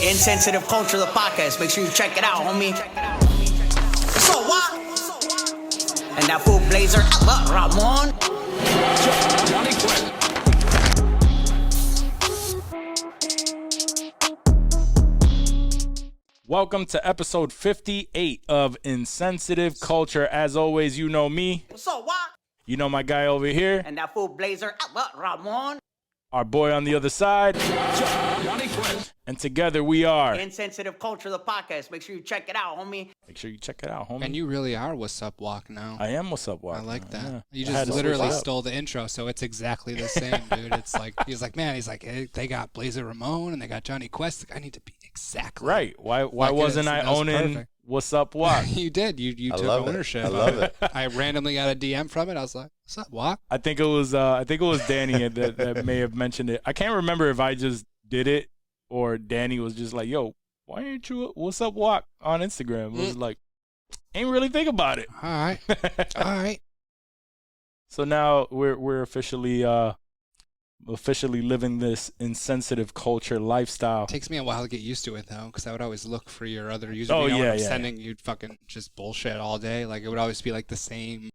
Insensitive Culture, the podcast. Make sure you check it out, homie. So what? And that fool blazer, Ramon. Johnny Quinn. Welcome to episode 58 of Insensitive Culture. As always, you know me. So what? You know my guy over here. And that fool blazer, Ramon. Our boy on the other side. Johnny Quinn. And together we are Insensitive Culture, the podcast. Make sure you check it out, homie. Make sure you check it out, homie. And you really are What's Up Walk now. I am What's Up Walk. I like that. Yeah. You just literally stole the intro, so it's exactly the same, dude. It's like, he's like, hey, they got Blazer Ramon and they got Johnny Quest. I need to be exactly right. Why wasn't I owning perfect. What's Up Walk? You did. You took ownership. I love it. I randomly got a DM from it. I was like, what's up, Walk? I think it was Danny that may have mentioned it. I can't remember if I just did it or Danny was just like, yo, why ain't you What's Up Walk on Instagram? It was like, ain't really think about it. All right. All right. So now we're officially living this insensitive culture lifestyle. It takes me a while to get used to it, though, because I would always look for your other username. Oh, when yeah, I'm yeah. sending you fucking just bullshit all day. Like, it would always be like the same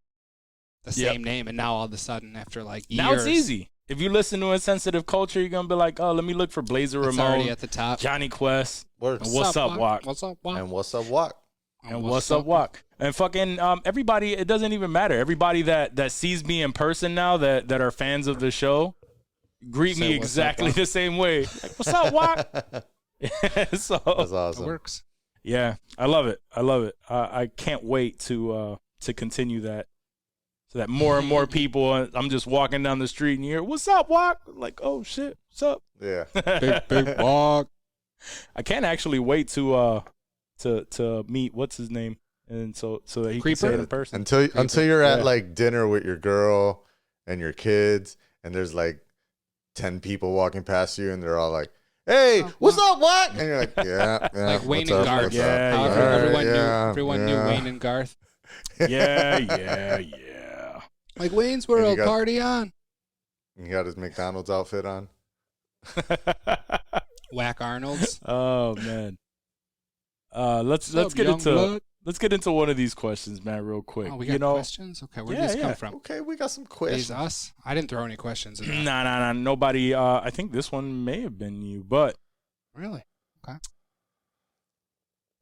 name. And now all of a sudden, after like years. Now it's easy. If you listen to Insensitive Culture, you're going to be like, oh, let me look for Blazer It's Ramon, already at the top. Johnny Quest, Works. and What's Up Walk. What's up, Walk? And What's Up Walk? And What's Up Walk. And fucking everybody, it doesn't even matter. Everybody that sees me in person now that are fans of the show, greet me exactly the same way. Like, what's up, Walk? So That's awesome. It works. yeah, I love it. I can't wait to continue that. So that more and more people, I'm just walking down the street and you hear, what's up, Walk? Like, oh shit, what's up? Yeah. Big Walk. I can't actually wait to meet what's his name, and so that he can say it in person. Until you're at like dinner with your girl and your kids, and there's like 10 people walking past you, and they're all like, "Hey, what's up, Walk?" And you're like, "Yeah." Like Wayne what's and up, Garth. what's Yeah, up? yeah. Everyone knew Wayne and Garth. Yeah. Like Wayne's World, party on. He got his McDonald's outfit on. Whack Arnold's. Oh man. Let's get into one of these questions, man, real quick. Oh, we got questions? Okay, where did these come from? Okay, we got some questions. These us? I didn't throw any questions in there. Nah. Nobody. I think this one may have been you, but Really? Okay.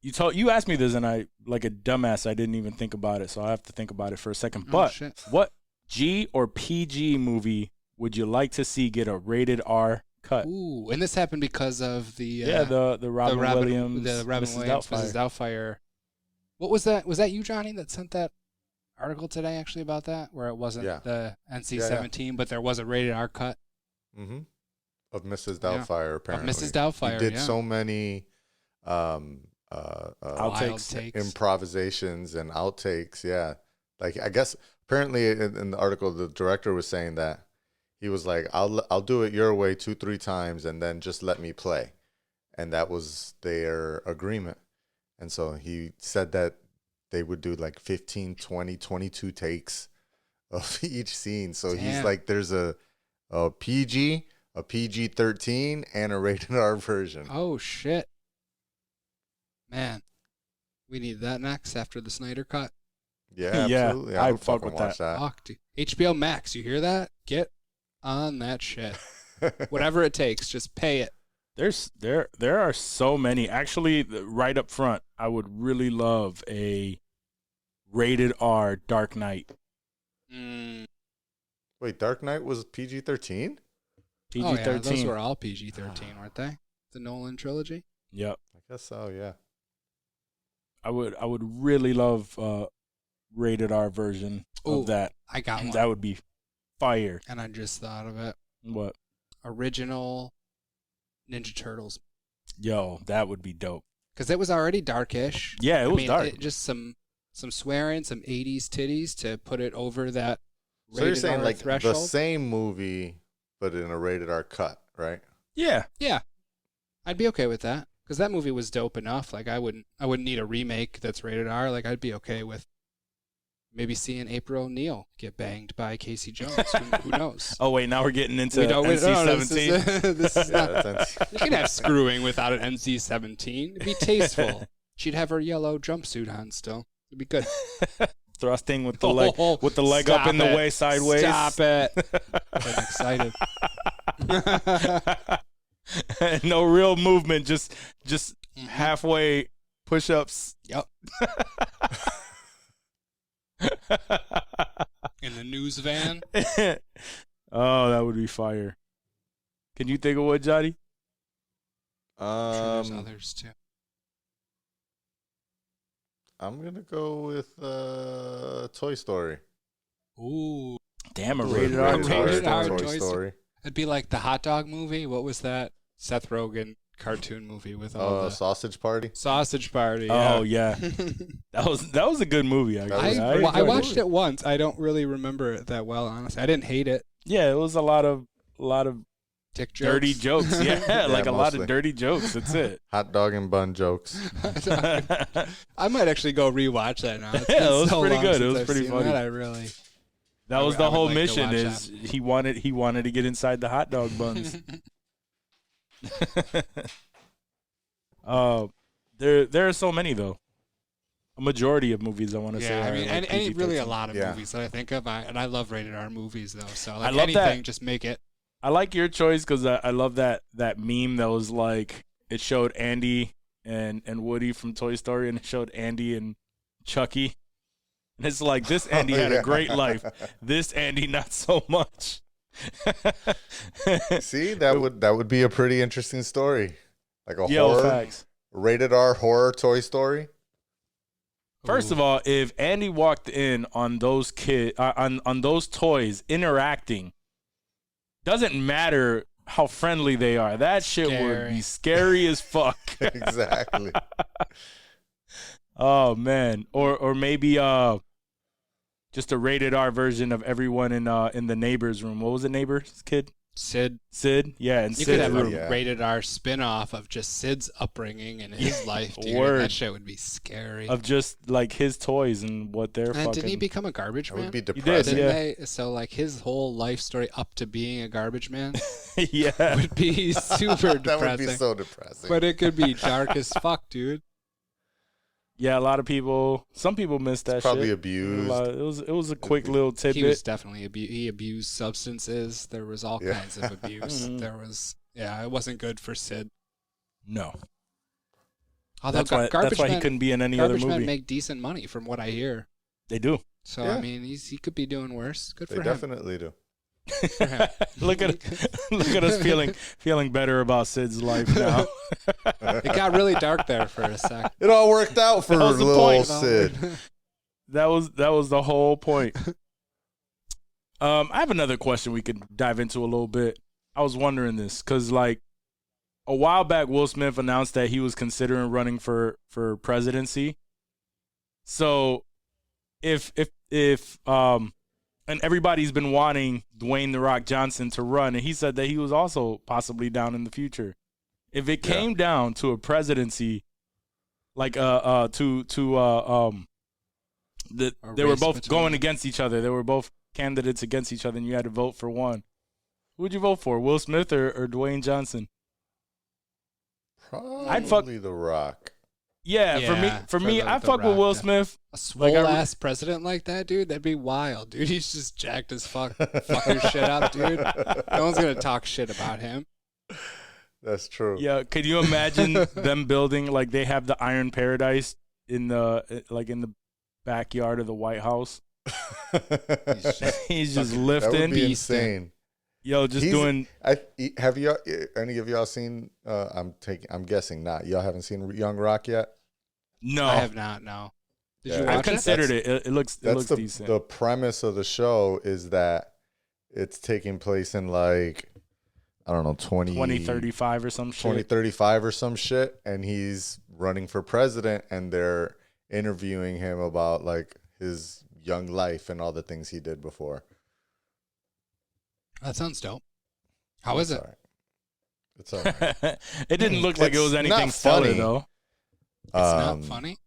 you asked me this, and I, like a dumbass, I didn't even think about it, so I have to think about it for a second. Oh, But shit. what G or PG movie would you like to see get a rated R cut? Ooh, and this happened because of the the Robin Williams, the Robin Mrs. Williams, Doubtfire. Mrs. Doubtfire. What was that? Was that you, Johnny, that sent that article today actually about that, where it wasn't the NC-17, but there was a rated R cut? Mm-hmm. Of Mrs. Doubtfire, apparently. Of Mrs. Doubtfire, He did so many Outtakes. improvisations and outtakes. Yeah, like I guess apparently in the article the director was saying that he was like, I'll do it your way 2-3 times and then just let me play, and that was their agreement. And so he said that they would do like 15, 20, 22 takes of each scene. So he's like, there's a PG, a PG-13, and a rated R version. Oh shit, man, we need that next after the Snyder cut. Yeah, Yeah, absolutely. I'd would fuck fucking with watch that. Fuck, dude. HBO Max, you hear that? Get on that shit. Whatever it takes, just pay it. There are so many. Actually, right up front, I would really love a rated R Dark Knight. Wait, Dark Knight was PG-13? PG-13. Oh, yeah, those were all PG-13, weren't they? The Nolan trilogy. Yep. I guess so, yeah. I would really love a rated R version of that. I got one. That would be fire. And I just thought of it. What? Original Ninja Turtles. Yo, that would be dope. Because it was already darkish. Yeah, it was dark. Just some swearing, some 80s titties to put it over that So you're saying R like threshold. the same movie, but in a rated R cut, right? Yeah. Yeah. I'd be okay with that. Because that movie was dope enough. Like I wouldn't need a remake that's rated R. Like I'd be okay with Maybe seeing April O'Neil get banged by Casey Jones. Who knows? Oh wait, now we're getting into NC-17. This is not. That's You can have screwing without an NC-17. It'd be tasteful. She'd have her yellow jumpsuit on still. It'd be good. Thrusting with the leg up in the way sideways. Stop it. I'm excited. No real movement, just halfway push-ups. Yep. In the news van. Oh, that would be fire. Can you think of what, Johnny? I'm sure there's others too. I'm gonna go with Toy Story. Ooh. Damn, a rated R Toy Story. It'd be like the hot dog movie. What was that? Seth Rogen cartoon movie with all the Sausage Party. Sausage Party. Yeah. Oh yeah, that was a good movie. I watched it once. I don't really remember it that well, honestly. I didn't hate it. Yeah, it was a lot of Dick jokes. dirty jokes. Yeah, like a lot mostly. of dirty jokes. That's it. Hot dog and bun jokes. I might actually go rewatch that now. Yeah, it was pretty good. It was pretty funny. That was the whole mission. like Is he wanted to get inside the hot dog buns. There are so many though. A majority of movies I want to say. Yeah, I mean, like and really a PG-13. lot of movies that I think of. And I love rated R movies though. So I like love anything, that. just make it. I like your choice because I love that meme that was like it showed Andy and Woody from Toy Story and it showed Andy and Chucky. And it's like this Andy had a great life. This Andy not so much. See, that would be a pretty interesting story. Like a Facts. rated R horror Toy Story. First of all, if Andy walked in on those on those toys interacting, doesn't matter how friendly they are. That shit would be scary as fuck. Exactly. Oh man, or maybe just a rated R version of everyone in the neighbor's room. What was the neighbor's kid? Sid. Yeah, and You Sid's could have room. a rated R spin-off of just Sid's upbringing and his life, dude. Word. That shit would be scary. Of just like his toys and what they're and fucking. didn't he become a garbage That man? would be did, depressing. yeah. Didn't they? So like his whole life story up to being a garbage man Yeah. would be super depressing. That would be so depressing. But it could be dark as fuck, dude. Yeah, a lot of people. Some people missed that Probably shit. abused. It was a quick little tidbit. He was definitely he abused substances. There was all kinds of abuse. There was it wasn't good for Sid. No. Although That's why he couldn't be in any other Garbage movie. men make decent money, from what I hear. They do. So Yeah. I mean, he could be doing worse. Good They for him. definitely do. For him. Look at us feeling better about Sid's life now. It got really dark there for a sec. It all worked out for That was the little point. Sid. That was the whole point. I have another question we could dive into a little bit. I was wondering this because, like, a while back, Will Smith announced that he was considering running for presidency. So, if and everybody's been wanting Dwayne "The Rock" Johnson to run, and he said that he was also possibly down in the future. If it came down to a presidency, like they were both going against each other. They were both candidates against each other, and you had to vote for one. Who would you vote for, Will Smith or Dwayne Johnson? Probably The Rock. Yeah, for me, I fuck with Will Smith. A swole ass president like that, dude, that'd be wild, dude. He's just jacked as fuck. Fuck your shit up, dude. No one's gonna talk shit about him. That's true. Yeah, could you imagine them building like they have the Iron Paradise in the backyard of the White House? He's just lifting. That would be insane. Yo, doing. Have you any of y'all seen? I'm guessing not. Y'all haven't seen Young Rock yet. No, I have not. No. Did you watch I've considered it? It looks decent. The premise of the show is that it's taking place in like, I don't know, 2035 or some shit. 2035 or some shit, and he's running for president, and they're interviewing him about like his young life and all the things he did before. That sounds dope. How is it? It's all right. It didn't look like it was It's anything not stellar funny. though. It's not funny.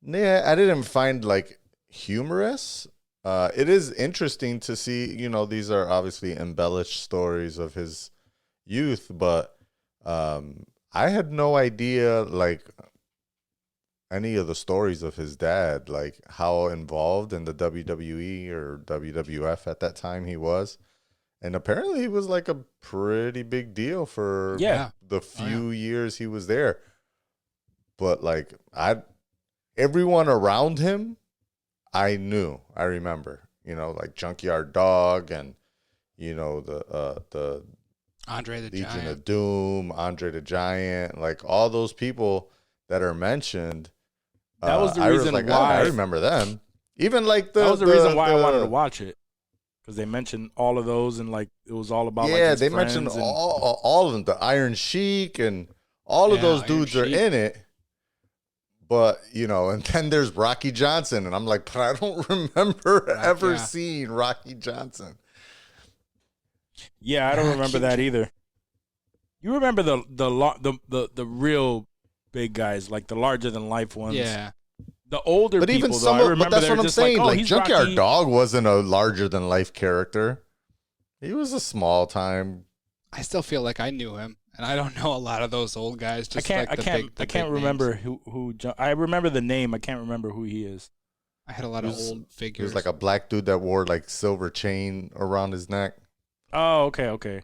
Yeah, I didn't find like humorous. It is interesting to see, these are obviously embellished stories of his youth, but I had no idea, like, any of the stories of his dad, like how involved in the WWE or WWF at that time he was. And apparently he was like a pretty big deal for the few years he was there. But like everyone around him, I remember, like Junkyard Dog and, the Andre the Legion Giant of Doom, Andre the Giant, like all those people that are mentioned. That was the reason why I remember them. Even like that was the reason why I wanted to watch it, because they mentioned all of those and like it was all about his they friends mentioned all of them, the Iron Sheik and all of those dudes are in it. But and then there's Rocky Johnson, and I'm like, but I don't remember ever seeing Rocky Johnson. Yeah, I don't remember that either. You remember the real big guys, like the larger than life ones. Yeah. The older but people, even though, I remember but that's what I'm saying. Like Junkyard Rocky. Dog wasn't a larger than life character. He was a small time. I still feel like I knew him, and I don't know a lot of those old guys. Just I can't remember who. I remember the name. I can't remember who he is. I had a lot of old figures. He was like a black dude that wore like silver chain around his neck. Oh, okay.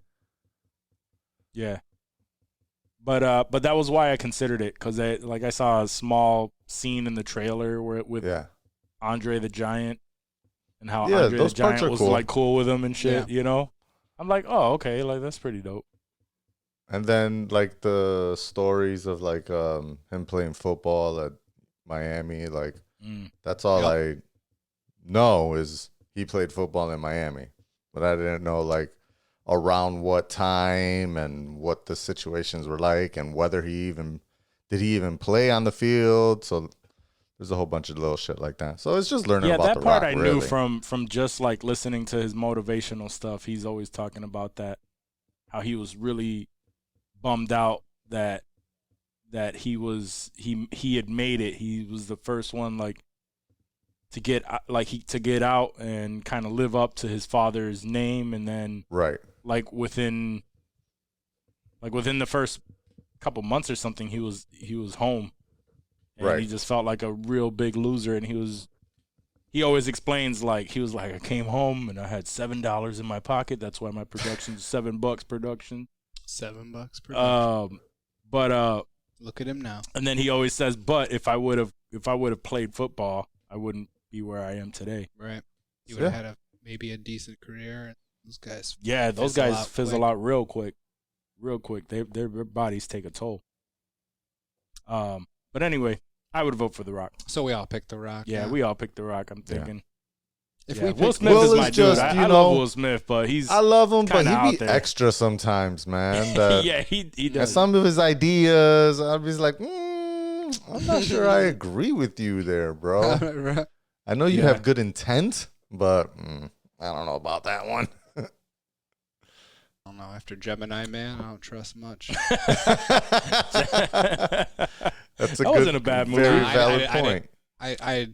Yeah. But that was why I considered it, because I saw a small scene in the trailer with Andre the Giant and how Andre the Giant was cool. Like cool with him and shit. I'm like, oh, okay, like that's pretty dope. And then like the stories of like him playing football at Miami, like that's all I know is he played football in Miami, but I didn't know like around what time and what the situations were like and whether he even play on the field. So there's a whole bunch of little shit like that. So it's just learning about The Rock. Yeah, that part I knew from just like listening to his motivational stuff. He's always talking about that, how he was really bummed out that he had made it. He was the first one to get out and kind of live up to his father's name, and then within the first couple months or something, he was home, and he just felt like a real big loser. And he always explains he was like, I came home and I had $7 in my pocket. That's why my production's $7 production. $7 production. But look at him now. And then he always says, but if I would have played football, I wouldn't be where I am today. Right. You would have had maybe a decent career. Those guys. Yeah, those guys fizzle out real quick. Real quick. Their bodies take a toll. But anyway, I would vote for The Rock. So we all picked The Rock. Yeah, we all picked The Rock, I'm thinking. Yeah. Will Smith is my dude. I love Will Smith, but I love him, but he be extra sometimes, man. Yeah, he does. Some of his ideas, I'll be like, I'm not sure I agree with you there, bro. I know you have good intent, but I don't know about that one. I don't know. After Gemini Man, I don't trust much. That wasn't a bad movie. Very valid point. I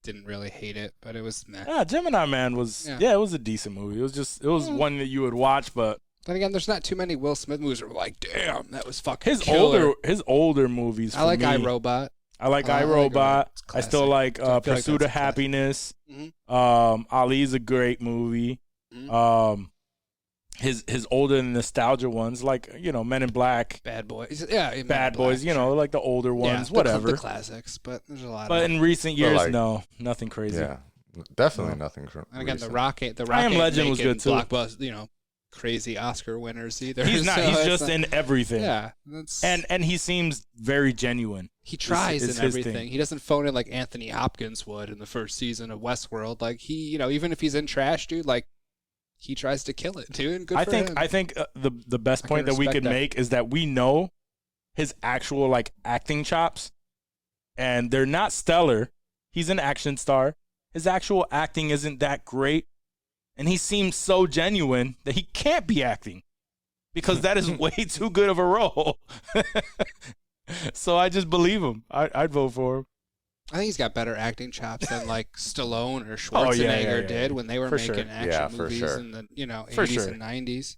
didn't really hate it, but it was meh. Yeah, Gemini Man was it was a decent movie. It was one that you would watch, but then again, there's not too many Will Smith movies where we're like, damn, that was fucking his older movies. I like iRobot. I like iRobot. I still like Pursuit of Happiness. Mm-hmm. Ali's a great movie. Mm-hmm. His older nostalgia ones, like Men in Black, Bad Boys, Bad Boys, like the older ones, whatever. The classics, but there's a lot. But in recent years, no, nothing crazy. Yeah, definitely nothing crazy. And again, the Rock I Am Legend was good too. Blockbuster, crazy Oscar winners either. He's not. He's just in everything. Yeah, and he seems very genuine. He tries in everything. He doesn't phone it like Anthony Hopkins would in the first season of Westworld. Like he, even if he's in trash, dude, like. He tries to kill it, dude. Good for him. I think the best point that we could make is that we know his actual acting chops, and they're not stellar. He's an action star. His actual acting isn't that great, and he seems so genuine that he can't be acting because that is way too good of a role. So I just believe him. I'd vote for him. I think he's got better acting chops than like Stallone or Schwarzenegger did when they were making action movies in the 80s and 90s.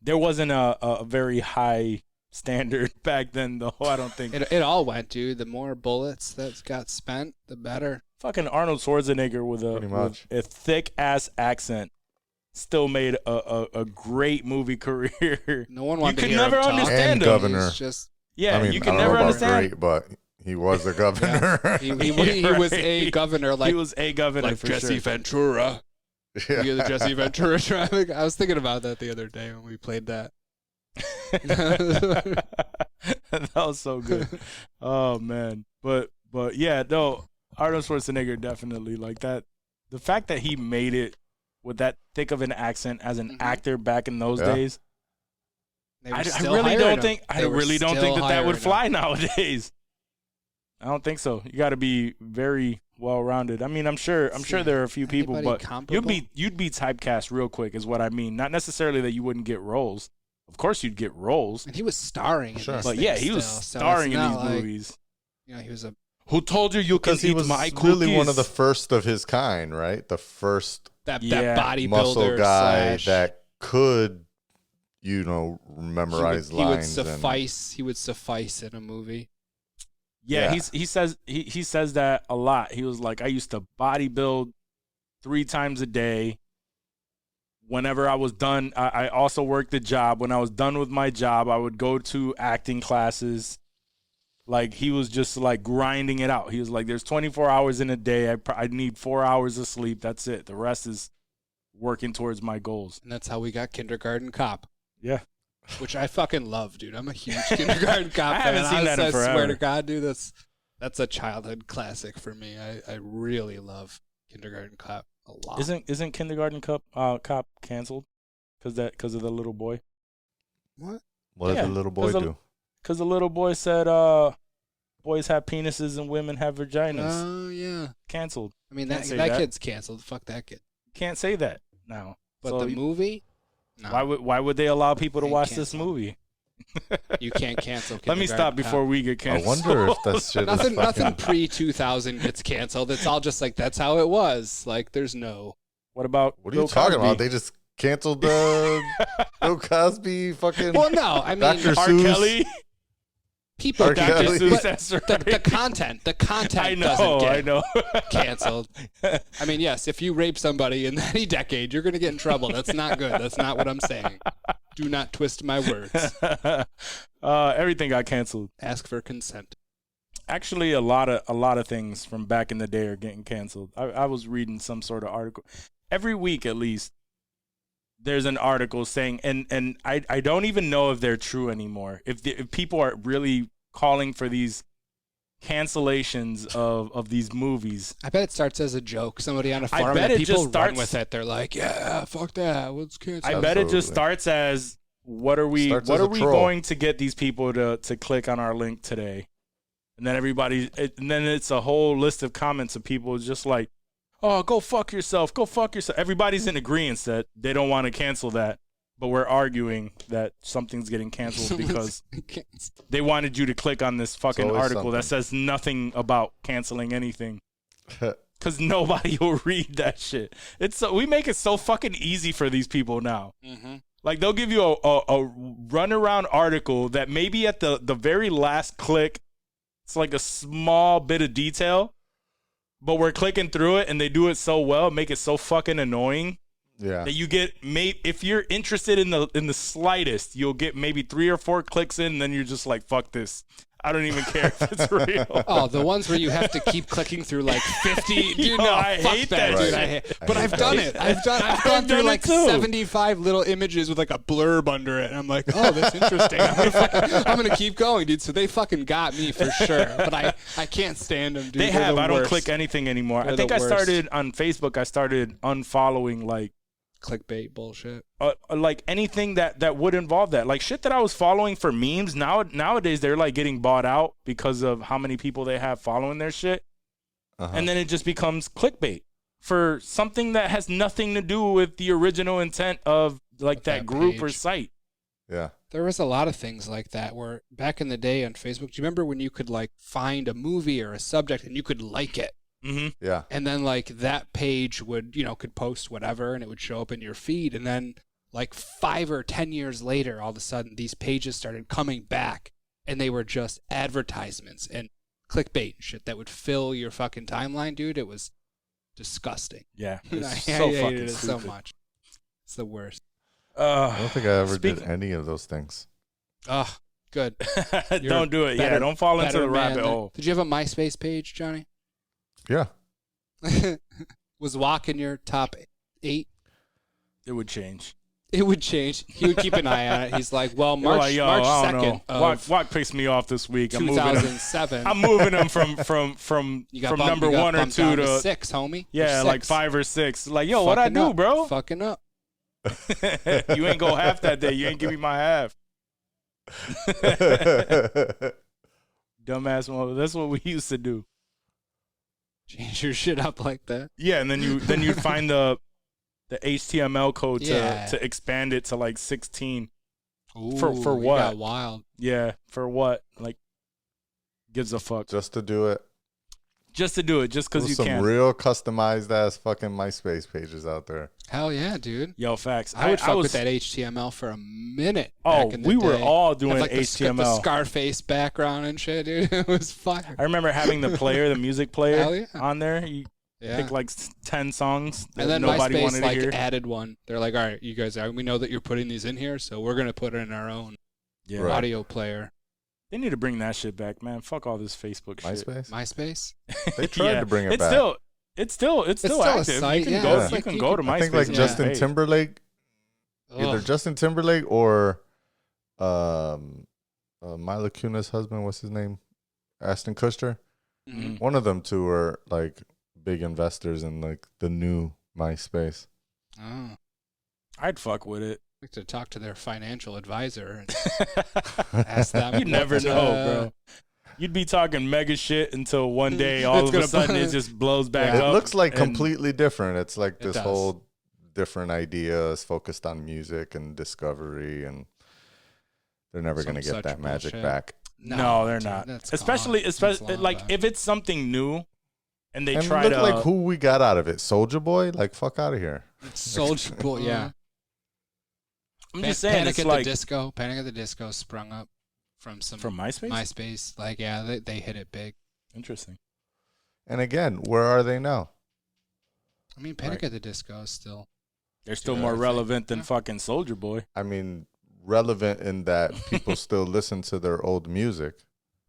There wasn't a very high standard back then, though. I don't think it all went, dude. The more bullets that got spent, the better. Fucking Arnold Schwarzenegger with a thick ass accent still made a great movie career. No one wanted to hear him talk. You could never understand him. Governor. You can never understand. Great, but he was a governor. He was a governor. Like, he was a governor like for Jesse sure. Ventura. You hear the Jesse Ventura traffic? I was thinking about that the other day when we played that. That was so good. Oh man, but yeah, no, Arnold Schwarzenegger definitely like that. The fact that he made it with that thick of an accent as an actor back in those days, I really don't think that would fly nowadays. I don't think so. You got to be very well-rounded. I mean, I'm sure there are a few people, but you'd be typecast real quick, is what I mean. Not necessarily that you wouldn't get roles. Of course, you'd get roles. And he was starring in these but things yeah, he was still, starring in these like, movies. He was a. Who told you can eat my cookies? Really one of the first of his kind, right? The first that bodybuilder muscle guy that could, memorize lines. He would suffice in a movie. Yeah, he says that a lot. He was like, I used to bodybuild 3 times a day. Whenever I was done, I also worked a job. When I was done with my job, I would go to acting classes. Like, he was just like grinding it out. He was like, there's 24 hours in a day. I need 4 hours of sleep. That's it. The rest is working towards my goals. And that's how we got Kindergarten Cop. Yeah. Which I fucking love, dude. I'm a huge Kindergarten Cop fan. I haven't seen that in forever. I swear to God, dude, that's a childhood classic for me. I really love Kindergarten Cop a lot. Isn't Kindergarten Cop canceled because of the little boy? What? What did the little boy do? Because the little boy said boys have penises and women have vaginas. Oh, yeah. Canceled. I mean, that kid's canceled. Fuck that kid. Can't say that now. But the movie? No. Why would they allow people to watch this movie? You can't cancel. Let me stop before we get canceled. I wonder if that shit nothing pre-2000 gets canceled. It's all just like, that's how it was. Like, there's no. What about What are you talking about? They just canceled Bill Cosby fucking. Well, no. I mean, Dr. R. Seuss. Kelly. People Dr. Seuss, that's right. the content I doesn't get know. canceled. I mean, yes, if you rape somebody in any decade, you're going to get in trouble. That's not good. That's not what I'm saying. Do not twist my words. Everything got canceled. Ask for consent. Actually, a lot of things from back in the day are getting canceled. I was reading some sort of article. Every week, at least, there's an article saying, and I don't even know if they're true anymore. If people are really calling for these cancellations of these movies. I bet it starts as a joke. Somebody on a forum and people run with it. They're like, yeah, fuck that. Let's cancel. I bet it just starts as, what are we going to get these people to click on our link today? And then and then it's a whole list of comments of people just like, oh, go fuck yourself. Go fuck yourself. Everybody's in agreement that they don't want to cancel that, but we're arguing that something's getting canceled because they wanted you to click on this fucking article that says nothing about canceling anything. Because nobody will read that shit. We make it so fucking easy for these people now. Mm-hmm. Like, they'll give you a runaround article that maybe at the very last click, it's like a small bit of detail, but we're clicking through it and they do it so well, make it so fucking annoying. Yeah. That you get, if you're interested in the slightest, you'll get maybe 3 or 4 clicks in, and then you're just like, fuck this. I don't even care if it's real. Oh, the ones where you have to keep clicking through like 50. Dude, no, I fuck hate that, that. dude. But I've done it. I've gone through like 75 little images with like a blurb under it. And I'm like, oh, that's interesting. I'm gonna keep going, dude. So they fucking got me for sure. But I can't stand them, dude. I don't click anything anymore. I think I started on Facebook. I started unfollowing like clickbait bullshit. Like anything that would involve that. Like shit that I was following for memes. Nowadays they're like getting bought out because of how many people they have following their shit. And then it just becomes clickbait for something that has nothing to do with the original intent of like that group page or site. Yeah. There was a lot of things like that where back in the day on Facebook, do you remember when you could like find a movie or a subject and you could like it? Mm-hmm. Yeah. And then like that page would, could post whatever and it would show up in your feed. And then like 5 or 10 years later, all of a sudden these pages started coming back and they were just advertisements and clickbait and shit that would fill your fucking timeline, dude. It was disgusting. Yeah. I It's so hated fucking it so stupid. much. It's the worst. I don't think I ever did any of those things. Oh, good. Don't do it. Yeah, don't fall into the rabbit hole. Did you have a MySpace page, Johnny? Yeah. Was Walk in your top 8? It would change. It would change. He would keep an eye on it. He's like, well, March 2nd of Walk picks me off this week. 2007. I'm moving him from number 1 or 2 to 6, homie. Yeah, like 5 or 6. Like, yo, what I do, up, bro? Fucking up. You ain't go half that day. You ain't give me my half. Dumbass mother. That's what we used to do. Change your shit up like that. Yeah, and then you find the HTML code to expand it to like 16. Ooh, for what? Got wild. Yeah, for what? Like, gives a fuck. Just to do it. Just to do it, just because you some can. Real customized ass fucking MySpace pages out there. Hell yeah, dude. Yo, facts. I would fuck with that HTML for a minute. Oh, back in the we were day. all doing like HTML. The Scarface background and shit, dude. It was fire. I remember having the player, the music player, Hell yeah. on there. You pick like 10 songs that and then nobody MySpace wanted to hear. added one. They're like, all right, you guys, we know that you're putting these in here, so we're gonna put it in our own audio player. They need to bring that shit back, man. Fuck all this Facebook shit. MySpace. They tried to bring it back. It's still active. A site, you can go to MySpace. I think like Justin Timberlake, either Justin Timberlake or Mila Kunis' husband. What's his name? Ashton Kutcher. Mm-hmm. One of them two are like big investors in like the new MySpace. Oh. I'd fuck with it. I'd like to talk to their financial advisor and ask them. You never know, bro. You'd be talking mega shit until one day all of a sudden it just blows back up. It looks like completely different. It's like this whole different idea is focused on music and discovery, and they're never going to get that magic back. No, they're not. Especially like if it's something new and they try look to like who we got out of it. Soulja Boy? Like, fuck out of here. Soulja Boy, yeah. I'm just saying, Panic it's at like the Disco. Panic at the Disco sprung up from MySpace. MySpace, like they hit it big. Interesting. And again, where are they now? I mean, Panic at the Disco is still. They're still more relevant than fucking Soulja Boy. I mean, relevant in that people still listen to their old music.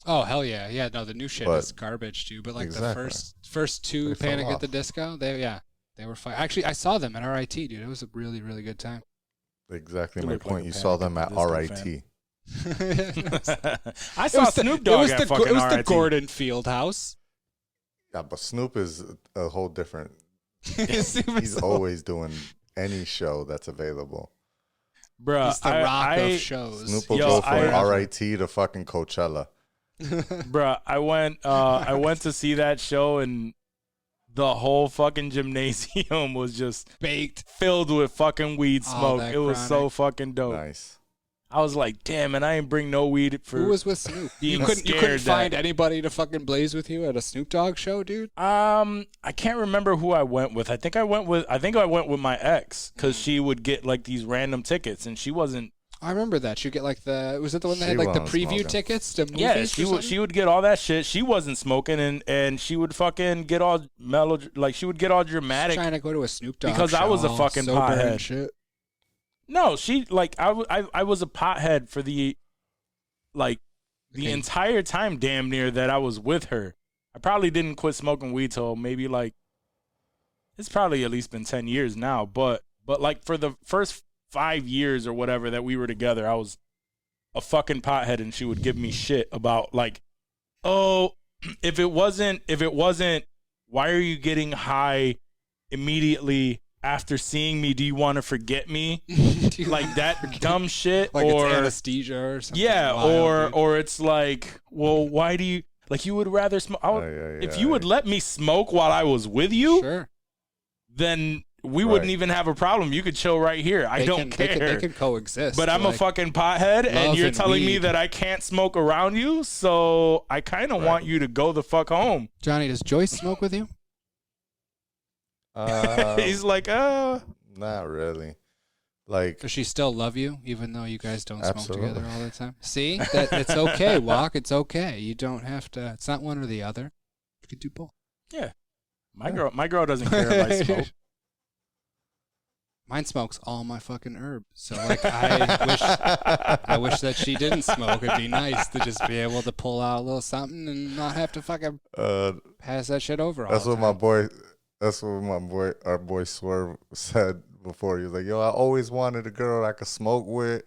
Oh hell yeah, yeah. No, the new shit is garbage too. But like the first two Panic at the Disco, they were fine. Actually, I saw them at RIT, dude. It was a really really good time. Exactly my point. You saw them at RIT. I saw Snoop Dogg at fucking RIT. It was the Gordon Field House. Yeah, but Snoop is a whole different. He's always doing any show that's available. Bruh, he's the rock of shows. Snoop will go from RIT to fucking Coachella. Bruh, I went to see that show and the whole fucking gymnasium was just baked, filled with fucking weed smoke. It was so fucking dope. Nice. I was like, damn, and I ain't bring no weed for. Who was with Snoop? You couldn't find anybody to fucking blaze with you at a Snoop Dogg show, dude. I can't remember who I went with. I think I went with my ex because she would get like these random tickets and she wasn't. I remember that. She'd get like was it the one that had like the preview tickets to movies? Yeah, she would get all that shit. She wasn't smoking and she would fucking get all mellow, like she would get all dramatic. Trying to go to a Snoop Dogg because show, I was a fucking pothead. Shit. No, she like I was a pothead for the entire time damn near that I was with her. I probably didn't quit smoking weed till maybe like it's probably at least been 10 years now, but like for the first 5 years or whatever that we were together, I was a fucking pothead and she would give me shit about like, oh, if it wasn't, why are you getting high immediately after seeing me? Do you want to forget me? Like that dumb shit, like or it's anesthesia or something. Yeah, or it's like, well, why do you like you would rather smoke? If you would let me smoke while I was with you, sure. then we wouldn't even have a problem. You could chill right here. I don't care. They can coexist. But I'm a fucking pothead, and you're telling me weed. that I can't smoke around you, so I kind of want you to go the fuck home. Johnny, does Joyce smoke with you? He's like, not really. Like, Does she still love you, even though you guys don't Absolutely. smoke together all the time? See? It's okay, Walk. It's okay. You don't have to. It's not one or the other. You could do both. yeah. My girl doesn't care if I smoke. Mine smokes all my fucking herbs. So, like, I wish that she didn't smoke. It'd be nice to just be able to pull out a little something and not have to fucking pass that shit over all that's the what time. our boy Swerve said before. He was like, yo, I always wanted a girl I could smoke with.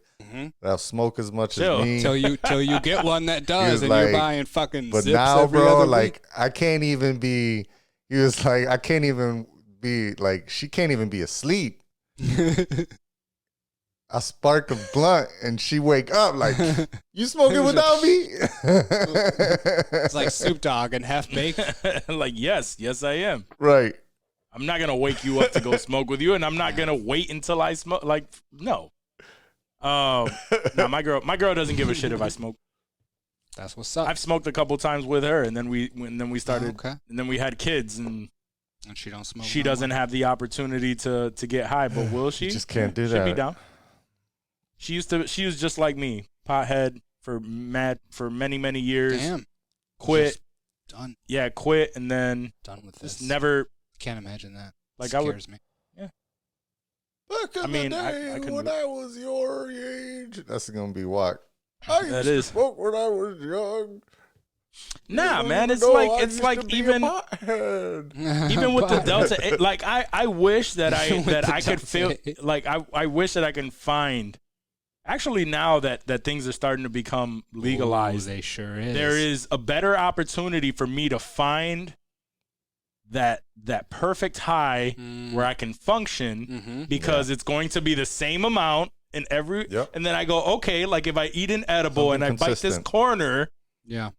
That'll smoke as much as me. Till you get one that does, and like, you're buying fucking but zips now, every bro, other like, week. I can't even be, he was like, I can't even be, like, she can't even be asleep. I spark a blunt and she wake up like, you smoking without me? It's like Soup Dog and Half Baked. Like, yes, I am. Right. I'm not gonna wake you up to go smoke with you, and I'm not gonna wait until I smoke. Like, no. No, my girl doesn't give a shit if I smoke. That's what's up. I've smoked a couple times with her, and then we started, okay. and then we had kids, and she don't smoke. she doesn't have the opportunity to get high, but will she? You just can't do She'd that. be down. She was just like me, pothead for many years. Damn. Quit. Just done. Yeah, quit, and then Done with this. just never. Can't imagine that. Like, Scares me. Back in I mean, the I day couldn't when do I was your age. That's going to be what? I used That to is. smoke when I was young. Nah, man, it's No, like I it's used like to be a even pothead. even with the But- Delta, like I wish that With the I could feel Delta. like I wish that I can find. Actually, now that things are starting to become legalized, Ooh, they sure is. there is a better opportunity for me to find that perfect high where I can function because it's going to be the same amount in every. Yep. And then I go, okay, like if I eat an edible Something and I bite this consistent. corner, Yeah.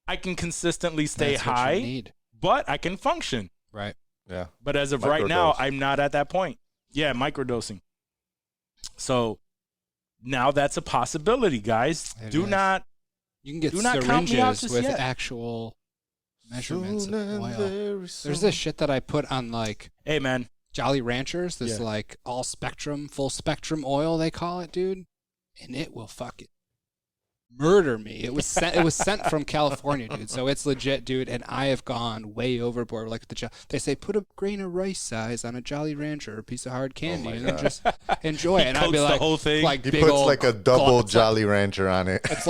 I can consistently stay That's what you high, need. but I can function. Right. Yeah. But as of right now, Microdose. I'm not at that point. Yeah, microdosing. So now that's a possibility, guys. It Do is. not. You can get Do not count me out syringes just with yet. actual measurements Soon of and oil. very soon. There's this shit that I put on like Hey, man. Jolly Ranchers, this Yeah. like all spectrum, full spectrum oil they call it, dude, and it will fucking murder me. It was sent from California, dude, so it's legit, dude. And I have gone way overboard. Like they say, put a grain of rice size on a Jolly Rancher, a piece of hard candy, my and then God. just enjoy it. And I'd be coats the like, whole thing. like He big puts old like a double it's like- Jolly Rancher on it. It's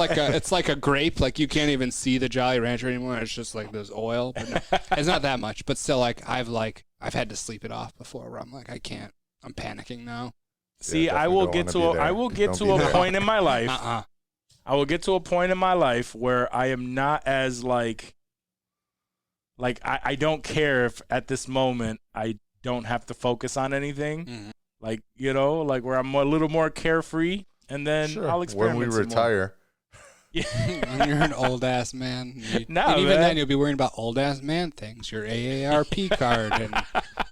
like a grape. Like you can't even see the Jolly Rancher anymore. It's just like this oil. But no, it's not that much. But still, like I've had to sleep it off before. Where I'm like, I can't. I'm panicking now. See, definitely I will don't get wanna to be a, there. I will get Don't to be a there. point in my life. Uh-uh. I will get to a point in my life where I am not as like I don't care if at this moment I don't have to focus on anything. Mhm. Like, you know, like where I'm a little more carefree, and then Sure. I'll When experiment we some more. retire. When you're an old ass man, Nah, and even man. then you'll be worrying about old ass man things, your AARP card and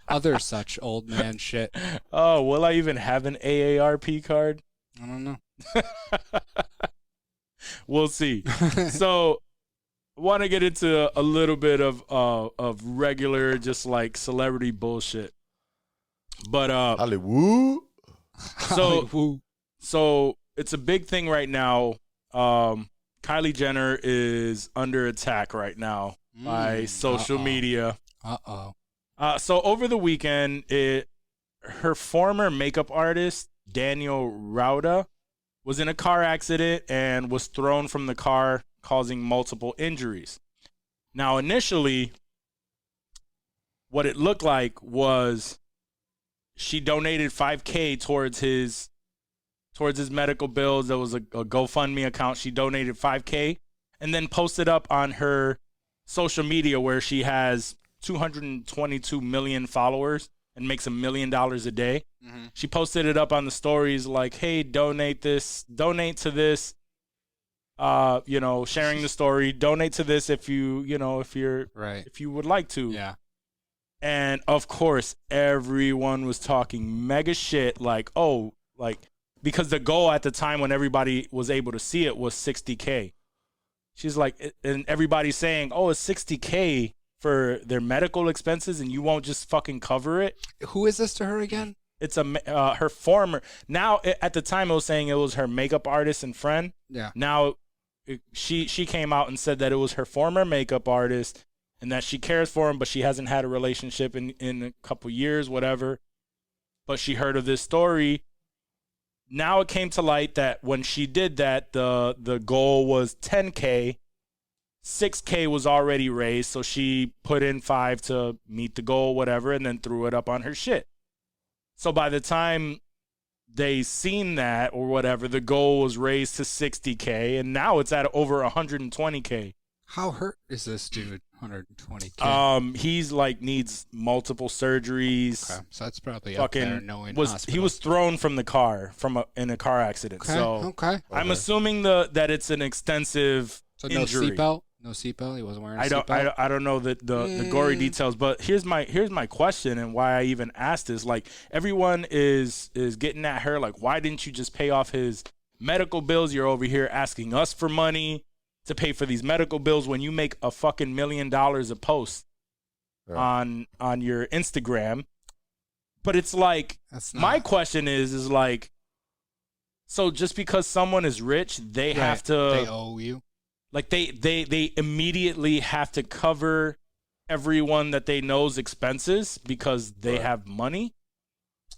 other such old man shit. Oh, will I even have an AARP card? I don't know. We'll see. So, want to get into a little bit of regular, just like celebrity bullshit. But Hollywood. so it's a big thing right now. Kylie Jenner is under attack right now by social media. Uh-oh. So over the weekend, her former makeup artist, Daniel Rauda, was in a car accident and was thrown from the car, causing multiple injuries. Now, initially, what it looked like was she donated $5,000 towards his medical bills. There was a GoFundMe account. She donated $5,000 and then posted up on her social media where she has 222 million followers and makes $1 million a day. Mm-hmm. She posted it up on the stories like, hey, donate to this, sharing the story, donate to this if you would like to. Yeah. And of course, everyone was talking mega shit like, oh, like, because the goal at the time when everybody was able to see it was $60K. She's like, and everybody's saying, oh, it's $60K for their medical expenses and you won't just fucking cover it. Who is this to her again? It's her former. Now, at the time, it was saying it was her makeup artist and friend. Yeah. Now, she came out and said that it was her former makeup artist and that she cares for him, but she hasn't had a relationship in a couple years, whatever. But she heard of this story. Now it came to light that when she did that, the goal was $10K. $6K was already raised, so she put in $5 to meet the goal, whatever, and then threw it up on her shit. So by the time they seen that or whatever, the goal was raised to $60K, and now it's at over $120K. How hurt is this dude? $120K. He's like needs multiple surgeries. Okay, so that's probably up there. Knowing he was thrown from the car in a car accident. Okay, so okay. I'm assuming that it's an extensive injury. No seatbelt. No seatbelt. He wasn't wearing a seatbelt. I don't know the gory details, but here's my question and why I even asked this. Like, everyone is getting at her like, why didn't you just pay off his medical bills? You're over here asking us for money to pay for these medical bills when you make a fucking $1 million a post on your Instagram. But it's like, my question is like, so just because someone is rich, they have to, they owe you. Like they immediately have to cover everyone that they know's expenses because they have money.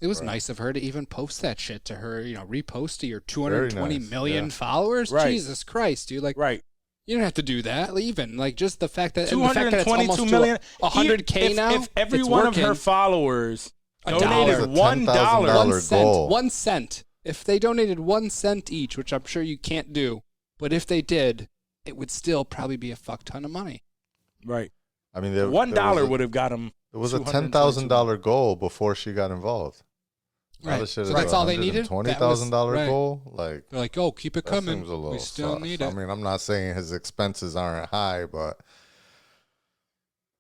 It was nice of her to even post that shit to her, repost to your 220 million followers. Right. Jesus Christ, dude. Like, right. You don't have to do that. Even like just the fact that 222 million, 100K now. If every one of her followers donated $1 1 cent. If they donated 1 cent each, which I'm sure you can't do, but if they did, it would still probably be a fuck ton of money. Right. I mean, $1 would have got them. It was a $10,000 goal before she got involved. Right. So that's all they needed? $20,000 goal? Like, they're like, oh, keep it coming. We still need it. I mean, I'm not saying his expenses aren't high, but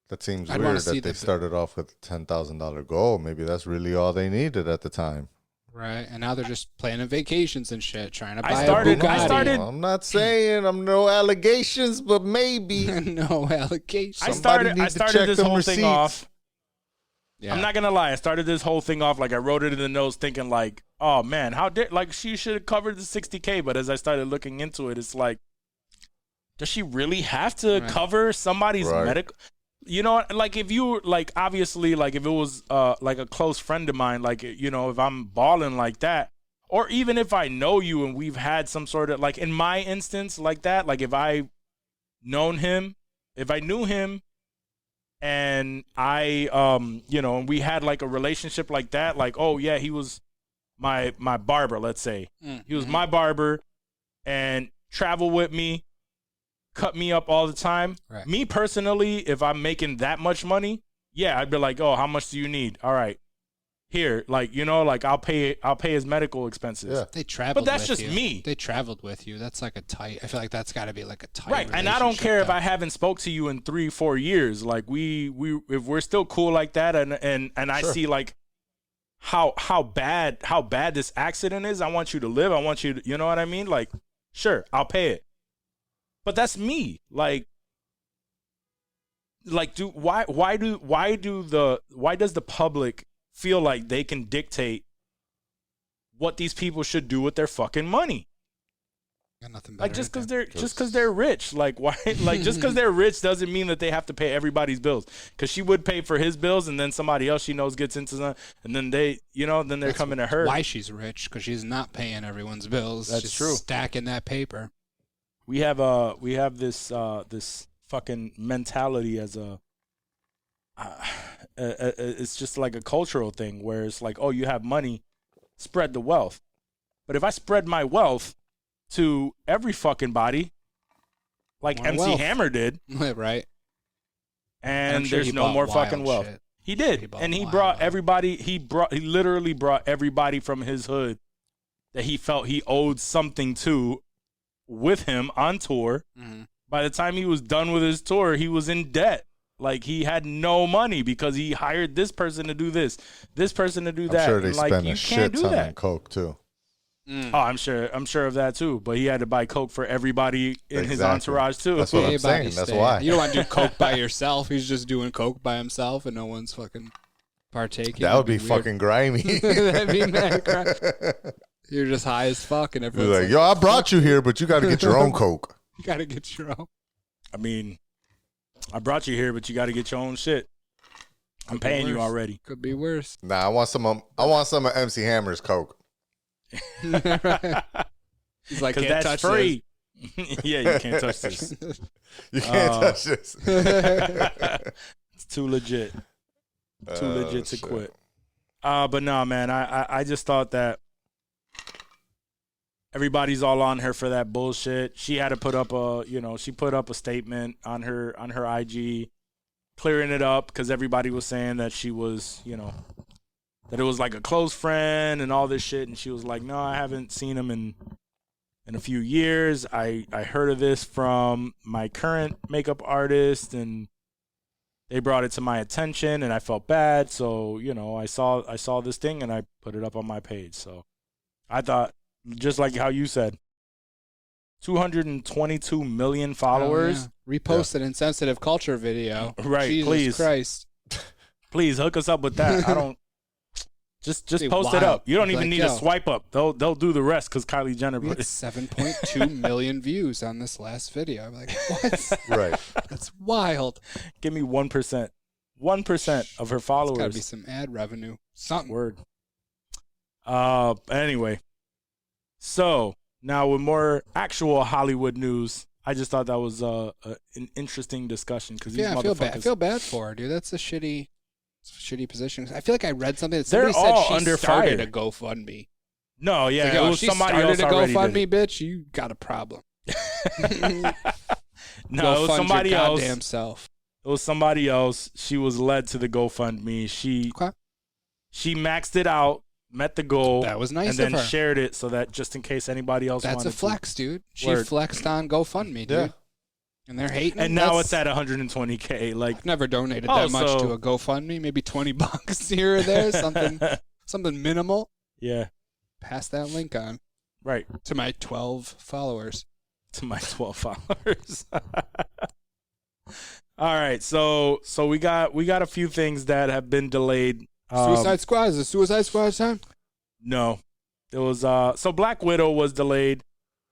that seems weird that they started off with a $10,000 goal. Maybe that's really all they needed at the time. Right, and now they're just planning vacations and shit, trying to buy a Bugatti. I'm not saying I'm no allegations, but maybe. No allegations. I started this whole thing off. Yeah. I'm not gonna lie. I started this whole thing off like I wrote it in the notes, thinking like, "Oh man, like she should have covered the $60K." But as I started looking into it, it's like, does she really have to cover somebody's medical? You know, like if you like, obviously, like if it was like a close friend of mine, like if I'm balling like that, or even if I know you and we've had some sort of like in my instance like that, like if I knew him. And I, and we had like a relationship like that, like, oh yeah, he was my barber, let's say. Mm-hmm. He was my barber and travel with me, cut me up all the time. Right. Me personally, if I'm making that much money, yeah, I'd be like, oh, how much do you need? All right, here, like, like I'll pay his medical expenses. Yeah. They traveled, but that's just me. They traveled with you. That's like a tight. I feel like that's got to be like a tight. Right, and I don't care if I haven't spoke to you in 3-4 years. Like if we're still cool like that, and I see like how bad this accident is. I want you to live. I want you to, you know what I mean? Like, sure, I'll pay it. But that's me. Like why does the public feel like they can dictate what these people should do with their fucking money? Got nothing better. Like just because they're rich, like why? Like just because they're rich doesn't mean that they have to pay everybody's bills. Because she would pay for his bills, and then somebody else she knows gets into some, and then they're coming to her. Why she's rich? Because she's not paying everyone's bills. That's just true. Stacking that paper. We have this fucking mentality as it's just like a cultural thing where it's like, oh, you have money, spread the wealth. But if I spread my wealth to every fucking body, like MC Hammer did, right? And there's no more fucking wealth. Shit. He did, and he brought everybody. He literally brought everybody from his hood that he felt he owed something to with him on tour. Mm-hmm. By the time he was done with his tour, he was in debt. Like, he had no money because he hired this person to do this person to do that. I'm sure they and, like, spend you a can't shit do ton that. on coke too. Oh, I'm sure of that too. But he had to buy coke for everybody in his entourage too. That's what I'm saying. That's why. You don't want to do coke by yourself. He's just doing coke by himself, and no one's fucking partaking. That would be fucking grimy. That'd be mad grimy. You're just high as fuck, and everyone's like, yo, I brought you here, but you got to get your own coke. You got to get your own. I mean, I brought you here, but you got to get your own shit. I'm paying you already. Could be worse. Nah, I want some of MC Hammer's coke. He's like, because can't that's touch free. Yeah, you can't touch this. You can't touch this. It's too legit. Too legit to quit. But no, man, I just thought that everybody's all on her for that bullshit. She had to put up she put up a statement on her IG, clearing it up because everybody was saying that she was, that it was like a close friend and all this shit. And she was like, no, I haven't seen him in a few years. I heard of this from my current makeup artist and they brought it to my attention and I felt bad. So, I saw this thing and I put it up on my page. So I thought, just like how you said, 222 million followers. Reposted Insensitive Culture video. Right, Jesus please. Christ. Please hook us up with that. I don't. Just post it up. You don't even need a swipe up. They'll do the rest because Kylie Jenner. We had 7.2 million views on this last video. I'm like, what? Right. That's wild. Give me 1%. 1% of her followers. Got to be some ad revenue. Something. Word. Anyway. So now with more actual Hollywood news, I just thought that was an interesting discussion because these motherfuckers. I feel bad for her, dude. That's a shitty position. I feel like I read something that They're somebody all said she under started fire. a GoFundMe. No, yeah, like, it was she somebody started else a already GoFundMe, did. bitch. You got a problem. No, it was somebody your else. goddamn self. It was somebody else. She was led to the GoFundMe. She maxed it out, met the goal. That was nice and then of her. shared it so that just in case anybody else That's wanted a flex, dude. She Word. flexed on GoFundMe, dude. Yeah. And they're hating. And now it's at 120K. Like, I've never donated that much to a GoFundMe. Maybe $20 here or there, something minimal. Yeah. Pass that link on. Right. To my 12 followers. To my 12 followers. All right. So we got a few things that have been delayed. Suicide Squad. Is it Suicide Squad time? No. It was so Black Widow was delayed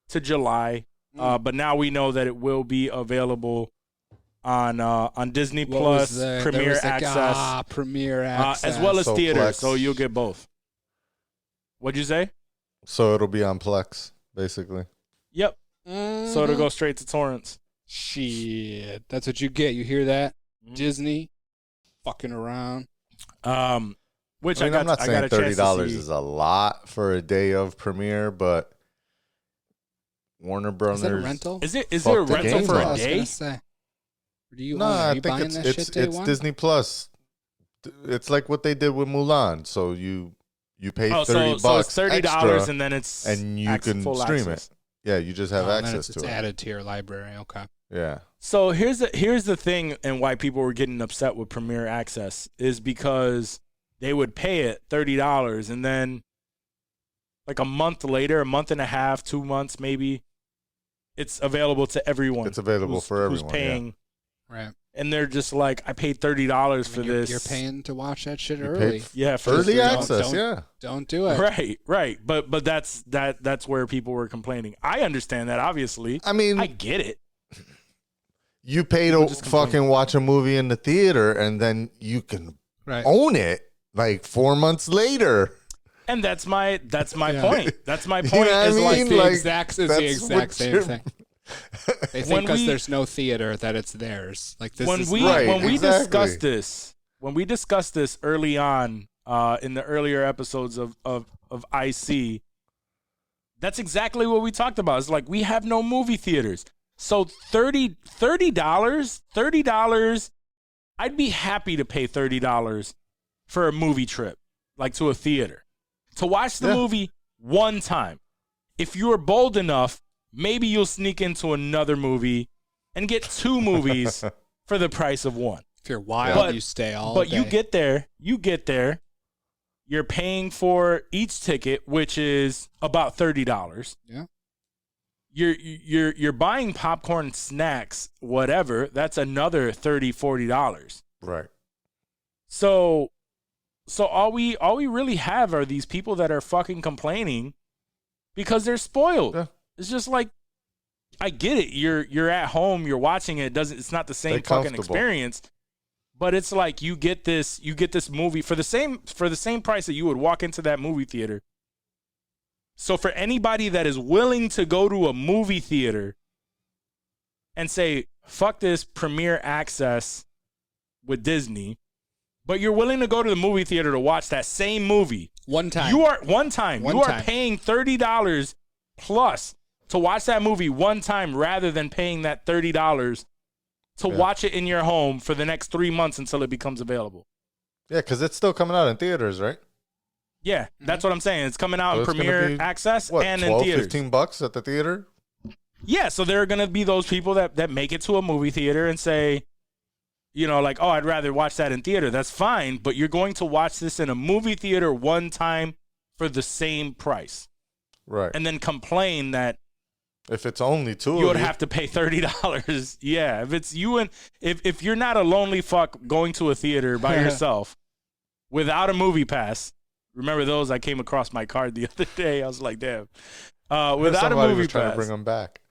to July. But now we know that it will be available on Disney Plus Premier Access. Premier Access. As well as So theater, Plex. so you'll get both. What'd you say? So it'll be on Plex, basically. Yep. So it'll go straight to torrents. Shit. That's what you get. You hear that? Disney fucking around. Which I'm not saying got a chance to $30 see. is a lot for a day of premiere, but Warner Brothers. Is that a rental? Is it a Fuck the rental game for up. a day? Are you buying that shit it's day one? Disney Plus. It's like what they did with Mulan. So you pay $30 so it's $30 extra, and then it's and you can full stream access. it. Yeah, you just have access to it's it. added to your library. Okay. Yeah. So here's the thing, and why people were getting upset with Premier Access is because they would pay it $30, and then like a month later, a month and a half, 2 months maybe, it's available to everyone. It's available for everyone. who's paying. Yeah. Right. And they're just like, I paid $30 for this. You're paying to watch that shit You early. Yeah, for Early this- access, yeah. Don't do it. Right. But that's where people were complaining. I understand that, obviously. I mean, I get it. you pay to fucking watch a movie in the theater, and then you can own it like 4 months later. And that's my point. That's my You point. know what I Is mean? The Like, exact that's same what thing. you're- They think because there's no theater that it's theirs. Like this when is we Right, when we exactly. discussed this early on in the earlier episodes of IC, that's exactly what we talked about. It's like we have no movie theaters. So $30, I'd be happy to pay $30 for a movie trip, like to a theater, to watch the movie one time. If you're bold enough, maybe you'll sneak into another movie and get two movies for the price of one. If you're wild, you stay all day. But you get there, you're paying for each ticket, which is about $30. Yeah. You're buying popcorn, snacks, whatever. That's another $30, $40. Right. So all we really have are these people that are fucking complaining because they're spoiled. Yeah. It's just like, I get it. You're at home, you're watching it. It's not the same fucking experience. But it's like you get this movie for the same price that you would walk into that movie theater. So for anybody that is willing to go to a movie theater and say, fuck this premiere access with Disney, but you're willing to go to the movie theater to watch that same movie. One time. You are paying $30 plus to watch that movie one time rather than paying that $30 to watch it in your home for the next 3 months until it becomes available. Yeah, because it's still coming out in theaters, right? Yeah, that's what I'm saying. It's coming out in premiere access and in theaters. $15 at the theater? Yeah, so there are going to be those people that make it to a movie theater and say, you know, like, oh, I'd rather watch that in theater. That's fine, but you're going to watch this in a movie theater one time for the same price. Right. And then complain that if it's only two, you would have to pay $30. Yeah, if it's you and if you're not a lonely fuck going to a theater by yourself without a movie pass. Remember those? I came across my card the other day. I was like, damn. Without a movie pass, trying to bring them back.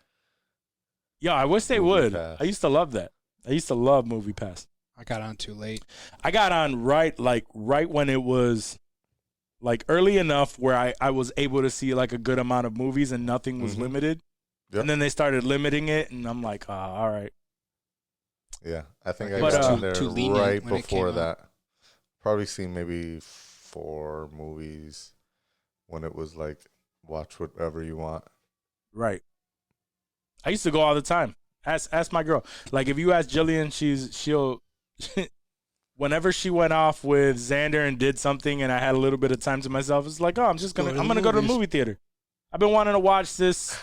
Yeah, I wish they would. I used to love that. I used to love movie pass. I got on too late. I got on right when it was like early enough where I was able to see like a good amount of movies and nothing was limited. Yep. And then they started limiting it, and I'm like, all right. Yeah, I think I got on there right before that. Probably seen maybe 4 movies when it was like, watch whatever you want. Right. I used to go all the time. Ask my girl. Like, if you ask Jillian, she'll whenever she went off with Xander and did something and I had a little bit of time to myself, it's like, oh, I'm going to go to the movie theater. I've been wanting to watch this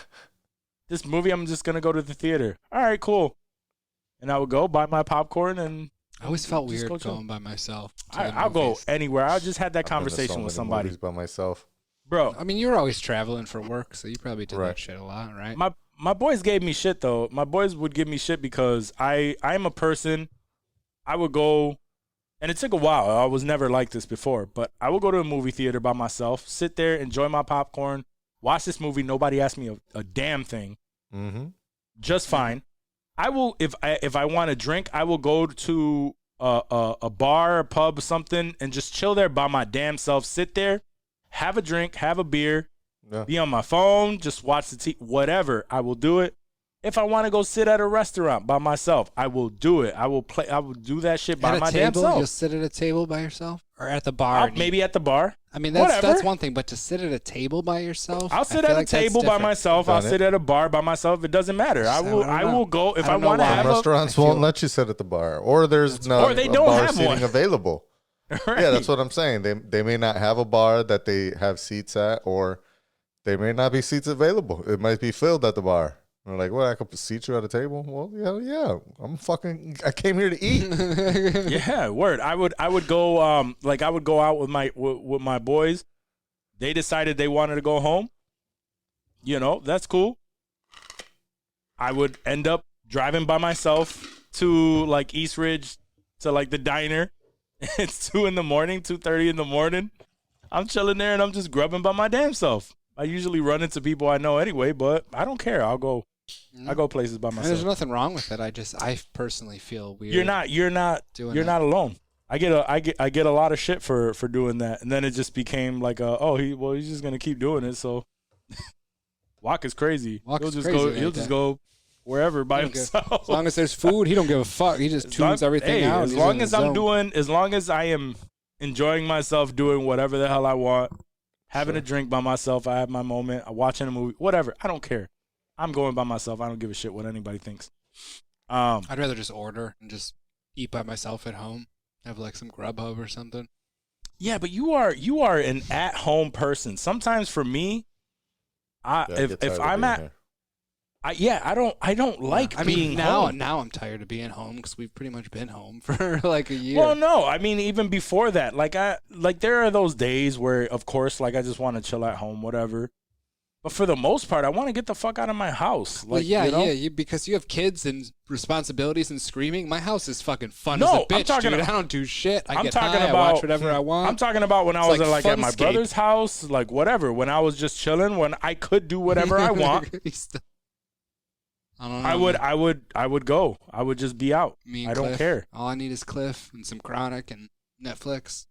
movie. I'm just going to go to the theater. All right, cool. And I would go buy my popcorn and I always felt weird going by myself. I'll go anywhere. I just had that conversation with somebody. By myself. Bro. I mean, you were always traveling for work, so you probably did that shit a lot, right? My boys gave me shit, though. My boys would give me shit because I'm a person, I would go, and it took a while. I was never like this before, but I would go to a movie theater by myself, sit there, enjoy my popcorn, watch this movie. Nobody asked me a damn thing. Mm-hmm. Just fine. I will, if I want to drink, I will go to a bar, a pub, something, and just chill there by my damn self. Sit there, have a drink, have a beer, be on my phone, just watch the TV, whatever. I will do it. If I want to go sit at a restaurant by myself, I will do it. I will do that shit by my damn self. You'll sit at a table by yourself, or at the bar? Maybe at the bar. I mean, that's one thing, but to sit at a table by yourself, I'll sit at a table by myself. I'll sit at a bar by myself. It doesn't matter. I will go if I want to have. Restaurants won't let you sit at the bar, or there's no, or they don't bar have seating one available. Right. Yeah, that's what I'm saying. They may not have a bar that they have seats at, or they may not be seats available. It might be filled at the bar. They're like, what, I could seat you at a table? Well, yeah. I came here to eat. Yeah, word. I would go I would go out with my boys. They decided they wanted to go home. You know, that's cool. I would end up driving by myself to like East Ridge to like the diner. It's 2:30 in the morning. I'm chilling there and I'm just grubbing by my damn self. I usually run into people I know anyway, but I don't care. I go places by myself. And there's nothing wrong with it. I personally feel weird. You're not alone. I get a lot of shit for doing that, and then it just became like he's just gonna keep doing it. So Walk is crazy. He'll just go wherever by himself. As long as there's food, he don't give a fuck. He just tunes everything out. As long as I am enjoying myself, doing whatever the hell I want, having a drink by myself, I have my moment, I'm watching a movie, whatever. I don't care. I'm going by myself. I don't give a shit what anybody thinks. I'd rather just order and just eat by myself at home. Have like some Grubhub or something. Yeah, but you are an at-home person. Sometimes for me, if I'm at I don't like being home. Now I'm tired of being home because we've pretty much been home for like a year. Well, no, I mean even before that, like there are those days where, of course, like I just want to chill at home, whatever. But for the most part, I want to get the fuck out of my house. Like, well, yeah, you know? because you have kids and responsibilities and screaming. My house is fucking fun No, as a bitch, I'm talking dude. about- I don't do shit. I I'm get talking high, I about- watch whatever I want. I'm talking about when I was like at my Funscape. brother's house, like whatever. When I was just chilling, when I could do whatever I want, I don't know. I would go. I would just be out. Me and I don't Cliff. care. All I need is Cliff and some Chronic and Netflix.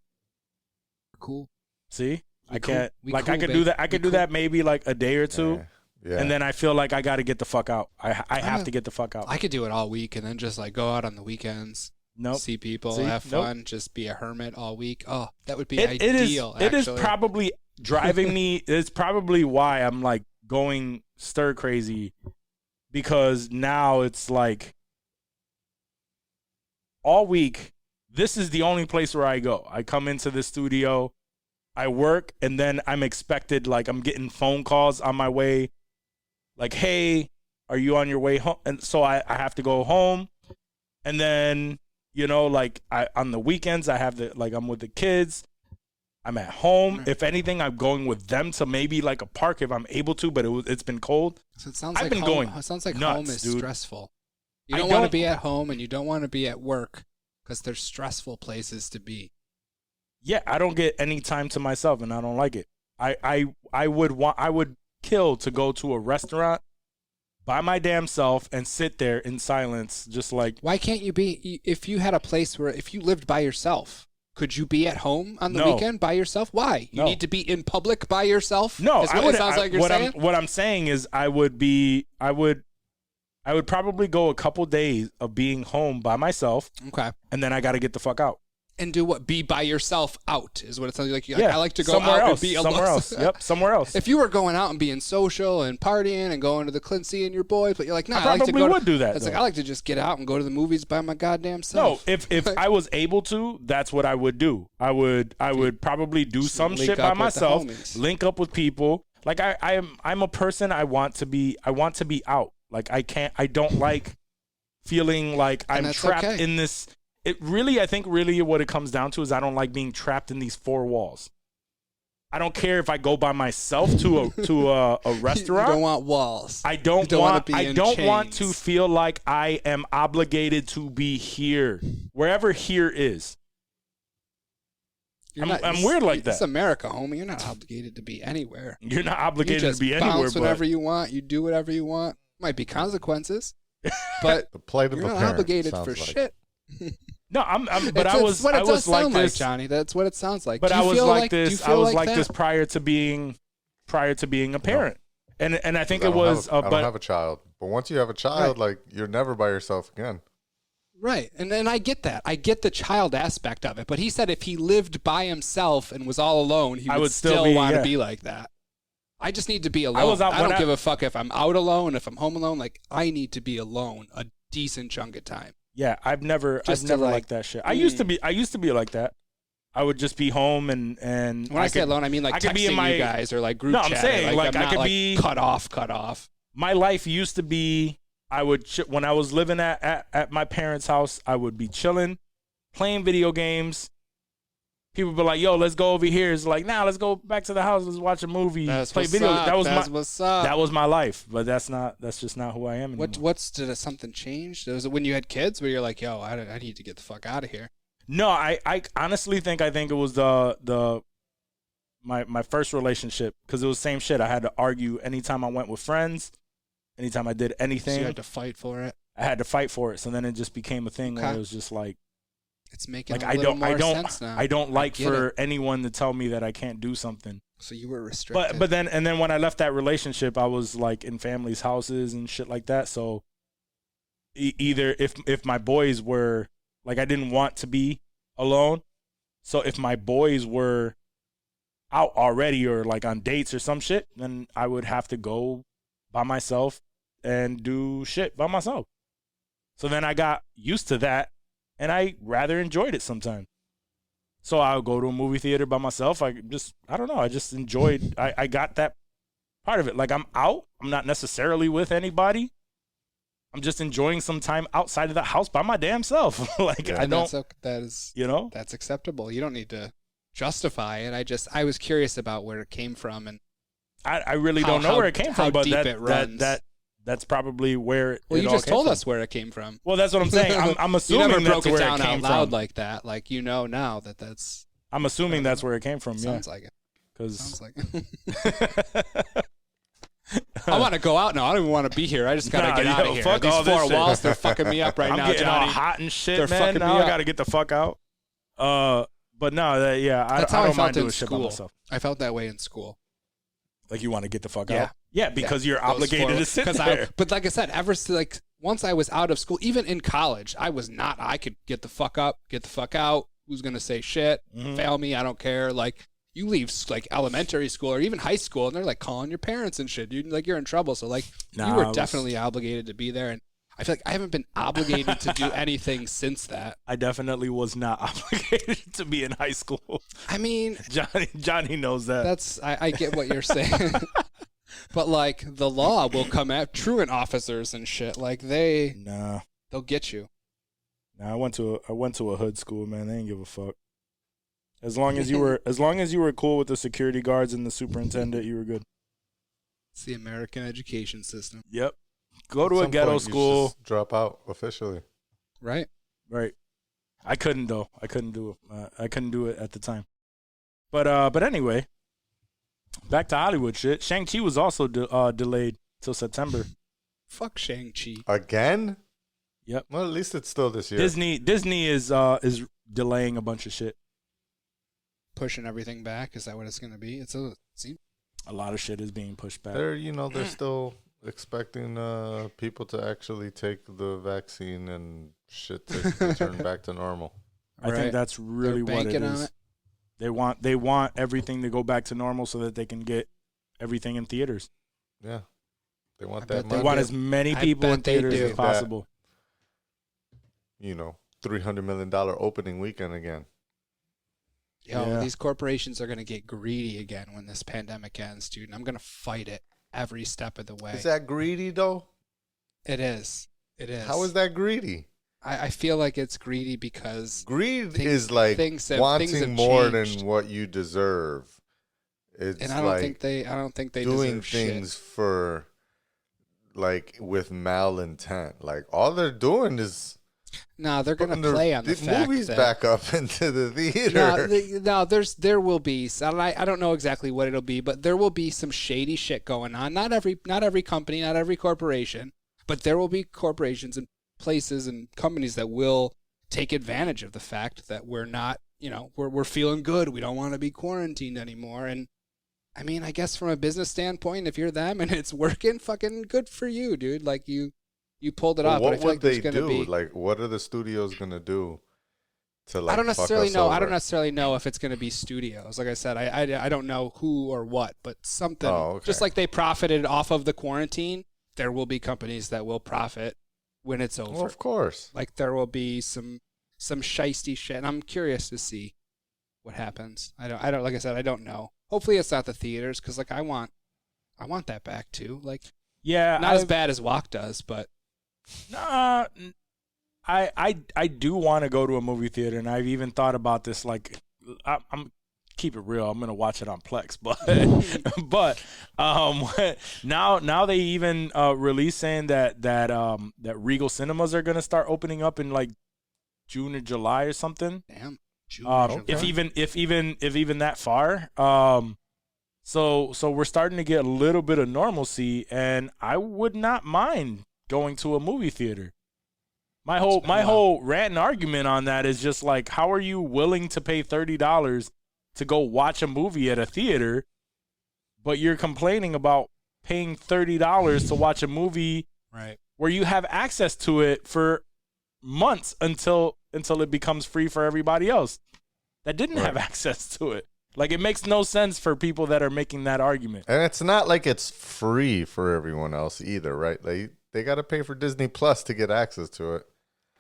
Cool. See, We I can't. cool. We Like cool, I could babe. do that. I We could do cool. that maybe like a day or two, Yeah. and then I feel like I got to get the fuck out. I have to get the fuck out. I could do it all week and then just like go out on the weekends, Nope. see people, See? have Nope. fun, just be a hermit all week. Oh, that would be It ideal. is actually. probably driving me. It's probably why I'm like going stir crazy, because now it's like all week. This is the only place where I go. I come into the studio, I work, and then I'm expected, like I'm getting phone calls on my way, like, hey, are you on your way home? And so I have to go home. And then, you know, like on the weekends, I have I'm with the kids. I'm at home. If anything, I'm going with them to maybe like a park if I'm able to, but it's been cold. So it sounds I've like been home, going It sounds like nuts, home is dude. stressful. You I don't want to don't- be at home and you don't want to be at work because they're stressful places to be. Yeah, I don't get any time to myself, and I don't like it. I would kill to go to a restaurant by my damn self and sit there in silence, just like Why can't you be, if you had a place where, if you lived by yourself, could you be at home on the No. weekend by yourself? Why? You No. need to be in public by yourself? no. Is what it sounds like you're saying? What I'm saying is I would probably go a couple days of being home by myself, Okay. and then I got to get the fuck out. And do what? Be by yourself out is what it sounds like. Yeah, I like to go somewhere out else, and be somewhere alone. else. Yep, somewhere else. If you were going out and being social and partying and going to the Clincy and your boys, but you're like, nah, I like to probably go would do that, It's like though. I like to just get out and go to the movies by my goddamn No, self. if I was able to, that's what I would do. I would probably do some link shit up by with the myself, homies. link up with people. Like I'm a person. I want to be out. Like I don't like feeling like I'm that's trapped okay. in this. I think what it comes down to is I don't like being trapped in these four walls. I don't care if I go by myself to a restaurant. You don't want walls. I don't wanna want. be I in don't want to chains. feel like I am obligated to be here, wherever here is. I'm weird like that. It's America, homie. You're not obligated to be anywhere. You're not You obligated just to be anywhere, bounce whenever but you want. You do whatever you want. Might be consequences, but The plight of you're a not parent, obligated sounds for like. shit. no, but It's what it I does was like sound this, Johnny. That's what it sounds like. but Do I you was feel like do you this. I feel was like that? this prior to being a parent, and I think I it don't was, have I don't but have a child, but once you have a child, like you're never by yourself again. Right, and I get that. I get the child aspect of it. But he said if he lived by himself and was all alone, he would still want to be like that. I just need to be alone. was out I when don't I- give a fuck if I'm out alone, if I'm home alone. Like I need to be alone a decent chunk of time. yeah, I've never Just to, liked like, that shit. I used to be like that. I would just be home and When I say could- alone, I mean like I could texting be in my you guys or like group No, I'm chat. saying, like, I'm I not, could like, be- cut off. My life used to be when I was living at my parents' house, I would be chilling, playing video games. People would be like, "Yo, let's go over here." It's like, "Nah, let's go back to the house. Let's watch a movie, That's play what's video." up. That was That's my what's up. that was my life, but that's just not who I am anymore. Did something change? Was it when you had kids where you're like, yo, I need to get the fuck out of here? No, I honestly think it was my first relationship, because it was the same shit. I had to argue anytime I went with friends, anytime I did So anything. you had to fight for it. I had to fight for it. So then it just became a thing where Okay. it was just like It's making I a little don't more sense now. I don't like get for it. anyone to tell me that I can't do something. So you were restricted. But then when I left that relationship, I was like in families' houses and shit like that. So either if my boys were like, I didn't want to be alone. So if my boys were out already or like on dates or some shit, then I would have to go by myself and do shit by myself. So then I got used to that, and I rather enjoyed it sometimes. So I'll go to a movie theater by myself. I just enjoyed, I got that part of it. Like, I'm out. I'm not necessarily with anybody. I'm just enjoying some time outside of the house by my damn self. Like, I don't. That is, that's acceptable. You don't need to justify it. I was curious about where it came from, and I really don't know where it came from, but that's probably where it Well, you all just came told from. us where it came from. Well, that's what I'm saying. I'm assuming you never that's broke where it down it came out loud from. like that. Like, now that's. I'm assuming that's where it came from. Sounds like it. Because I want to go out now. I don't even want to be here. I just gotta get out of here. Fuck These all four this shit. walls, they're fucking me up right I'm now, getting Johnny. all hot and shit, They're man. fucking Now me I up. gotta get the fuck out. But no, That's I how I don't mind felt doing in shit by school. myself. I felt that way in school. Like, you want to get the fuck Yeah. out? Yeah, because you're obligated to sit there. But like I said, once I was out of school, even in college, I could get the fuck up, get the fuck out. Who's gonna say shit? Fail me? I don't care. Like, you leave like elementary school or even high school, and they're like calling your parents and shit. You're in trouble. So like, you were definitely obligated to be there, and I feel like I haven't been obligated to do anything since that. I definitely was not obligated to be in high school. I mean, Johnny knows that. I get what you're saying. But like, the law will come at truant officers and shit. Like, they'll get you. Nah, I went to a hood school, man. They didn't give a fuck. As long as you were cool with the security guards and the superintendent, you were good. It's the American education system. Yep. Go to a ghetto school. You just drop out officially. Right. I couldn't though. I couldn't do it. I couldn't do it at the time. But anyway, back to Hollywood shit. Shang-Chi was also delayed till September. Fuck Shang-Chi. Again? Yep. Well, at least it's still this year. Disney is delaying a bunch of shit. Pushing everything back. Is that what it's going to be? A lot of shit is being pushed back. They're still expecting people to actually take the vaccine and shit to return back to normal. I think that's really what it is. They want everything to go back to normal so that they can get everything in theaters. Yeah. They want that They money. want as many people in theaters as possible. $300 million opening weekend again. These corporations are going to get greedy again when this pandemic ends, dude. And I'm going to fight it every step of the way. Is that greedy, though? It is. How is that greedy? I feel like it's greedy because greed is like wanting more than what you deserve. It's and I don't think they doing deserve things shit. for like with malintent. Like all they're doing is they're gonna play on the fact movies that, back up into the theater. There will be. I don't know exactly what it'll be, but there will be some shady shit going on. Not every company, not every corporation, but there will be corporations and places and companies that will take advantage of the fact that we're not, we're feeling good. We don't want to be quarantined anymore. And I mean, I guess from a business standpoint, if you're them and it's working, fucking good for you, dude. Like you pulled it off. What but I feel would like they do? Like, what are the studios gonna do to like? I don't necessarily know. Over? I don't necessarily know if it's gonna be studios. Like I said, I don't know who or what, but something. Oh, okay. Just like they profited off of the quarantine, there will be companies that will profit when it's over. Well, of course. Like there will be some shiesty shit, and I'm curious to see what happens. I don't. Like I said, I don't know. Hopefully, it's not the theaters, because like I want that back too. Like, yeah, not as bad as Walk does, but. Nah, I do want to go to a movie theater, and I've even thought about this. Like, I'm keep it real. I'm gonna watch it on Plex, but now they even release saying that Regal Cinemas are gonna start opening up in like June or July or something. Damn. If even that far. So we're starting to get a little bit of normalcy, and I would not mind going to a movie theater. My whole rant and argument on that is just like, how are you willing to pay $30 to go watch a movie at a theater, but you're complaining about paying $30 to watch a movie where you have access to it for months until it becomes free for everybody else that didn't have access to it. Like, it makes no sense for people that are making that argument. And it's not like it's free for everyone else either, right? Like, they got to pay for Disney Plus to get access to it.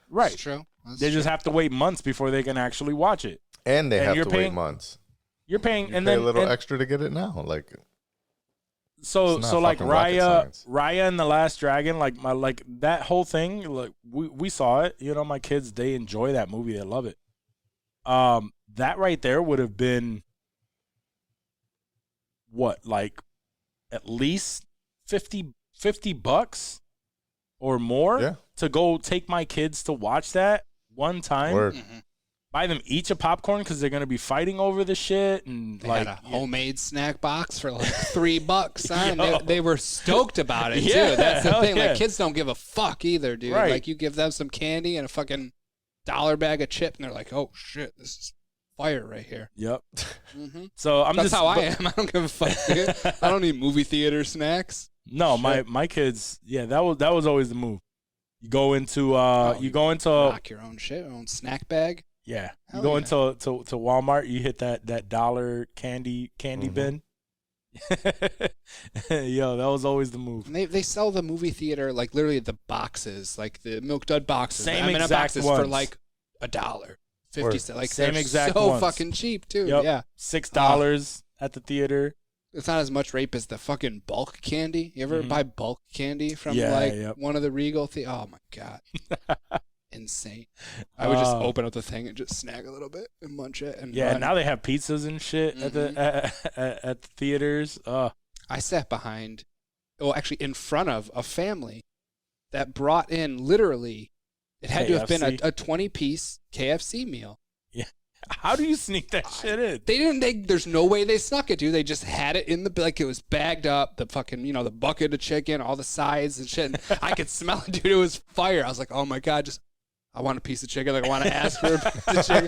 Right. That's true. They just have to wait months before they can actually watch it. And they have to wait months. You're paying, you pay a little extra to get it now. Like, So It's not like fucking rocket science. Raya and the Last Dragon, like that whole thing, like we saw it. You know, my kids, they enjoy that movie, they love it. That right there would have been what, like at least $50 or more to go take my kids to watch that one time. Word. Buy them each a popcorn because they're gonna be fighting over the shit, and They like had a homemade snack box for like $3, huh? And Yo. they were stoked about it Yeah, too. That's the hell thing. yeah. Like kids don't give a fuck either, dude. Right. Like you give them some candy and a fucking $1 bag of chip, and they're like, "Oh shit, this is fire right here." Yep. So That's how I am. I don't give a fuck, dude. I don't need movie theater snacks. No, my kids, yeah, that was always the move. You go into Rock your own shit, your own snack bag. yeah. You Hell go yeah. into Walmart, you hit that dollar candy bin. Yo, that was always the move. And they sell the movie theater like literally the boxes, like the Milk Dud boxes, Same the M&M exact boxes for ones. like $1, 50 Word. cents. Like Same they're exact so ones. fucking cheap too. Yep. Yeah, $6 at the theater. it's not as much rape as the fucking bulk candy. You ever buy bulk candy from Yeah, like yep. one of the Regal Oh my god, insane! I would just open up the thing and just snag a little bit and munch it. And Yeah, run. now they have pizzas and shit at the at the theaters. I sat behind, actually in front of a family that brought in literally, it had to have been KFC? a 20-piece KFC meal. Yeah. How do you sneak that shit in? They didn't. There's no way they snuck it, dude. They just had it in the like it was bagged up. The fucking the bucket of chicken, all the sides and shit. And I could smell it, dude. It was fire. I was like, oh my god, I want a piece of chicken. Like I want to ask for a piece of chicken.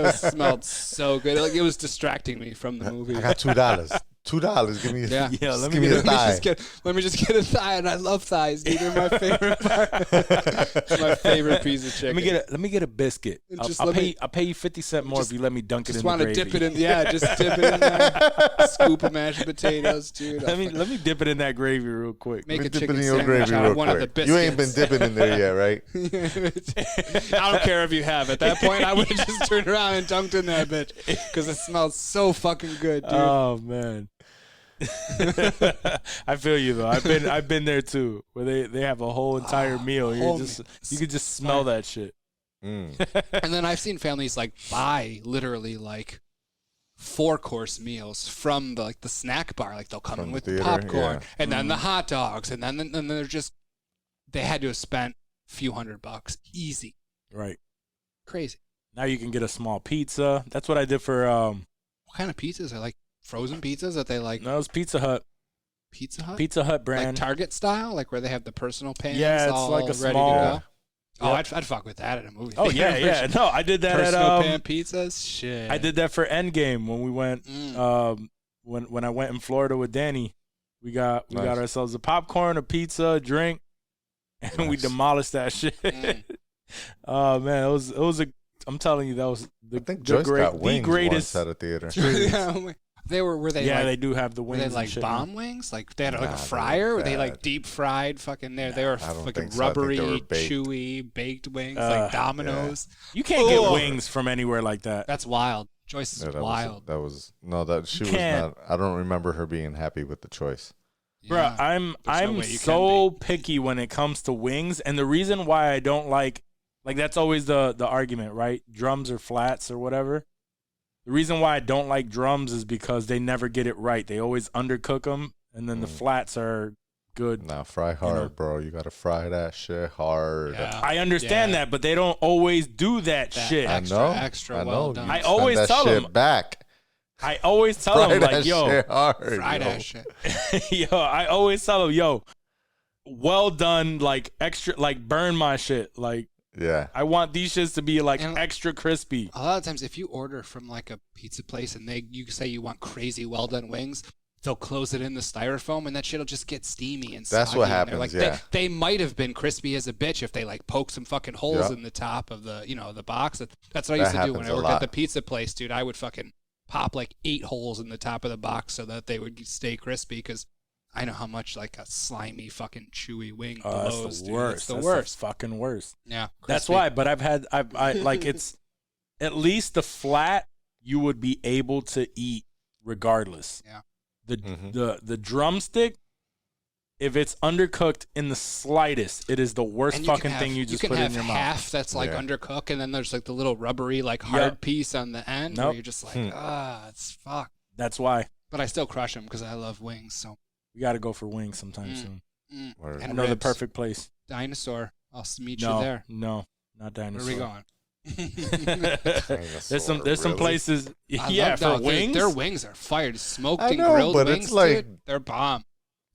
It smelled so good. Like it was distracting me from the movie. I got $2. $2. Give me Yeah. Let give me me get a thigh. Let me just get a thigh, and I love thighs, dude. They're my favorite part. It's my favorite piece of chicken. Let me get a biscuit. Just I'll let pay me- I'll pay you 50 cents more if you let me dunk it Just in the want to gravy. dip it in, just dip it in there. Scoop of mashed potatoes, dude. Let me dip it in that gravy real quick. Make a Dip it chicken in your sandwich gravy out real of one of the quick. biscuits. You ain't been dipping in there yet, right? I don't care if you have. At that point, I would have just turned around and dunked in that bitch because it smells so fucking good, dude. Oh man. I feel you though. I've been there too, where they have a whole entire meal. You could just smell that shit. And then I've seen families like buy literally like 4-course meals from the snack bar. Like they'll come From in the with theater, popcorn yeah. and then the hot dogs and then they're just they had to have spent a few $100 easy. Right. Crazy. Now you can get a small pizza. That's what I did for What kind of pizzas are like frozen pizzas that they like? no, it was Pizza Hut. Pizza Hut? Pizza Hut Like brand. Target style, like where they have the personal pans. Yeah, it's all like a ready small- To go? Oh, Yep. I'd fuck with that at a movie. Oh yeah, theater. yeah. No, I did that Personal at pan pizzas. Shit. I did that for Endgame when we went when I went in Florida with Danny. We got Nice. ourselves a popcorn, a pizza, a drink, and we Nice. demolished that shit. Oh man, it was a. I'm telling you, that was I think Joyce got wings greatest. once at a theater. They were they Yeah, like, they do have the were wings. they and like shit. bomb wings? Like they had like Nah, a they fryer? were Were they like bad. deep fried? Fucking there. They were I don't fucking think so. I think rubbery, they were baked. chewy, baked wings like Domino's. You can't get Oh. wings from anywhere like that. That's wild. Joyce is Yeah, that wild. she was can't. not. I don't remember her being happy with the choice. Bro, Yeah. I'm There's no way you so picky when it comes to wings, and the reason why I don't like that's always the argument, right? Drums or flats or whatever. The reason why I don't like drums is because they never get it right. They always undercook them, and then the flats are good. Nah, fry hard, bro. You gotta fry that shit hard. Yeah. I understand that, but they don't always do that shit. I know. Extra I know. well done. You I send always that tell shit them. back. I always tell Fry them, that like, yo, shit hard. Fry yo. that shit. yo, I always tell them, yo, well done, like extra, like burn my shit. Like, Yeah. I want these shits to be like And- extra crispy. A lot of times, if you order from like a pizza place and you say you want crazy well done wings, they'll close it in the styrofoam and that shit'll just get steamy and That's soggy what in there. happens, Like yeah. they might have been crispy as a bitch if they like poke some fucking holes Yeah. in the top of the the box. That's what I That used to do when happens I a worked at lot. the pizza place, dude. I would fucking pop like 8 holes in the top of the box so that they would stay crispy because I know how much like a slimy fucking chewy wing blows, That's the dude. worst. It's the That's worst. The fucking worst. Yeah, That's crispy. why. But I like it's at least the flat you would be able to eat regardless. Yeah. The drumstick, if it's undercooked in the slightest, it is the worst fucking thing you just put in your mouth. You can have half that's like undercooked, and then there's like the little rubbery, like hard piece on the end where you're just like, it's fuck. That's why. But I still crush them because I love wings. So we got to go for wings sometime soon. And I know the ribs. perfect place. Dinosaur. I'll meet you there. No, not dinosaur. Where are we going? There's some places. For wings. Their wings are fired. Smoked I and know, grilled but wings, it's like dude. They're bomb.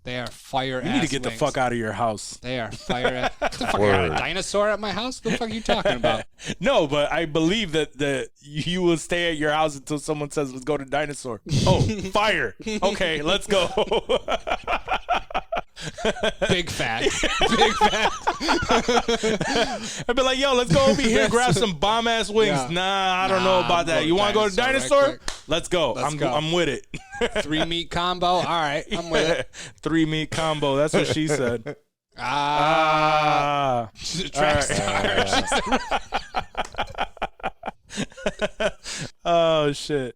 They are fire. You need to get the fuck out of your house. They are fire. What the fuck? I got a dinosaur at my house? What the fuck are you talking about? No, but I believe that you will stay at your house until someone says, "Let's go to dinosaur." Oh, fire! Okay, let's go. Big fat. Big fat. I'd be like, yo, let's go over here, grab some bomb ass wings. Yeah. Nah, I don't know about that. You want to go to dinosaur? Right, let's go. I'm with it. 3 meat combo. All right, I'm with it. 3 meat combo. That's what she said. She's a track star. Oh shit.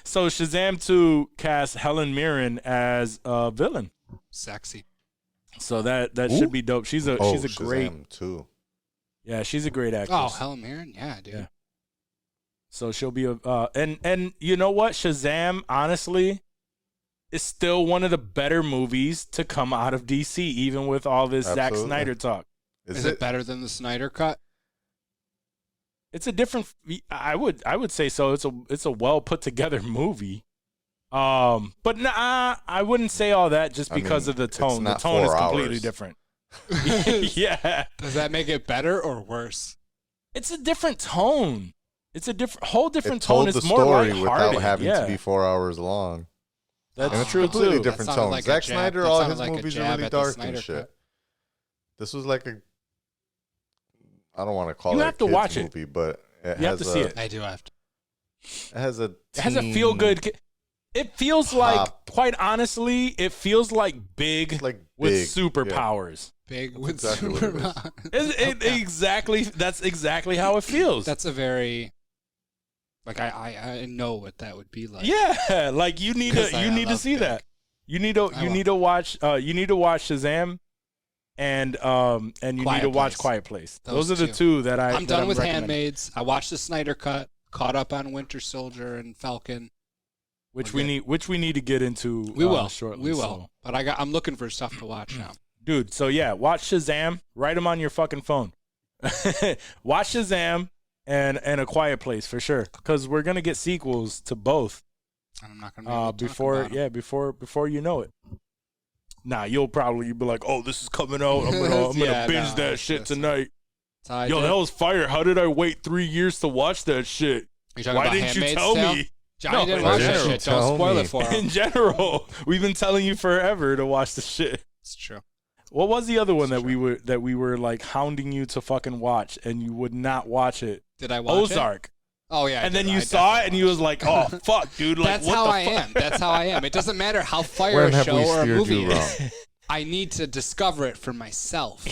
So Shazam 2 cast Helen Mirren as a villain. Sexy. So that should be dope. She's a great Shazam 2. Yeah, she's a great actress. Oh, Helen Mirren, yeah, dude. Yeah. So she'll be and you know what? Shazam, honestly, is still one of the better movies to come out of DC, even with all this Zack Snyder talk. Is it better than the Snyder cut? It's a different. I would say so. It's a well put together movie. But nah, I wouldn't say all that just because of the tone. The tone is completely different. Yeah. Does that make it better or worse? It's a different tone. It's a whole different it tone. Told It's the more story lighthearted. without having to be 4 hours long. That's true too. Completely too. different tone. Like Zack Snyder, all his like movies are really dark and shit. Cut. This was like I don't want to call you it have a to kids watch movie, but you have to see it. I do have to. It has a feel good. It feels like, quite honestly, it feels like Big with superpowers. Big with exactly superpowers. Exactly. That's exactly how it feels. That's a very I know what that would be like. Yeah, like you need to see that. You need to watch Shazam, and you need to watch Quiet Place. Those are the two that I'm done with recommending. Handmaids. I watched the Snyder cut, caught up on Winter Soldier and Falcon, which we need to get into. We will shortly. We will. So. But I'm looking for stuff to watch now, dude. So yeah, watch Shazam. Write them on your fucking phone. Watch Shazam and A Quiet Place for sure, because we're gonna get sequels to both. And I'm not gonna be before you know it. Nah, you'll probably be like, "Oh, this is coming out. I'm gonna binge that shit tonight." Yo, that was fire. How did I wait 3 years to watch that shit? Why didn't you tell me? Johnny didn't watch that shit. Don't spoil it for him. In general, we've been telling you forever to watch the shit. It's true. What was the other one that we were like hounding you to fucking watch and you would not watch it? Did I watch Ozark. It? Oh yeah. And then you saw it and you was like, "Oh fuck, dude!" Like, that's what how the I fuck? am. That's how I am. It doesn't matter how fire a show or a movie is. I need to discover it for myself.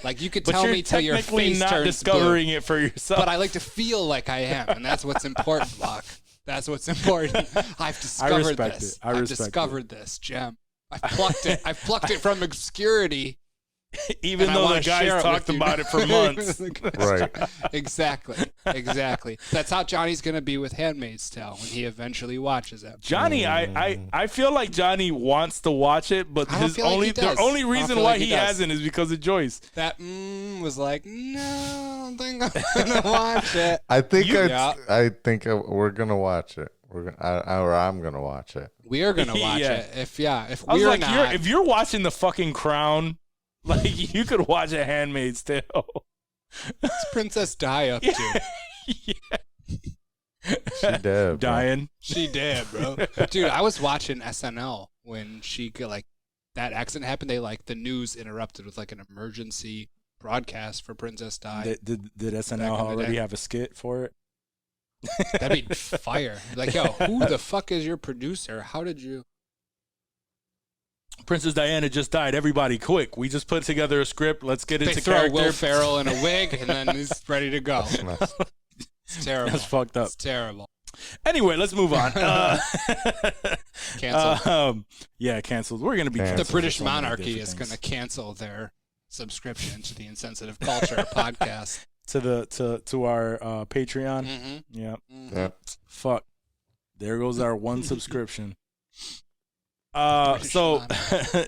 Like you could tell me till your face not turns discovering blue. it for yourself. But I like to feel like I am, and that's what's important, Locke. That's what's important. I've discovered this. I've discovered this gem. I plucked it. I plucked it from obscurity. Even though the guys talked about it for months. Right. Exactly. That's how Johnny's going to be with Handmaid's Tale when he eventually watches it. Johnny, I feel like Johnny wants to watch it, but the only reason why he hasn't is because of Joyce. That was like, no, I don't think I'm going to watch it. I think we're going to watch it. I'm going to watch it. We are going to watch it. If I was like, if you're watching The fucking Crown, like, you could watch A Handmaid's Tale. What's Princess Di up to? Yeah. She dead. Dying. She dead, bro. Dude, I was watching SNL when that accident happened. The news interrupted with an emergency broadcast for Princess Di. Did SNL already have a skit for it? That'd be fire. Like, yo, who the fuck is your producer? How did you... Princess Diana just died. Everybody, quick. We just put together a script. Let's get into throw character. Will Ferrell in a wig, and then he's ready to go. It's terrible. That's fucked up. It's terrible. Anyway, let's move on. Canceled. Yeah, canceled. We're gonna be The canceled British for so many monarchy different is things. going to cancel their subscription to the Insensitive Culture podcast. to our Patreon. Mm-hmm. Yeah. Yeah. Fuck. There goes our one subscription. British So monarchy.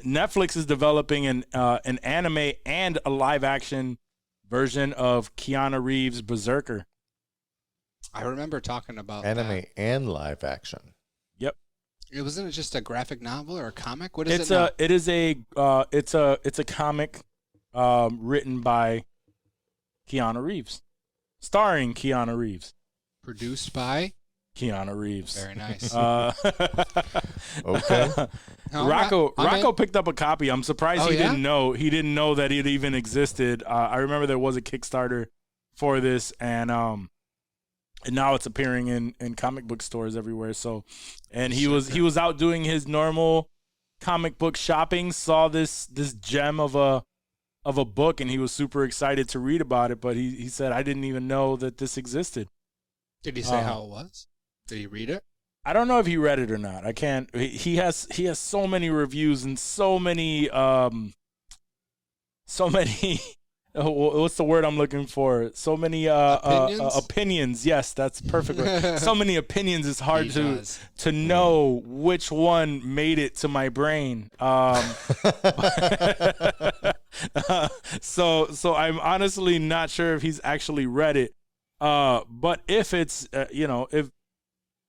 Netflix is developing an anime and a live action version of Keanu Reeves' Berserker. I remember talking about Anime that. and live action. Yep. It wasn't it just a graphic novel or a comic? What is It's it now? it's a comic written by Keanu Reeves, starring Keanu Reeves. Produced by? Keanu Reeves. Very nice. Okay. No, Rocco I'm in. picked up a copy. I'm surprised Oh, he yeah? didn't know. He didn't know that it even existed. I remember there was a Kickstarter for this, and now it's appearing in comic book stores everywhere. So, and he was out doing his normal comic book shopping. Saw this gem of a book, and he was super excited to read about it. But he said, I didn't even know that this existed. Did he say how it was? Did he read it? I don't know if he read it or not. I can't. He has so many reviews and so many. What's the word I'm looking for? So many Opinions? opinions. Yes, that's perfect. So many opinions. It's hard He to does. know which one made it to my brain. So I'm honestly not sure if he's actually read it. But if it's if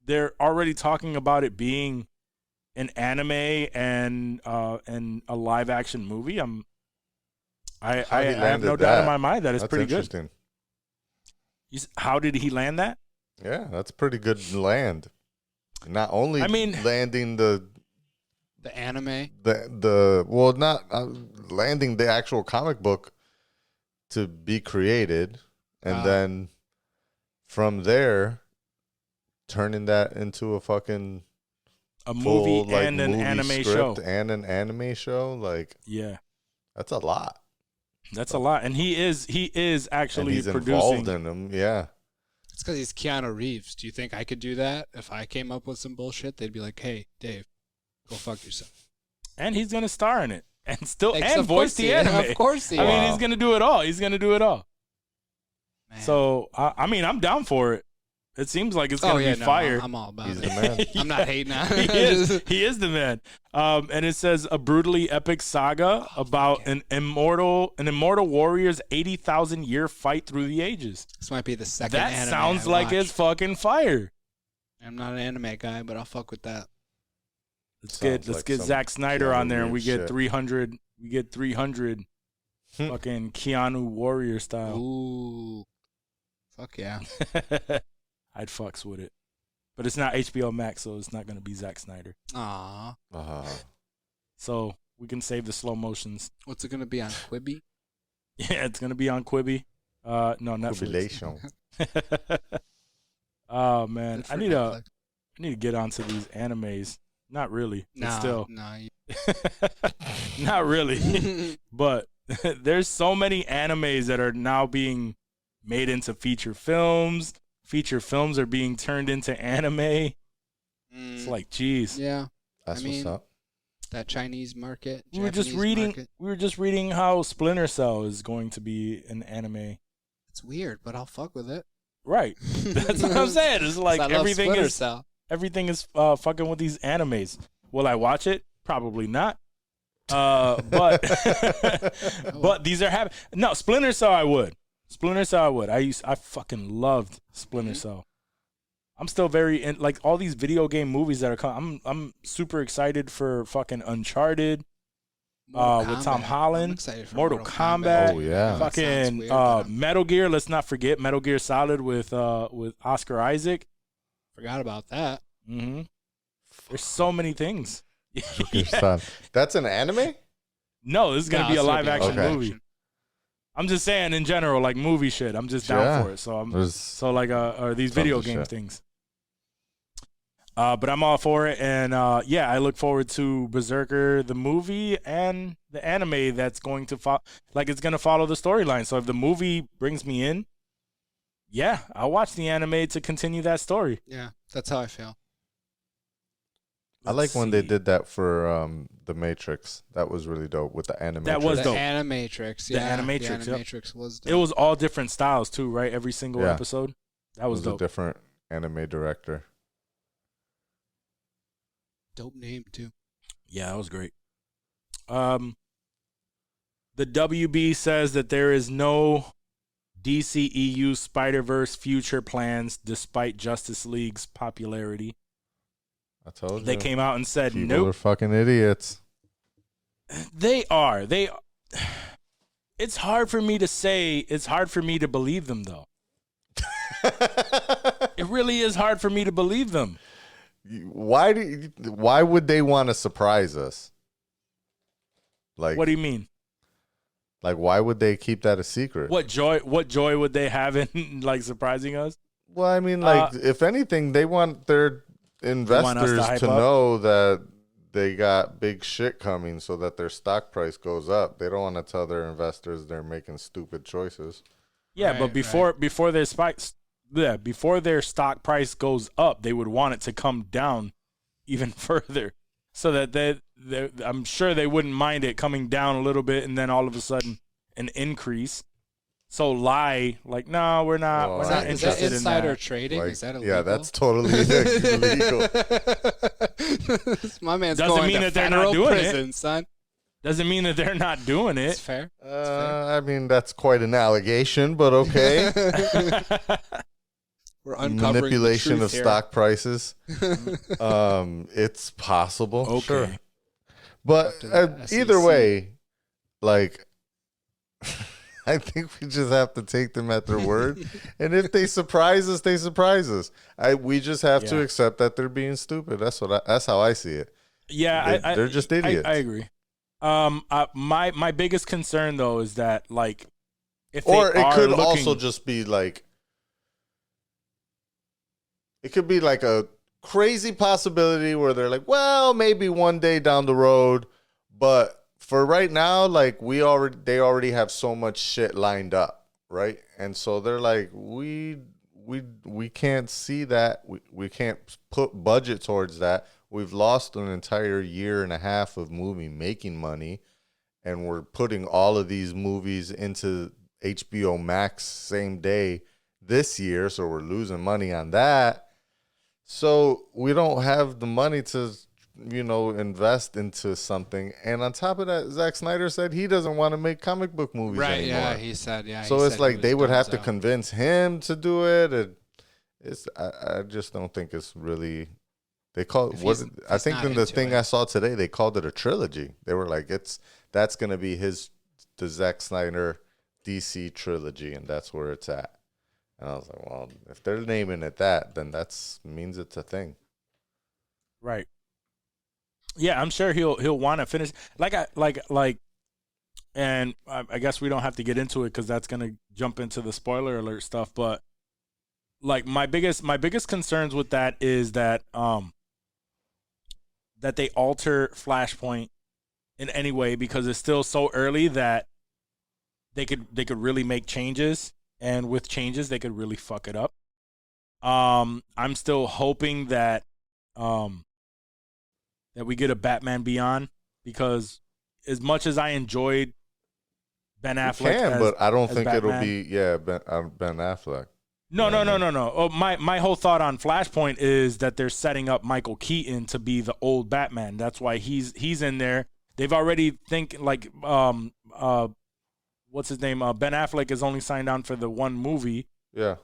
they're already talking about it being an anime and a live action movie, I have no doubt in my mind that it's That's pretty good. interesting. How did he land that? Yeah, that's pretty good land. Not only landing The anime? landing the actual comic book to be created, and then from there turning that into a fucking movie full, like, and an movie anime script show. and an anime show. Like, Yeah, that's a lot. that's a lot, and he is And actually he's producing. involved in them. Yeah. It's because he's Keanu Reeves. Do you think I could do that? If I came up with some bullshit, they'd be like, hey, Dave, go fuck yourself. And he's gonna star in it, and Of voice course the he- anime. Of course he I is. mean, he's gonna do it all. Man. So I'm down for it. It seems like it's gonna be fire. I'm all about He's it. the man. I'm not hating on he is. He is the man. And it says a brutally epic saga about an immortal warrior's 80,000 year fight through the ages. This might be the second That anime sounds I like watched. it's fucking fire. I'm not an anime guy, but I'll fuck with that. Let's Sounds get like get some Zack Snyder Keanu on there, and we Reeves get shit. 300. We get 300. Fucking Keanu Warrior style. Ooh. Fuck yeah. I'd fucks with it, but it's not HBO Max, so it's not gonna be Zack Snyder. Aw. So we can save the slow motions. What's it going to be on Quibi? Yeah, it's gonna be on Quibi. No, Netflix. Jubilation. Oh man, Good for I need Netflix. to get onto these animes. Not really, but still, not really. But there's so many animes that are now being made into feature films. Feature films are being turned into anime. It's like, geez. Yeah. That's I mean, what's up. That Chinese market. We were just reading how Splinter Cell is going to be an anime. It's weird, but I'll fuck with it. Right. That's what I'm saying. It's like I love everything Splinter is Cell. fucking with these animes. Will I watch it? Probably not. But these are happening. No, Splinter Cell I would. I fucking loved Splinter Cell. I'm still very in, like, all these video game movies that are coming. I'm super excited for fucking Uncharted with Tom Holland. I'm excited for Mortal Kombat. Oh, yeah. That sounds Fucking weird, but I Metal Gear. Let's not forget Metal Gear Solid with Oscar Isaac. forgot about that. Mm-hmm. There's so many things. Your son. That's an anime? No, this is gonna No, be a it's gonna live be a action live movie. action. I'm just saying in general, like movie shit. I'm just down Yeah. for it. So There's or these tons video of game shit. things. But I'm all for it, and yeah, I look forward to Berserker the movie and the anime that's going to follow. Like, it's gonna follow the storyline. So if the movie brings me in, Yeah, I'll watch the anime to continue that story. Yeah, that's how I feel. I like when they did that for the Matrix. That was really dope with the animatrix. That was The dope. Animatrix. The Yeah, Animatrix, The yep. Animatrix was dope. It was all different styles too, right? Every single Yeah. episode. That was a dope. different anime director. Dope name, too. Yeah, that was great. The WB says that there is no DCEU Spider-Verse future plans despite Justice League's popularity. I told you. They came out and said, People nope. are fucking idiots. They are. It's hard for me to say. It's hard for me to believe them, though. It really is hard for me to believe them. Why would they want to surprise us? Like, What do you mean? like, why would they keep that a secret? What joy would they have in like surprising us? Well, I mean, like, if anything, they want their investors hype to up? know that they got big shit coming so that their stock price goes up. They don't want to tell their investors they're making stupid choices. Yeah, Right, but before their spikes, yeah, before their stock price goes up, they would want it to come down even further, so that I'm sure they wouldn't mind it coming down a little bit and then all of a sudden an increase. So lie like, no, we're not. Well, We're Is not that interested in insider that. trading? Like, Is that illegal? yeah, that's totally illegal. My man's Doesn't going mean to that they're not federal doing it. prison, son. Doesn't mean that they're not doing It's it. fair. I mean, that's quite an allegation, but okay. We're uncovering Manipulation the of truth stock prices. It's possible. Okay. Sure. But to the either SEC. way, like, I think we just have to take them at their word. And if they surprise us, they surprise us. We just have to Yeah. accept that they're being stupid. That's how I see it. Yeah, They're just idiots. I agree. My biggest concern though is that like, if Or they it are could looking, also just be like, it could be like a crazy possibility where they're like, well, maybe one day down the road, but for right now, like they already have so much shit lined up, right? And so they're like, we can't see that. We can't put budget towards that. We've lost an entire year and a half of movie making money, and we're putting all of these movies into HBO Max same day this year, so we're losing money on that. So we don't have the money to, invest into something. And on top of that, Zack Snyder said he doesn't want to make comic book movies Right, anymore. yeah, he said, yeah. So he it's said like he they was would have to done convince him to do it. And I just don't think it's really. They call If what he's I think not in the into thing it. I saw today, they called it a trilogy. They were like, that's gonna be the Zack Snyder DC trilogy, and that's where it's at. And I was like, well, if they're naming it that, then that's means it's a thing. right? Yeah, I'm sure he'll want to finish. And I guess we don't have to get into it because that's gonna jump into the spoiler alert stuff. But like my biggest concerns with that is that that they alter Flashpoint in any way because it's still so early that they could really make changes, and with changes they could really fuck it up. I'm still hoping that that we get a Batman Beyond, because as much as I enjoyed Ben Affleck, But I don't as think it'll Batman. be Ben Affleck. No. Oh, my whole thought on Flashpoint is that they're setting up Michael Keaton to be the old Batman. That's why he's in there. They've already what's his name? Ben Affleck is only signed on for the one movie. Yeah.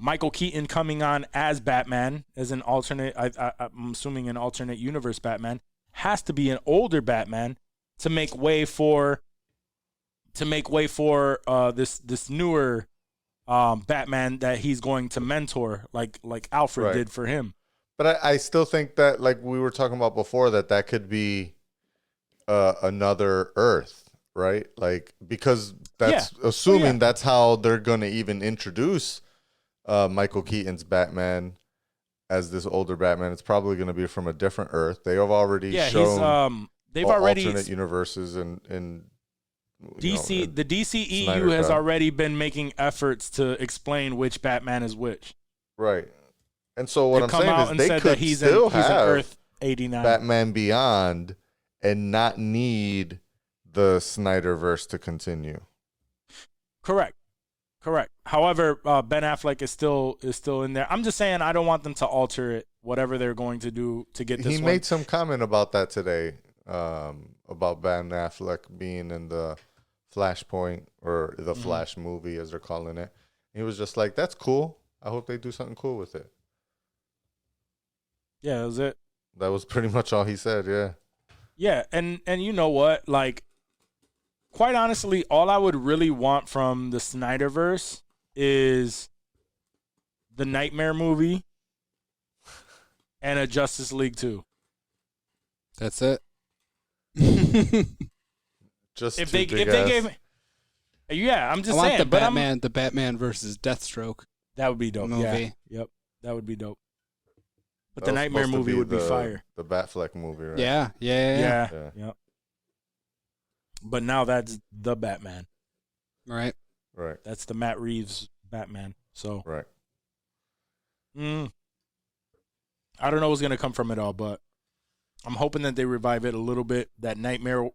Michael Keaton coming on as Batman, as an alternate, I'm assuming an alternate universe Batman, has to be an older Batman to make way for this newer Batman that he's going to mentor, like Alfred Right. did for him. But I still think that, like we were talking about before, that could be another Earth, right? Like, because that's assuming that's how they're going to even introduce Michael Keaton's Batman as this older Batman. It's probably going to be from a different Earth. They have already shown they've already alternate universes in The DCEU Snyder has Cut. already been making efforts to explain which Batman is which. Right. And so what They I'm come saying out is and they said could that he's still in have Earth 89. Batman Beyond and not need the Snyderverse to continue. Correct. However, Ben Affleck is still in there. I'm just saying I don't want them to alter it, whatever they're going to do to get this He made some comment about that today, about Ben Affleck being in the Flashpoint or the Flash movie, as they're calling it. He was just like, that's cool. I hope they do something cool with it. Yeah, that was it. That was pretty much all he said, yeah. Yeah, and you know what? Like, quite honestly, all I would really want from the Snyderverse is the Nightmare movie and a Justice League 2. That's it. Just If they gave me, yeah, I'm just I saying. want the Batman versus Deathstroke That would be dope. movie. Yeah. Yep, that would be dope. But That the was Nightmare supposed to movie would be the- fire. The Batfleck movie, right? Yeah. Yeah. Yeah. But now that's the Batman. Right. Right. That's the Matt Reeves Batman. So Right. I don't know what's gonna come from it all, but I'm hoping that they revive it a little bit. That Nightmare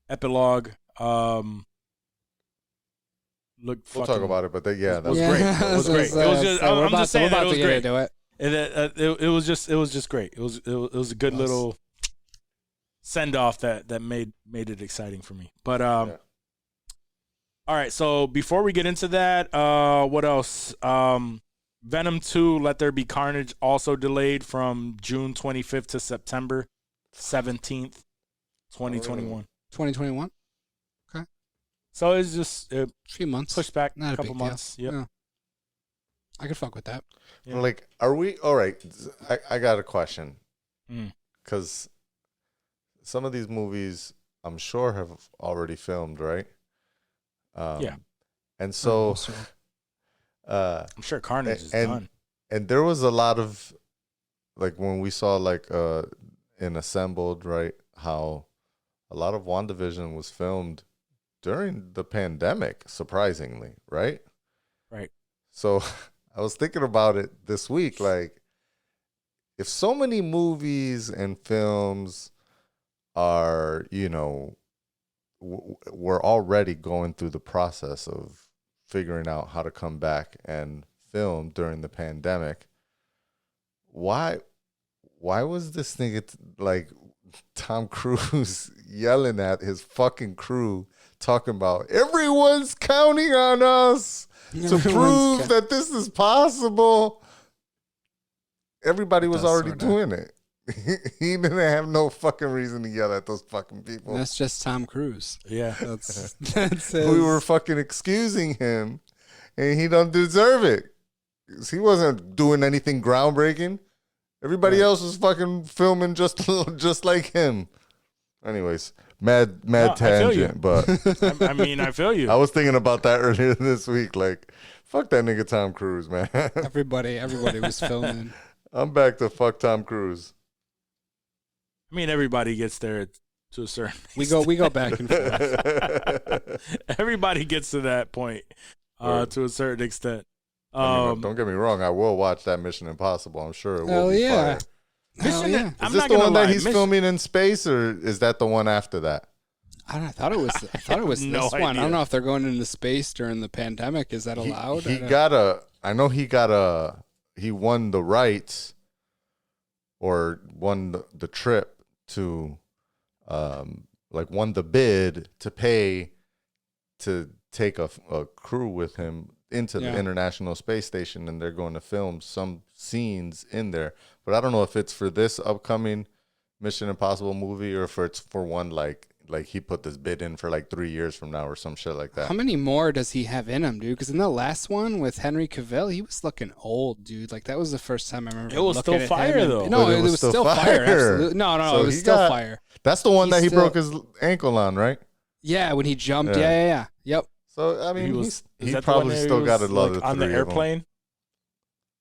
epilogue. We'll talk about it, but that was was great. It was great. It was just. I'm just saying that it was great. Do it. It was just great. It was a good little send off that made it exciting for me. But all right. So before we get into that, what else? Venom 2: Let There Be Carnage also delayed from June 25th to September 17th, 2021. 2021. So it's just A few months. pushed back Not a couple big deal. months. Yep. Yeah. I could fuck with that. Yeah. Like, are we all right? I got a question, Mm. because some of these movies I'm sure have already filmed, right? Yeah. And so, I'm sure Carnage is and- done. and there was a lot of, like, when we saw like in Assembled, right? How a lot of WandaVision was filmed during the pandemic, surprisingly, right? Right. So I was thinking about it this week, like, if so many movies and films are, we're already going through the process of figuring out how to come back and film during the pandemic, why was this nigga like Tom Cruise yelling at his fucking crew, talking about everyone's counting on us to prove that this is possible? Everybody was already doing it. He didn't have no fucking reason to yell at those fucking people. That's just Tom Cruise. Yeah. That's We were fucking excusing him, and he don't deserve it. 'Cause he wasn't doing anything groundbreaking. Everybody else was fucking filming just like him. Anyways, mad tangent, but I mean, I feel you. I was thinking about that earlier this week. Like, fuck that nigga Tom Cruise, man. everybody was filming. I'm back to fuck Tom Cruise. I mean, everybody gets there to a certain. We go back and forth. Everybody gets to that point to a certain extent. Don't get me wrong. I will watch that Mission Impossible. I'm sure it will Hell be yeah. fire. Hell yeah. I'm Is this not the gonna one lie. that he's filming in space, or is that the one after that? I thought it was No this one. I idea. don't know if they're going into space during the pandemic. Is that allowed? He won the rights, or won the trip to, won the bid to pay to take a crew with him into the International Space Station, and they're going to film some scenes in there. But I don't know if it's for this upcoming Mission Impossible movie, or if it's for one like he put this bid in for like 3 years from now or some shit like that. How many more does he have in him, dude? Because in the last one with Henry Cavill, he was looking old, dude. Like, that was the first time I remember. It was looking still at fire, him. though. No, But it was still fire. Absolutely. No, So it was he still got- fire. That's the one He's that he still- broke his ankle on, right? Yeah, when he jumped. Yeah. Yeah. Yep. So I mean, Is he that the probably one that still he got was, a lot of on the airplane.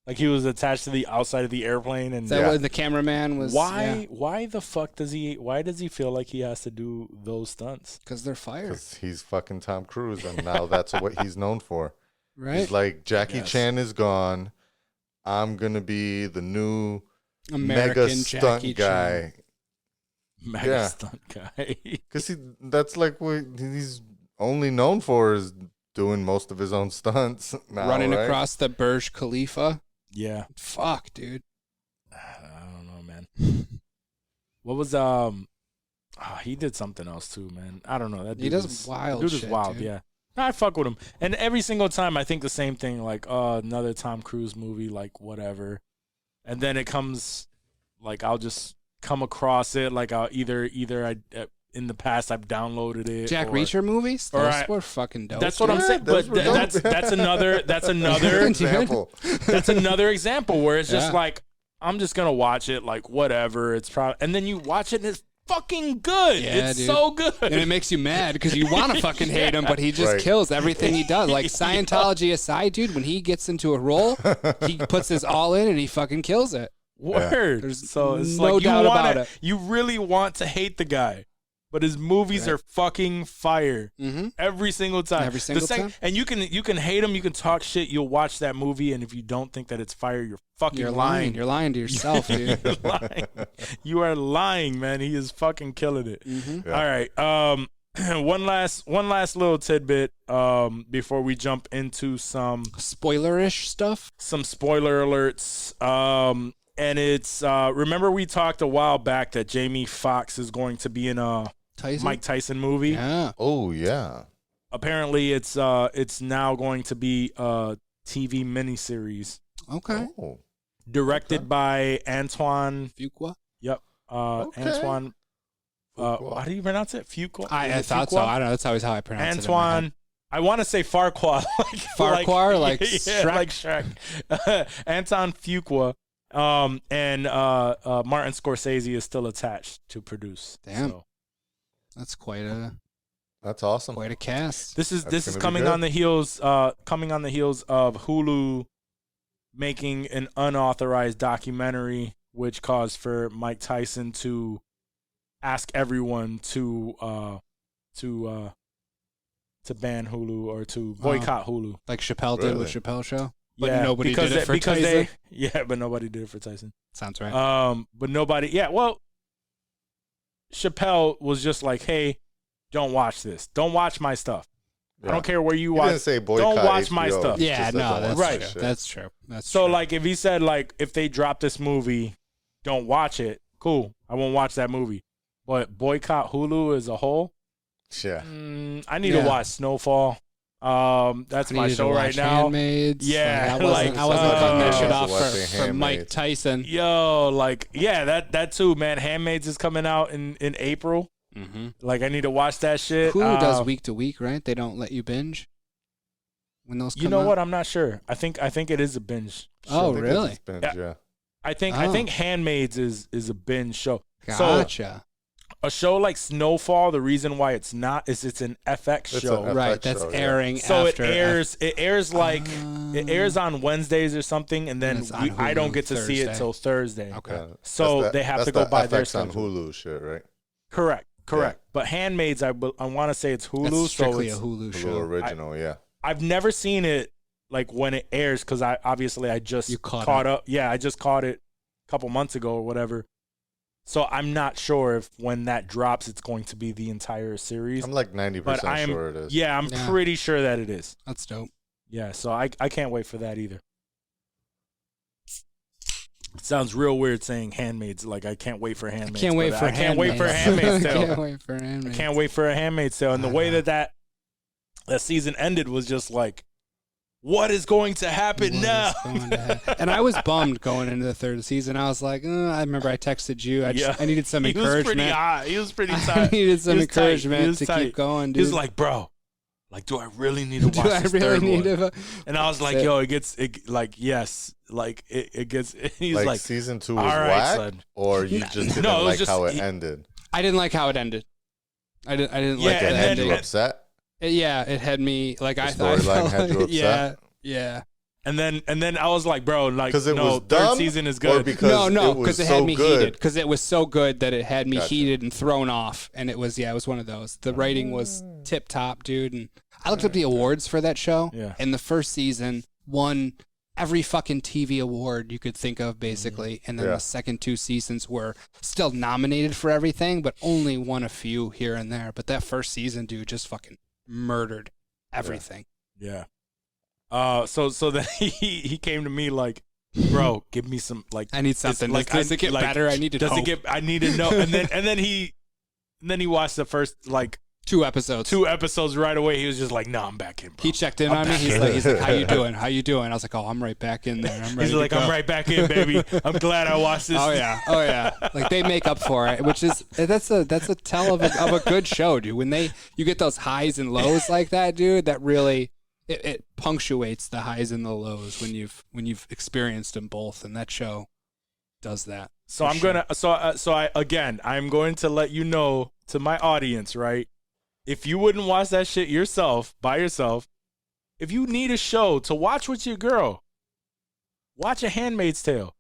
Like he was attached to the outside of the airplane, and That was, the cameraman was. why the fuck does he? Why does he feel like he has to do those stunts? Because they're fired. Because he's fucking Tom Cruise, and now that's what he's known for. Right. He's like, Jackie Chan is gone. I'm gonna be the new American mega stunt Jackie guy. Chan. Mega stunt guy. Because that's like what he's only known for is doing most of his own stunts now, Running right? across the Burj Khalifa. Yeah. Fuck, dude. I don't know, man. What was he did something else too, man. I don't know. That dude He does is, wild dude shit, is wild, dude. yeah. No, I fuck with him. And every single time I think the same thing, like, another Tom Cruise movie, like whatever. And then it comes, like, I'll just come across it, like I'll either I in the past I've downloaded it. Jack or, Reacher movies? or Those were fucking dope. That's what I'm saying. But that's another example. that's another example where it's just like, I'm just gonna watch it, like whatever. It's probably, and then you watch it and it's fucking good. Yeah, it's dude. so good. And it makes you mad because you want to fucking hate him, but he just Right. kills everything he does. Like Scientology aside, dude, when he gets into a role, he puts his all in and he fucking kills it. Word. There's So it's no like doubt you about wanna, it. you really want to hate the guy, but his movies are fucking fire every single time. Every single time. And you can hate him, you can talk shit. You'll watch that movie, and if you don't think that it's fire, you're fucking You're lying. lying. You're lying to yourself, dude. You're lying. You are lying, man. He is fucking killing it. Mm-hmm. All right. One last little tidbit before we jump into some Spoilerish stuff. spoiler alerts. And it's remember we talked a while back that Jamie Foxx is going to be in a Tyson? Mike Tyson movie. Yeah. Oh yeah. Apparently, it's now going to be a TV miniseries Okay. Oh. directed by Antoine. Fuqua? Yep. Okay. Antoine. Fuqua. How do you pronounce it? Fuqua. I Is it thought Fuqua? so. I don't know. That's always how I pronounce it. Antoine. I want to say Farquaad. Farquhar, like yeah, Shrek? like Shrek. Anton Fuqua. And Martin Scorsese is still attached to produce. Damn. So. That's quite a That's awesome. cast. This is That's gonna be coming good. on the heels of Hulu making an unauthorized documentary, which caused for Mike Tyson to ask everyone to ban Hulu or to boycott Hulu. Like Chappelle did with Really? Chappelle Show. But Yeah, nobody because did it for because Tyson. but nobody did it for Tyson. Sounds right. But nobody. Yeah, well, Chappelle was just like, "Hey, don't watch this. Don't watch my stuff. I Yeah. don't care where you He watch. didn't say boycott Don't watch my HBO. stuff." He yeah, just said no, don't that's watch right. that shit. That's true. That's So, true. like, if he said, like, if they drop this movie, don't watch it. Cool, I won't watch that movie. But boycott Hulu as a whole. Yeah. I need to watch Snowfall. That's I my needed show to right watch now. Handmaids. Yeah, I wasn't cutting that shit off Watching for Mike Handmaids. Tyson. Yo, like, yeah, that too, man. Handmaids is coming out in April. Mm-hmm. Like, I need to watch that shit. Hulu does week to week, right? They don't let you binge when those come You know out? what? I'm not sure. I think it is a binge. Oh, I think really? it's binge, Yeah. yeah. I think Handmaids is a binge show. Gotcha. A show like Snowfall, the reason why it's not is it's an FX It's show. an Right, FX that's show, yeah. airing So after. it airs like it airs on Wednesdays or something, and then And it's on I don't Hulu get to see it Thursday. till Thursday. Okay. Yeah. So That's they have that's to go the by their FX on schedule. Hulu shit, right? Correct. But Handmaids, I want to say it's Hulu. That's strictly so a it's, Hulu Hulu show. original, yeah. I've never seen it like when it airs because I just You caught up. Yeah, I just caught it a couple months ago or whatever. So I'm not sure if when that drops, it's going to be the entire series. I'm like but 90% sure it is. Yeah, I'm Yeah. pretty sure that it is. That's dope. Yeah, so I can't wait for that either. It sounds real weird saying Handmaids. Like I can't wait for Handmaids. Can't wait but for I can't wait for Handmaid's Tale. Can't wait for Handmaids. Can't wait for a Handmaid's Tale. And the way that season ended was just like, what is going to happen What now? is going to happen? And I was bummed going into the third season. I was like, I remember I texted you. I needed some He was pretty encouragement. hot. He was pretty I tight. needed some He was tight. He encouragement was to tight. keep going, He dude. was like, bro, like, do I really need to watch Do I this really third need one? to? And I was like, That's yo, yes. Like, it gets, he's like, season 2 was all right, whack, son. or you just didn't No, it was like just- how it ended? I didn't like how it ended. I didn't Yeah, like It the and had then- you ending. upset? Yeah, it had me like The I storyline felt had you like- upset? Yeah. And then I was like, bro, like, Because it was third dumb, season is or good. because because it it had so me good? heated. Because it was so good that it had me Gotcha. heated and thrown off. And it was one of those. The writing was tip top, dude. And I looked up the awards for that show. Yeah. And the first season won every fucking TV award you could think of, basically. And then Yeah. the second 2 seasons were still nominated for everything, but only won a few here and there. But that first season, dude, just fucking murdered everything. Yeah. So then he came to me like, bro, give me some, like, I need something. Like, Does it get better? I need to hope. I need to know. And then he watched the first, like, 2 episodes. 2 episodes right away. He was just like, no, I'm back in, bro. He checked in on me. He's like, how you doing? How you doing? I was like, oh, I'm right back in there. I'm ready He's like, to go. I'm right back in, baby. I'm glad I watched this. Oh yeah. Like they make up for it, which is that's a tell of a good show, dude. When you get those highs and lows like that, dude, that really it punctuates the highs and the lows when you've experienced them both, and that show does that. So I'm going to let you know, to my audience, right? If you wouldn't watch that shit by yourself, if you need a show to watch with your girl, watch A Handmaid's Tale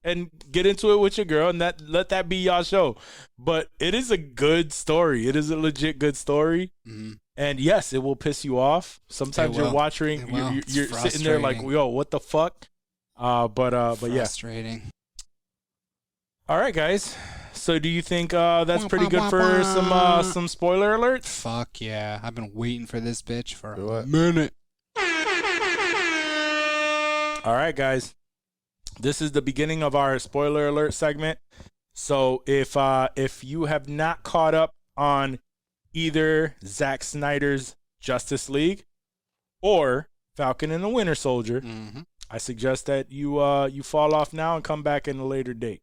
and get into it with your girl, and let that be y'all show. But it is a good story. It is a legit good story. Mm-hmm. And yes, it will piss you off. Sometimes you're watching, you're sitting there like, yo, what the fuck? But yeah. Frustrating. All right, guys. So do you think that's pretty good for some spoiler alerts? Fuck yeah. I've been waiting for this bitch for Do a it. minute. All right, guys. This is the beginning of our spoiler alert segment. So if you have not caught up on either Zack Snyder's Justice League or Falcon and the Winter Soldier, Mm-hmm. I suggest that you fall off now and come back in a later date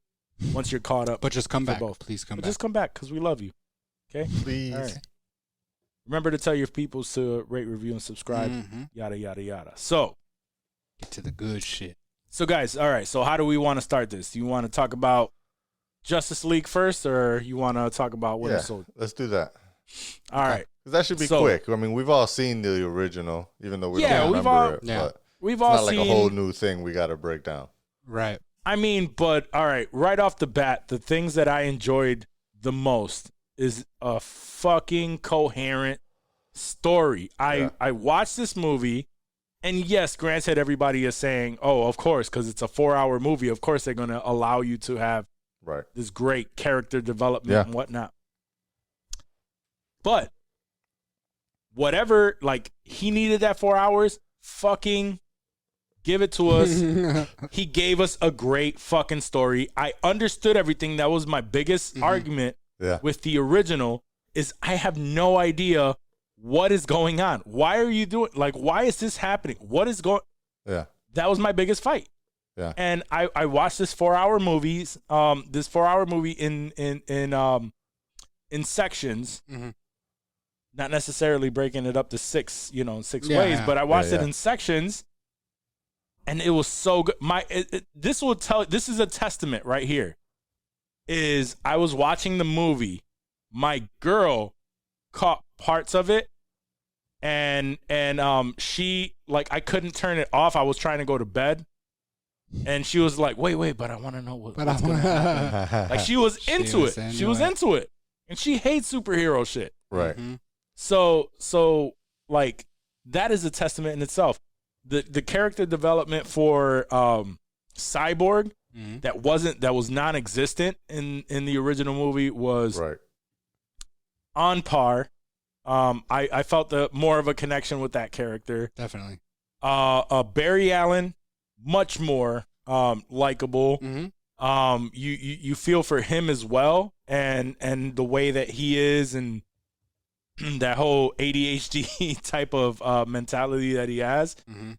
once you're caught up. But just come for back. both. Please come But back. just come back because we love you. Okay? Please. All right. Remember to tell your peoples to rate, review, and subscribe. Mm-hmm. Yada, yada, yada. So, Get to the good shit. guys, all right. So how do we want to start this? Do you want to talk about Justice League first, or you want to talk about Winter Yeah, Soldier? let's do that. All right. 'Cause that should be So- quick. I mean, we've all seen the original, even though we Yeah, don't we've remember all- it. Yeah. But We've it's all not like seen a whole new thing we got to break down. Right. I mean, but all right, right off the bat, the things that I enjoyed the most is a fucking coherent story. Yeah. I watched this movie, and yes, granted, everybody is saying, oh, of course, because it's a 4-hour movie, of course they're going to allow you to have Right. this great character development Yeah. and whatnot. But whatever, like, he needed that 4 hours, fucking give it to us. He gave us a great fucking story. I understood everything. That was my biggest argument Yeah. with the original, is I have no idea what is going on. Why are you doing, like, why is this happening? What is going, Yeah. that was my biggest fight. Yeah. And I watched this 4-hour movie in sections, Mhm. not necessarily breaking it up to six ways, Yeah. but I watched Yeah, it yeah. in sections, and it was so good. This is a testament right here. Is I was watching the movie, my girl caught parts of it, and she, like, I couldn't turn it off. I was trying to go to bed. And she was like, wait, but I want to know what's going to happen. Like, she was into was it. into She was it. into it. And she hates superhero shit. Right. Mhm. So like, that is a testament in itself. The character development for Cyborg Mhm. that was non-existent in the original movie was Right. on par. I felt more of a connection with that character. Definitely. Barry Allen, much more likable. Mm-hmm. You feel for him as well, and the way that he is, and that whole ADHD type of mentality that he has. Mm-hmm.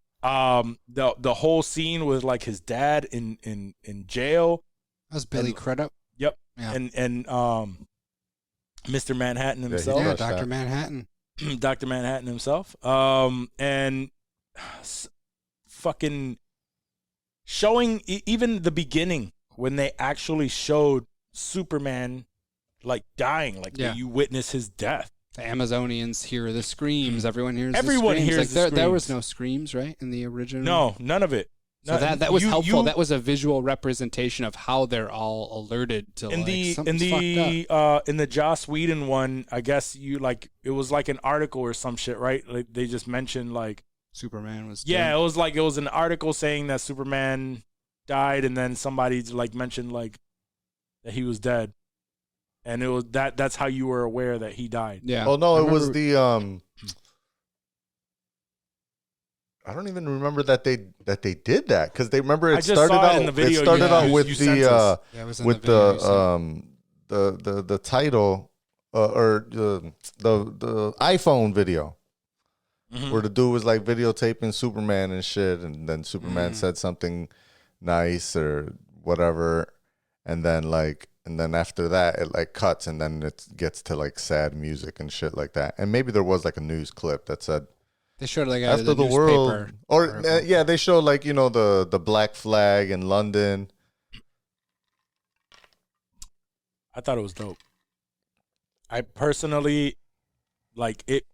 The whole scene with, like, his dad in jail. That was Billy Crudup. Yep. Yeah. And Mr. Manhattan he himself. Yeah, Crushed Dr. that. Manhattan. Dr. Manhattan himself. And fucking showing even the beginning when they actually showed Superman, like, dying, like, Yeah. you witness his death. the Amazonians hear the screams. Everyone hears Everyone the screams. hears the screams. There was no screams, right, in the original? No, none of it. So that was helpful. That was a visual representation of how they're all alerted to something's fucked up. In the Joss Whedon one, I guess it was like an article or some shit, right? Like they just mentioned like Superman was dead. It was an article saying that Superman died, and then somebody like mentioned like that he was dead, and it was that's how you were aware that he died. Yeah. Oh no, it was the I don't even remember that they did that, because they remember it started out in the video. It started out with the title or the iPhone video, where the dude was like videotaping Superman and shit, and then Superman said something nice or whatever, and then after that it like cuts, and then it gets to like sad music and shit like that. And maybe there was like a news clip that said, they showed like after the world, or they showed like the black flag in London. I thought it was dope. I personally like it.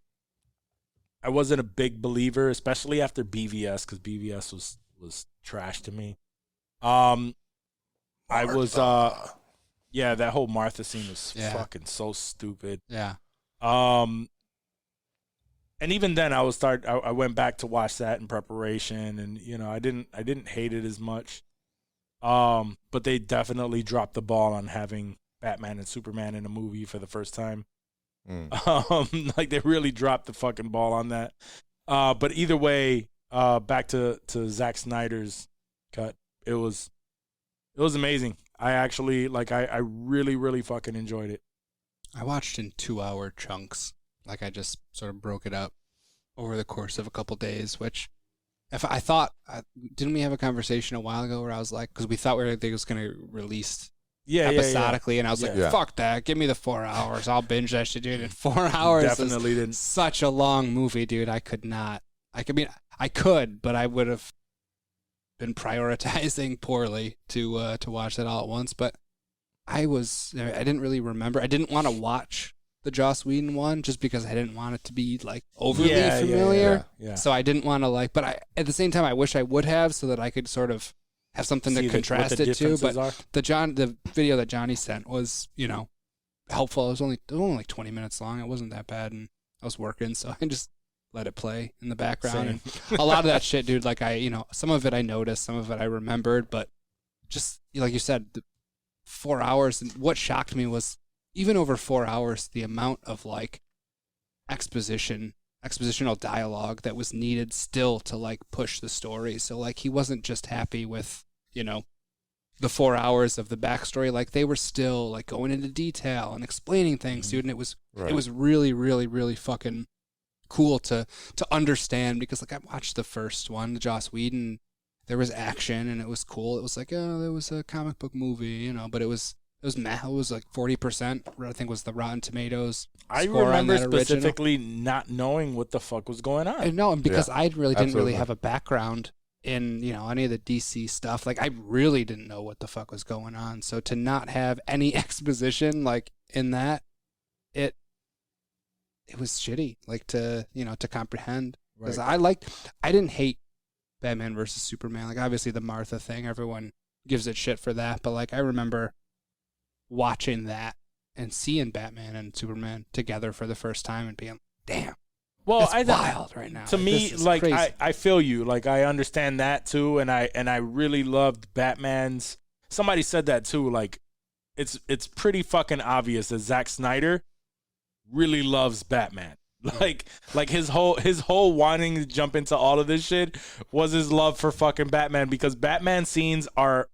I wasn't a big believer, especially after BVS, because BVS was trash to me. I was that whole Martha scene was fucking so stupid. Yeah. And even then, I went back to watch that in preparation, and I didn't hate it as much. But they definitely dropped the ball on having Batman and Superman in a movie for the first time. Like they really dropped the fucking ball on that. But either way, back to Zack Snyder's cut, it was amazing. I actually I really, really fucking enjoyed it. I watched in 2-hour chunks. Like I just sort of broke it up over the course of a couple days, which if I thought, didn't we have a conversation a while ago where I was like, because we thought they was going to release episodically, and I was like, fuck that, give me the 4 hours, I'll binge that shit, dude. In 4 hours Definitely didn't. Such a long movie, dude. I could, but I would have been prioritizing poorly to watch that all at once. But I didn't really remember. I didn't want to watch the Joss Whedon one just because I didn't want it to be like overly familiar. Yeah. So I didn't want to but at the same time I wish I would have, so that I could sort of have something to contrast it to. But the video that Johnny sent was, helpful. It was only like 20 minutes long. It wasn't that bad, and I was working, so I just let it play in the background. Same. And a lot of that shit, dude, like some of it I noticed, some of it I remembered, but just like you said, the 4 hours, and what shocked me was even over 4 hours, the amount of like expositional dialogue that was needed still to like push the story. So like he wasn't just happy with, the 4 hours of the backstory. Like they were still like going into detail and explaining things, dude. And it was really, really, really fucking cool to understand, because like I watched the first one, the Joss Whedon, there was action and it was cool. It was like, oh, there was a comic book movie, but it was like 40%, I think, was the Rotten Tomatoes. I remember specifically not knowing what the fuck was going on. I know, and because I didn't really have a background in, any of the DC stuff. Like, I really didn't know what the fuck was going on. So to not have any exposition, like, in that, it was shitty, like, to comprehend. Because I didn't hate Batman versus Superman. Like, obviously the Martha thing, everyone gives it shit for that. But, like, I remember watching that and seeing Batman and Superman together for the first time and being, damn, it's wild right now. To me, like I feel you. Like I understand that too, and I really loved Batman's. Somebody said that too. Like it's pretty fucking obvious that Zack Snyder really loves Batman. Like his whole wanting to jump into all of this shit was his love for fucking Batman, because Batman scenes are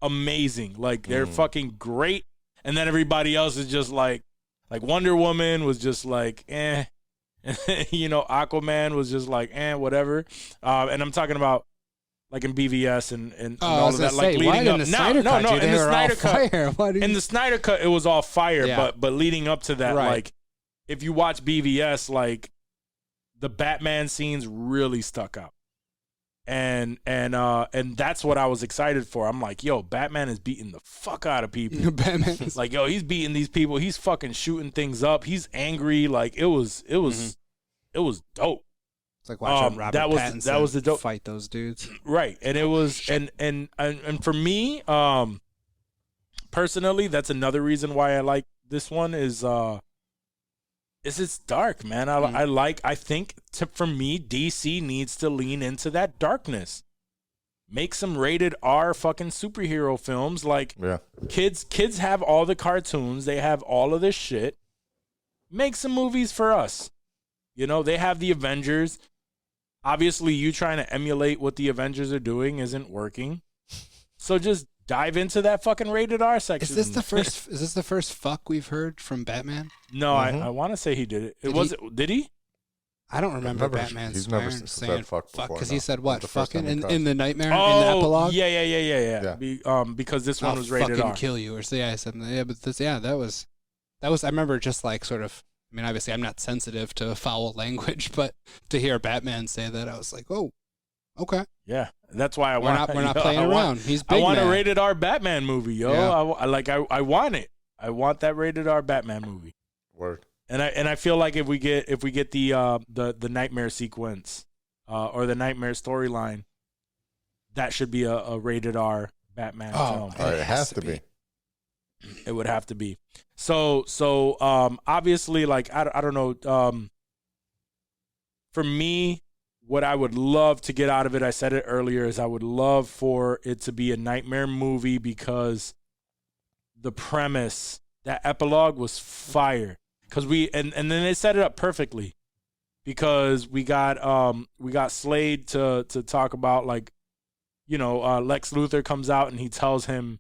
amazing. Like they're fucking great. And then everybody else is just like Wonder Woman was just like, eh. Aquaman was just like, eh, whatever. And I'm talking about like in BVS and all of that. Like leading up. In the Snyder cut, in the Snyder cut, it was all fire. Yeah. But leading up to that, like if you watch BVS, like the Batman scenes really stuck out. And that's what I was excited for. I'm like, yo, Batman is beating the fuck out of people. Batman is Like, yo, he's beating these people. He's fucking shooting things up. He's angry. Like, it was dope. It's like watching Robert Pattinson that was the dope fight those dudes. Right. And it was and for me, personally, that's another reason why I like this one is it's dark, man. I think for me, DC needs to lean into that darkness. Make some rated R fucking superhero films. Like, kids have all the cartoons. They have all of this shit. Make some movies for us. You know, they have the Avengers. Obviously, you trying to emulate what the Avengers are doing isn't working. So just dive into that fucking rated R section. Is this the first fuck we've heard from Batman? No, I want to say he did it. Did he? I don't remember Batman saying fuck because he said what? Fucking in the nightmare in the epilogue? Yeah. Because this one was rated fucking R. Kill you or I said but this that was I remember just like sort of. I mean, obviously, I'm not sensitive to foul language, but to hear Batman say that, I was like, "Oh, okay." Yeah, that's why we're not playing around. He's big. I want man. a rated R Batman movie, yo. Yeah. I want it. I want that rated R Batman movie. Word. And I feel like if we get the nightmare sequence, or the nightmare storyline, that should be a rated R Batman film. It has to be. It would have to be. So obviously, like, I don't know. For me, what I would love to get out of it, I said it earlier, is I would love for it to be a nightmare movie because the premise, that epilogue was fire. Because and then they set it up perfectly because we got Slade to talk about, like, you know, Lex Luthor comes out and he tells him,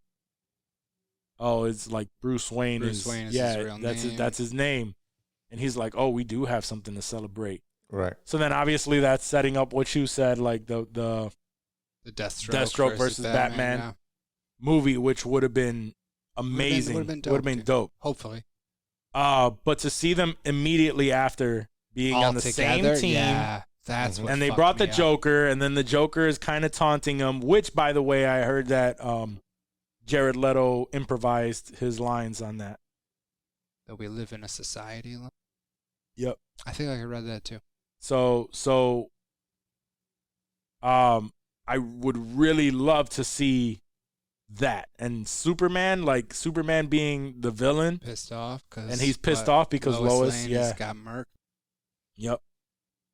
oh, it's like Bruce Wayne is his real name. That's his name. And he's like, oh, we do have something to celebrate. Right. So then obviously that's setting up what you said, like the Deathstroke versus Batman movie, which would have been amazing. Would have been dope. Hopefully. But to see them immediately after being all on the together, same team. Yeah, that's what. And they brought the Joker, and then the Joker is kind of taunting him, which, by the way, I heard that Jared Leto improvised his lines on that. That we live in a society. Yep. I think I read that too. So I would really love to see that. And Superman being the villain. Pissed off. And he's pissed off because Lois got murked. Yep.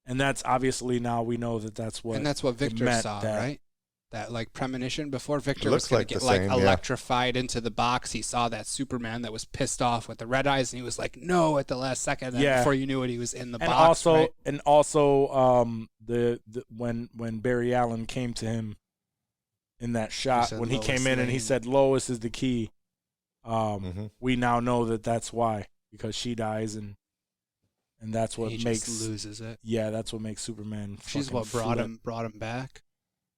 And that's obviously, now we know that's what. And that's what Victor saw, right? That like premonition before Victor was going to get electrified into the box. He saw that Superman that was pissed off with the red eyes, and he was like, "No!" at the last second. And before you knew it, he was in the box. And also, when Barry Allen came to him in that shot, when he came in and he said Lois is the key, we now know that's why, because she dies and that's what makes loses it. Yeah, that's what makes Superman. She's what brought him back.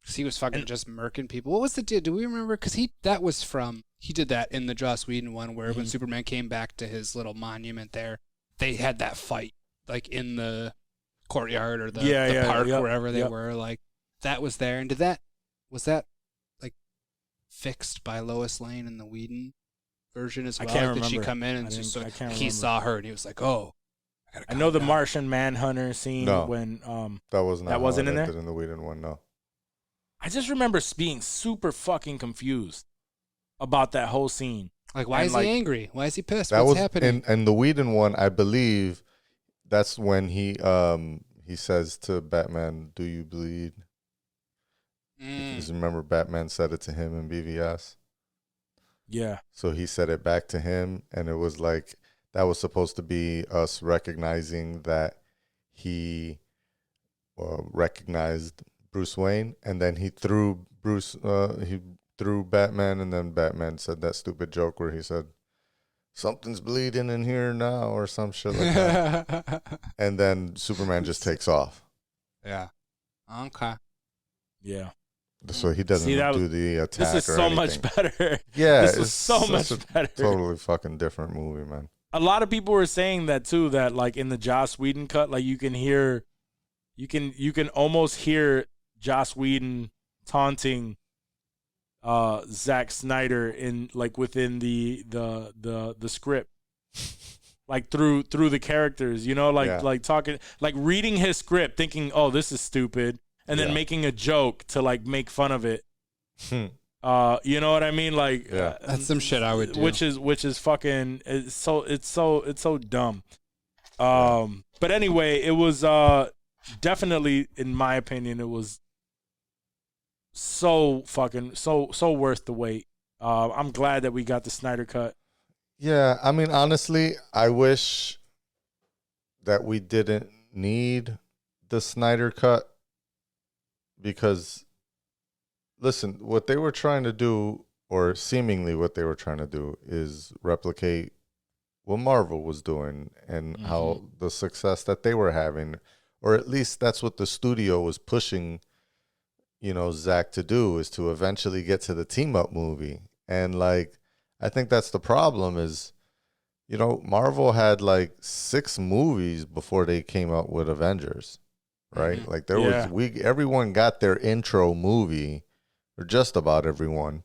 Because he was fucking just murking people. What was the deal? Do we remember? Because he did that in the Joss Whedon one where when Superman came back to his little monument there, they had that fight like in the courtyard or the park, wherever they were. Like that was there. And was that like fixed by Lois Lane in the Whedon version as well? I can't remember. Did she come in and he saw her and he was like, oh. I know the Martian Manhunter scene when that wasn't in there in the Whedon one. No. I just remember being super fucking confused about that whole scene. Like, why is he angry? Why is he pissed? What's happening? In the Whedon one, I believe that's when he says to Batman, "Do you bleed?" Because remember, Batman said it to him in BVS. Yeah. So he said it back to him, and it was like that was supposed to be us recognizing that he recognized Bruce Wayne, and then he threw Batman, and then Batman said that stupid joke where he said, "Something's bleeding in here now," or some shit like that. And then Superman just takes off. Yeah. Okay. Yeah. So he doesn't do the attack. This is so much better. Yeah, this is so much better. Totally fucking different movie, man. A lot of people were saying that too. That like in the Joss Whedon cut, like you can almost hear Joss Whedon taunting Zack Snyder in like within the script, like through the characters, you know, like talking, like reading his script, thinking, oh, this is stupid, and then making a joke to like make fun of it. You know what I mean? Like, that's some shit I would do. Which is fucking. It's so dumb. But anyway, it was definitely, in my opinion, it was so fucking so worth the wait. I'm glad that we got the Snyder cut. Yeah, I mean, honestly, I wish that we didn't need the Snyder cut because, listen, what they were trying to do, or seemingly what they were trying to do, is replicate what Marvel was doing and how the success that they were having, or at least that's what the studio was pushing, you know, Zack to do, is to eventually get to the team up movie. And like, I think that's the problem is, you know, Marvel had like 6 movies before they came out with Avengers, right? Like there was, everyone got their intro movie, or just about everyone,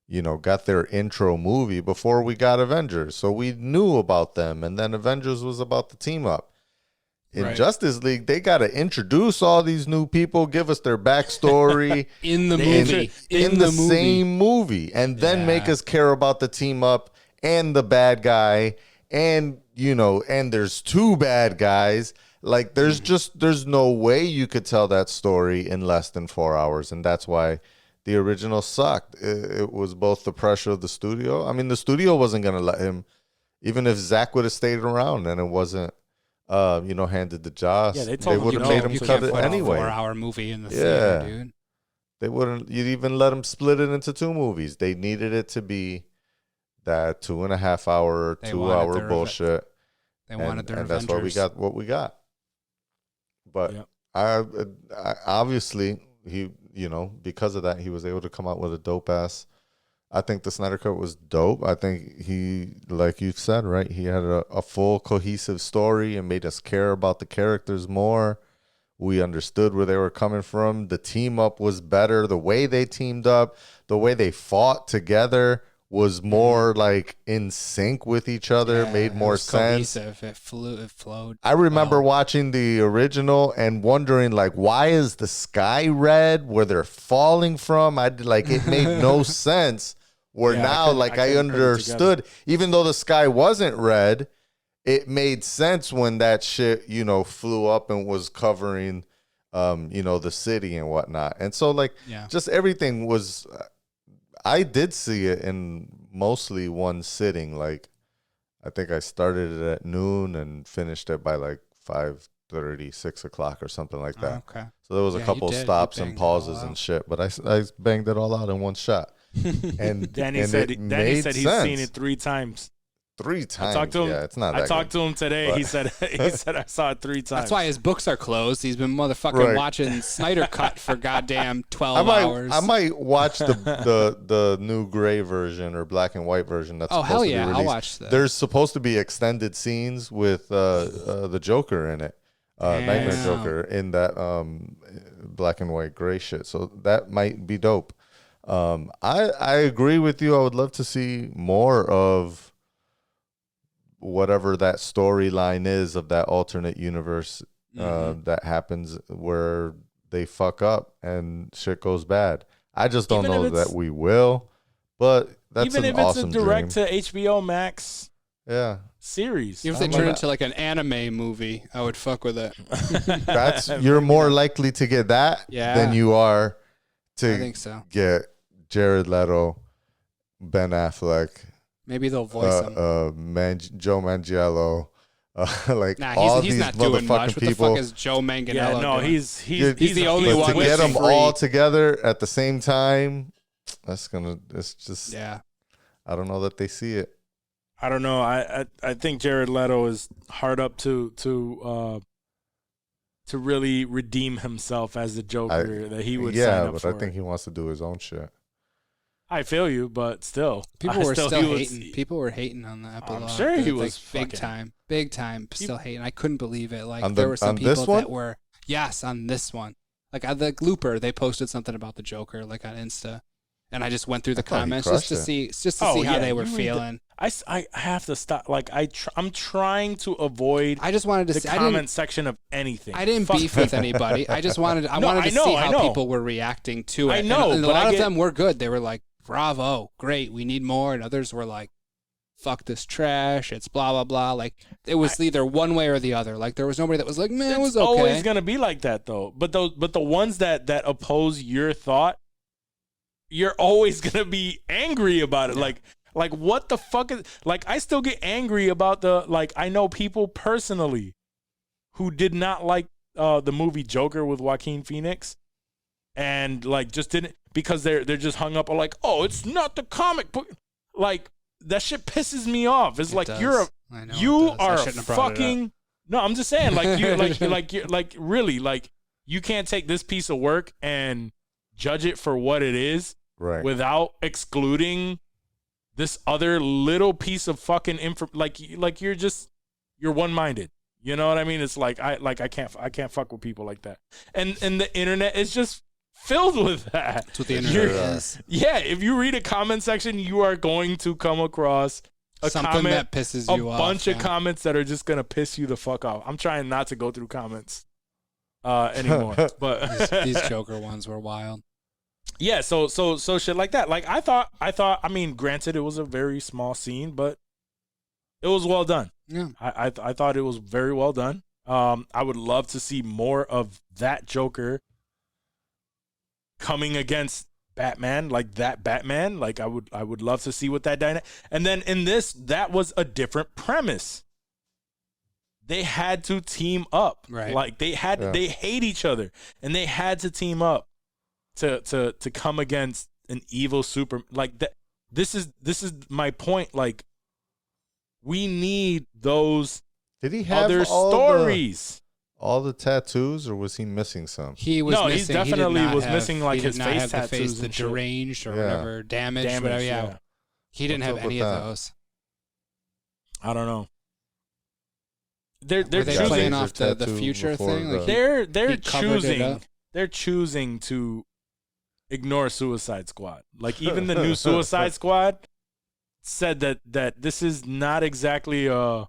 you know, got their intro movie before we got Avengers. So we knew about them. And then Avengers was about the team up. In Justice League, they got to introduce all these new people, give us their backstory in the movie, in the same movie, and then make us care about the team up and the bad guy, and you know, and there's 2 bad guys. Like there's no way you could tell that story in less than 4 hours, and that's why the original sucked. It was both the pressure of the studio. I mean, the studio wasn't gonna let him, even if Zack would have stayed around, and it wasn't. You know, handed to Joss. Yeah, they would have made him cut it anyway. 4-hour movie in the theater, dude. They wouldn't. You'd even let them split it into 2 movies. They needed it to be that 2.5 hour, 2 hour bullshit. They wanted their and Avengers. that's why we got what we got. But I obviously he, you know, because of that, he was able to come out with a dope ass. I think the Snyder Cut was dope. I think he, like you said, right, he had a full cohesive story and made us care about the characters more. We understood where they were coming from. The team up was better. The way they teamed up, the way they fought together was more like in sync with each other, made more sense. Cohesive. It flowed. I remember watching the original and wondering, like, why is the sky red where they're falling from? It made no sense. Where now, I understood, even though the sky wasn't red, it made sense when that shit, you know, flew up and was covering, you know, the city and whatnot. And so, just everything was, I did see it in mostly one sitting. Like, I think I started it at noon and finished it by like 5:30, 6 o'clock or something like that. Okay. So there was a couple stops and pauses and shit, but I banged it all out in one shot. And Danny said he's seen it 3 times. 3 times. I talked to him. Yeah, it's not that I talked to him today. But. He said I saw it 3 times. That's why his books are closed. He's been motherfucking watching Snyder Cut for goddamn 12 hours. I might watch the new gray version or black and white version. That's supposed to be released. I'll watch that. There's supposed to be extended scenes with the Joker in it, Nightmare Joker in that black and white gray shit. So that might be dope. I agree with you. I would love to see more of whatever that storyline is of that alternate universe that happens where they fuck up and shit goes bad. I just don't know that we will, but that's an awesome even if it's a direct to HBO Max series. Even if they turn it into like an anime movie, I would fuck with it. You're more likely to get that than you are to I think so. Get Jared Leto, Ben Affleck. Maybe they'll voice him. Joe Manganiello. He's not doing much. What the fuck is Joe Manganiello? Yeah, no, doing? he's the only one. To get them all together at the same time, it's just. Yeah. I don't know that they see it. I don't know. I think Jared Leto is hard up to really redeem himself as the Joker that he would sign up for. I think he wants to do his own shit. I feel you, but still. People were still hating. People were hating on the epilogue. I'm sure he was big time. Still hating. I couldn't believe it. Like there were some people that were on this one. Like the Looper, they posted something about the Joker like on Insta, and I just went through the thought he comments just to crushed see how they were feeling. I have to stop. Like I'm trying to avoid. I just wanted to the comment section of anything. I didn't Fuck beef with anybody. I just wanted to see how people were reacting to it. I know, and a but lot of them were good. They were like, "Bravo, great, we need more," and others were like, "Fuck this trash. It's blah blah blah." Like it was either one way or the other. Like there was nobody that was like, "Man, it was okay." It's always gonna be like that though. But the ones that oppose your thought, you're always gonna be angry about it. Yeah. Like what the fuck is like? I still get angry about I know people personally who did not like the movie Joker with Joaquin Phoenix, and like just didn't because they're just hung up on like, oh, it's not the comic book. Like that shit pisses me off. It's like you are fucking. No, I'm just saying like you like really like you can't take this piece of work and judge it for what it is, right, without excluding this other little piece of fucking info. Like you're one-minded. You know what I mean? It's like I can't fuck with people like that. And the internet is just filled with that. That's what the internet is. Yeah, if you read a comment section, you are going to come across something that pisses you off. A bunch of comments that are just gonna piss you the fuck off. I'm trying not to go through comments anymore, but these Joker ones were wild. Yeah, so shit like that. Like I thought. I mean, granted, it was a very small scene, but it was well done. Yeah, I thought it was very well done. I would love to see more of that Joker coming against Batman, like that Batman. Like I would love to see what that dynamic. And then in this, that was a different premise. They had to team up, right? Like they hate each other, and they had to team up to come against an evil super like that. This is my point. Like we need those. Did he have other stories? All the tattoos, or was he missing some? He was missing. He definitely was missing like his face tattoos, the deranged or whatever, damaged, whatever. Yeah, he didn't have any of those. I don't know. They're choosing playing off the future thing. Like they're choosing to ignore Suicide Squad. Like even the new Suicide Squad said that this is not exactly a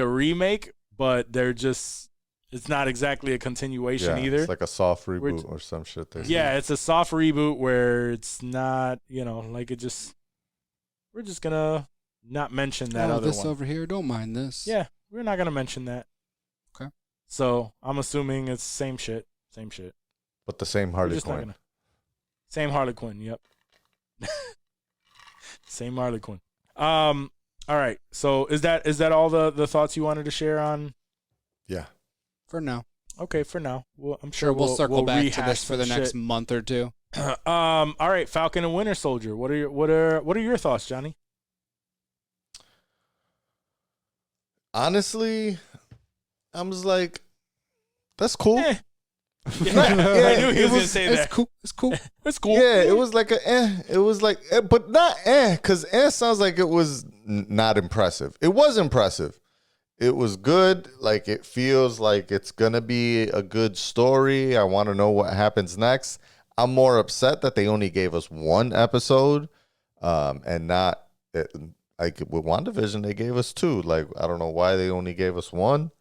remake, but it's not exactly a continuation either. It's like a soft reboot or some shit. It's a soft reboot where it's not, like we're just gonna not mention that other this one. Over here, don't mind this. Yeah, we're not gonna mention that. Okay. So I'm assuming it's same shit. But the same Harley Quinn. Same Harley Quinn. Yep. Same Harley Quinn. All right. So is that all the thoughts you wanted to share on? Yeah. For now. Okay, for now. Well, I'm sure we'll circle back to this for the next month or two. All right, Falcon and Winter Soldier. What are your thoughts, Johnny? Honestly, I was like, that's cool. Yeah, I knew he was going to say that. It's cool. It's cool. Yeah, it was like it was like, but not because sounds like it was not impressive. It was impressive. It was good. Like it feels like it's going to be a good story. I want to know what happens next. I'm more upset that they only gave us one episode and not like with WandaVision, they gave us two. Like, I don't know why they only gave us one.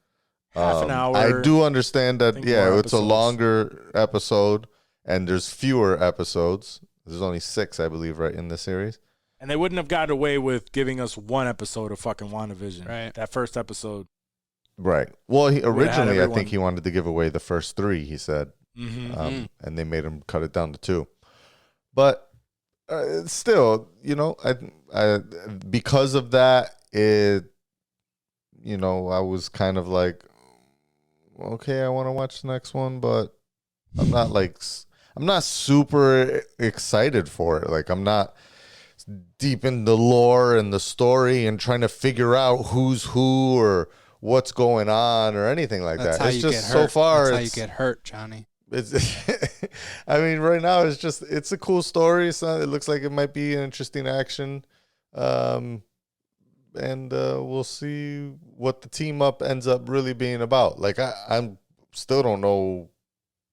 Half an hour. I do understand that, it's a longer episode and there's fewer episodes. There's only 6, I believe, right, in the series. And they wouldn't have got away with giving us one episode of fucking WandaVision. Right. That first episode. Right. Well, originally, I think he wanted to give away the first 3, he said. Mm-hmm. And they made him cut it down to 2. But still, I because of that, I was kind of like, okay, I want to watch the next one, but I'm not super excited for it. Like I'm not deep in the lore and the story and trying to figure out who's who or what's going on or anything like that. It's just so far. That's how you get hurt, Johnny. It's, I mean, right now it's a cool story. It looks like it might be an interesting action. And we'll see what the team up ends up really being about. Like I'm still don't know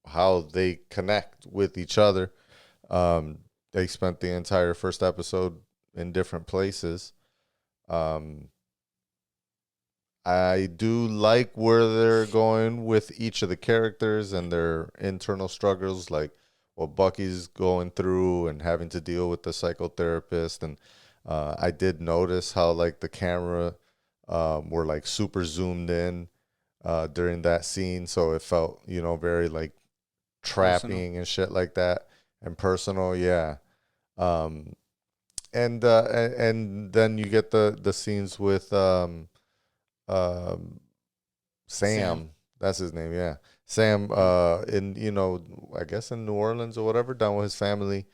how they connect with each other. They spent the entire first episode in different places. I do like where they're going with each of the characters and their internal struggles, like what Bucky's going through and having to deal with the psychotherapist. And I did notice how like the camera were like super zoomed in during that scene, so it felt, you know, very like trapping personal. And shit like that, and personal. Yeah. And then you get the scenes with Sam. That's his name. Yeah. Sam, in, you know, I guess in New Orleans or whatever, down with his family,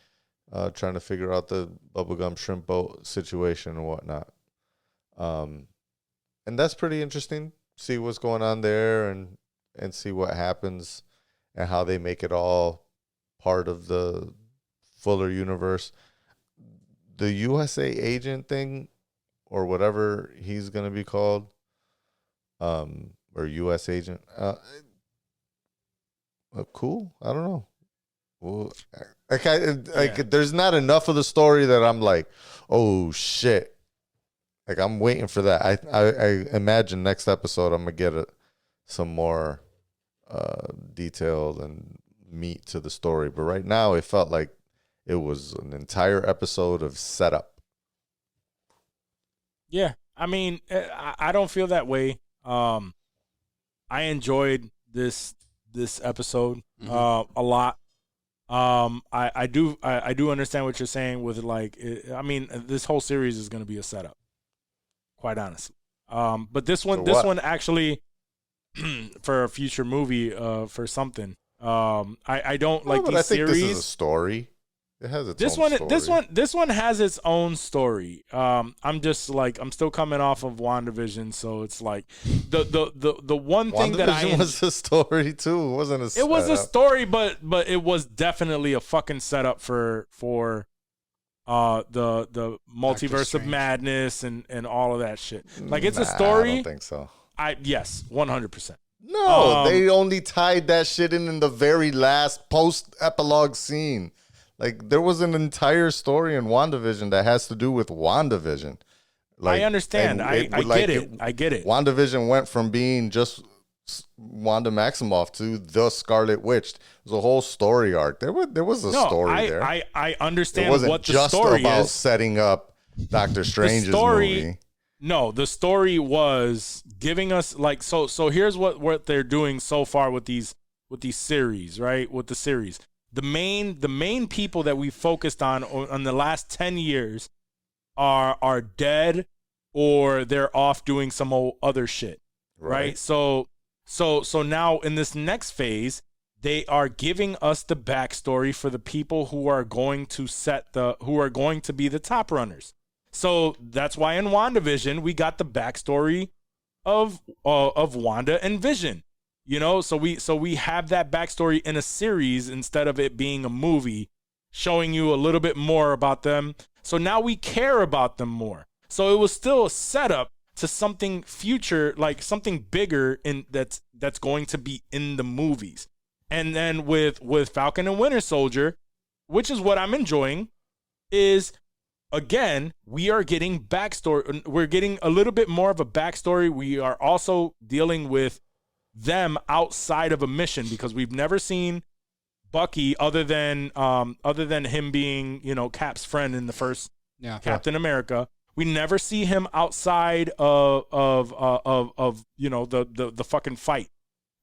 trying to figure out the bubblegum shrimp boat situation and whatnot. And that's pretty interesting. See what's going on there and see what happens and how they make it all part of the fuller universe. The USA agent thing, or whatever he's going to be called, or U.S. agent, cool. I don't know. Well, there's not enough of the story that I'm like, oh shit. Like, I'm waiting for that. I imagine next episode I'm gonna get some more detailed and meat to the story. But right now it felt like it was an entire episode of setup. Yeah, I mean, I don't feel that way. I enjoyed this episode a lot. I do understand what you're saying with like. I mean, this whole series is going to be a setup, quite honestly. But this one actually for a future movie, for something. I don't like these I think series. This is a story. It has its own story. This one has its own story. I'm just like, I'm still coming off of WandaVision, so it's like the one thing that WandaVision was a story too. It wasn't a setup. It was a story, but it was definitely a fucking setup for the multiverse of madness and all of that shit. Like, it's a story. I don't think so. Yes, 100%. No, they only tied that shit in the very last post-epilogue scene. Like, there was an entire story in WandaVision that has to do with WandaVision. Like, I understand. I get it. I get it. WandaVision went from being just Wanda Maximoff to the Scarlet Witch. It was a whole story arc. There was a story there. I understand what the story is. It wasn't just about setting up Doctor Strange's movie. No, the story was giving us, like, so here's what they're doing so far with these series, right? With the series. The main people that we focused on the last 10 years are dead, or they're off doing some old other shit. Right? So now in this next phase, they are giving us the backstory for the people who are going to be the top runners. So that's why in WandaVision we got the backstory of Wanda and Vision. You know, so we have that backstory in a series instead of it being a movie, showing you a little bit more about them. So now we care about them more. So it was still a setup to something future, like something bigger that's going to be in the movies. And then with Falcon and Winter Soldier, which is what I'm enjoying, is, again, we are getting backstory. We're getting a little bit more of a backstory. We are also dealing with them outside of a mission, because we've never seen Bucky other than him being, you know, Cap's friend in the first Captain America. We never see him outside of you know, the fucking fight.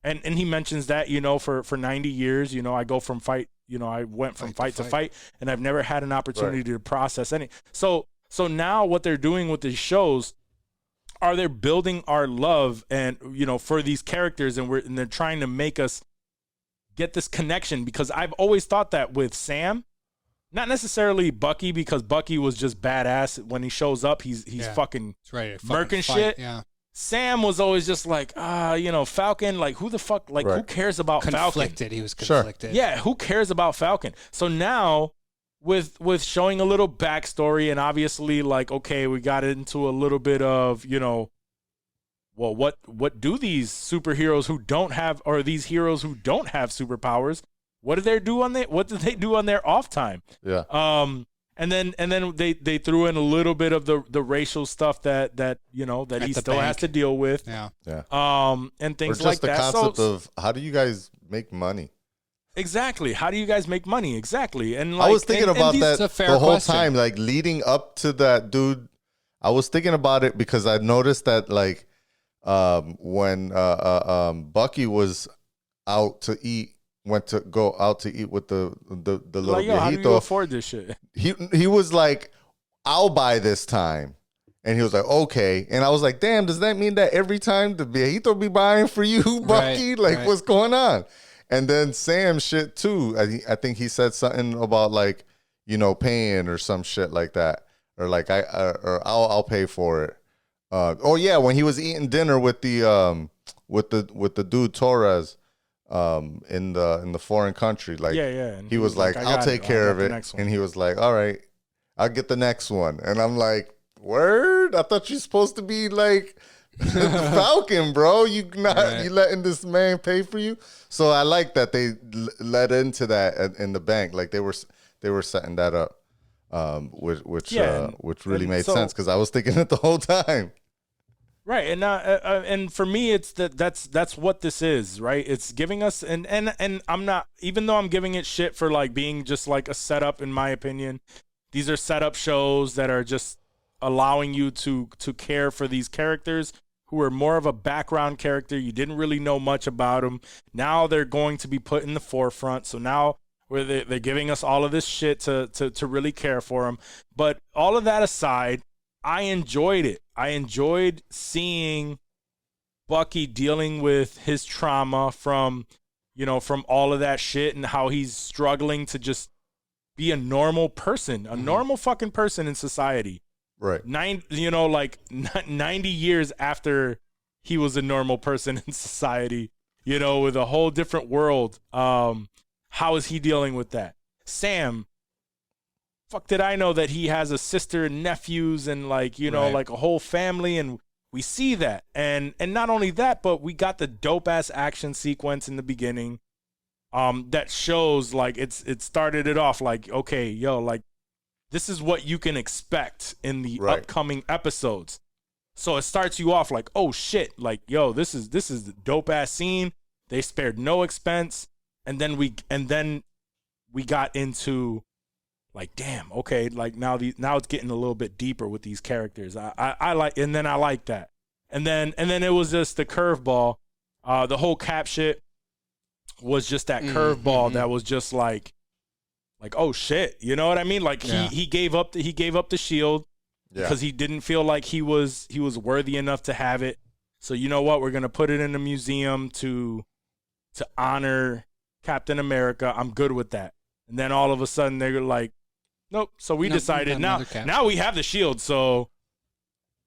And he mentions that, you know, for 90 years, you know, I go from fight, you know, I went from fight to fight, and I've never had an opportunity to process any. So now what they're doing with these shows are they're building our love and, you know, for these characters, and they're trying to make us get this connection, because I've always thought that with Sam, not necessarily Bucky, because Bucky was just badass. When he shows up, he's fucking murking shit. Yeah. Sam was always just like, you know, Falcon, like, who the fuck, like, who cares about Falcon? He was conflicted. Sure. Yeah, who cares about Falcon? So now, with showing a little backstory, and obviously, like, okay, we got into a little bit of, you know, well, what do these superheroes who don't have, or these heroes who don't have superpowers, what do they do on their off time? Yeah. And then they threw in a little bit of the racial stuff that you know that he still has to deal with. Yeah. And things or just like the that. concept of how do you guys make money? Exactly. How do you guys make money? Exactly. And like, I was thinking about that the whole time, like leading up to that, dude. I was thinking about it because I noticed that like when Bucky was out to eat, went to go out to eat with the little like, yo, viejito. how do you afford this shit? He was like, I'll buy this time. And he was like, okay. And I was like, damn, does that mean that every time the viejito be buying for you, Bucky? What's going on? And then Sam shit too. I think he said something about like, you know, paying or some shit like that, or like I'll pay for it. Oh yeah, when he was eating dinner with the dude Torres, in the foreign country, like he was like, I'll take care of it, and he was like, all right, I'll get the next one, and I'm like, word? I thought you're supposed to be like the Falcon, bro. You letting this man pay for you? So I like that they led into that in the bank. Like they were setting that up, which really made sense because I was thinking it the whole time. Right, and for me, it's that's what this is, right? It's giving us, and I'm not, even though I'm giving it shit for like being just like a setup, in my opinion, these are setup shows that are just allowing you to care for these characters who are more of a background character. You didn't really know much about them. Now they're going to be put in the forefront. So now they're giving us all of this shit to really care for them. But all of that aside, I enjoyed it. I enjoyed seeing Bucky dealing with his trauma from all of that shit and how he's struggling to just be a normal person, a normal fucking person in society. Right. 90 years after he was a normal person in society, with a whole different world. How is he dealing with that? Sam, fuck did I know that he has a sister and nephews and like a whole family, and we see that. And not only that, but we got the dope ass action sequence in the beginning. That shows like it started it off like, okay, like this is what you can expect in the upcoming episodes. So it starts you off like, oh shit, like, this is the dope ass scene. They spared no expense. And then we got into like, damn, okay, like now it's getting a little bit deeper with these characters. I like, and then I like that. And then it was just the curveball. The whole Cap shit was just that curveball that was just like, oh shit, you know what I mean? Like he gave up the shield because he didn't feel like he was worthy enough to have it. So you know what? We're gonna put it in a museum to honor Captain America. I'm good with that. And then all of a sudden they're like, nope. So we decided now we have the shield. So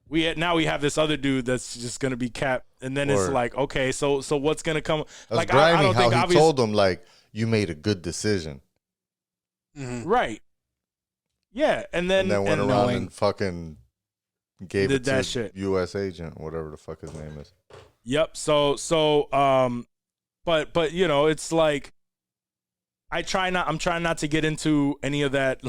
we have this other dude that's just gonna be Cap. And then it's like, okay, so what's gonna come? That's like grimy I don't how think he told them like, you made a good decision. Mm-hmm. Right. Yeah, and then went around and fucking gave it to that shit. U.S. agent, whatever the fuck his name is. Yep. So but it's like I'm trying not to get into any of that,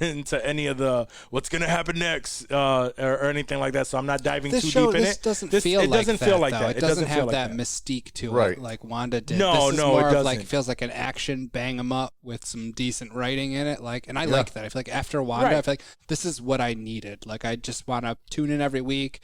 into any of the what's gonna happen next, or anything like that. So I'm not diving too deep in it. It doesn't feel like that. It doesn't have that mystique to it, like Wanda did. No, this is no, more it of doesn't. like, it feels like an action bang 'em up with some decent writing in it. Like, and I like that. I feel like after Wanda, I feel like this is what I needed. Like, I just want to tune in every week,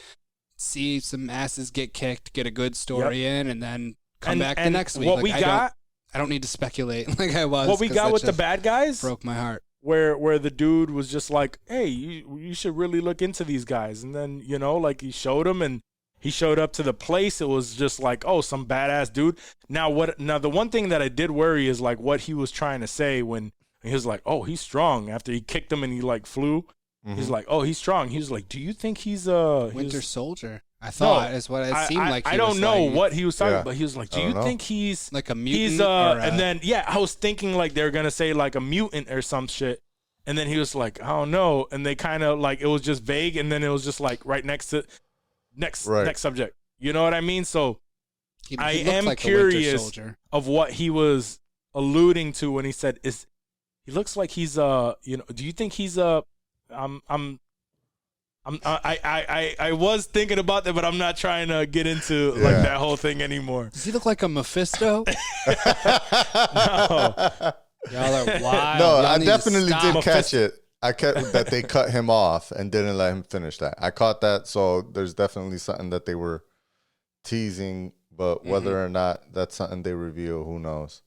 see some asses get kicked, get a good story in, and then come back the next week. What we got. I don't need to speculate like I was. What we got with the bad guys broke my heart. Where the dude was just like, hey, you should really look into these guys. And then, like he showed him and he showed up to the place. It was just like, oh, some badass dude. Now the one thing that I did worry is like what he was trying to say when he was like, oh, he's strong. After he kicked him and he like flew. Mm-hmm. He's like, oh, he's strong. He was like, do you think he's Winter Soldier? I thought is what it seemed like. I don't know what he was talking about. He was like, do you think he's like a mutant? He's and then I was thinking like they're gonna say like a mutant or some shit. And then he was like, I don't know. And they kind of like, it was just vague. And then it was just like right next subject. You know what I mean? So He I looked am like the Winter curious Soldier. of what he was alluding to when he said, he looks like he's do you think he's I was thinking about that, but I'm not trying to get into like that whole thing anymore. Does he look like a Mephisto? No. Y'all are wild. No, Y'all I need to definitely stop. did catch it. I kept that they cut him off and didn't let him finish that. I caught that, so there's definitely something that they were teasing, but whether or not that's something they reveal, who knows?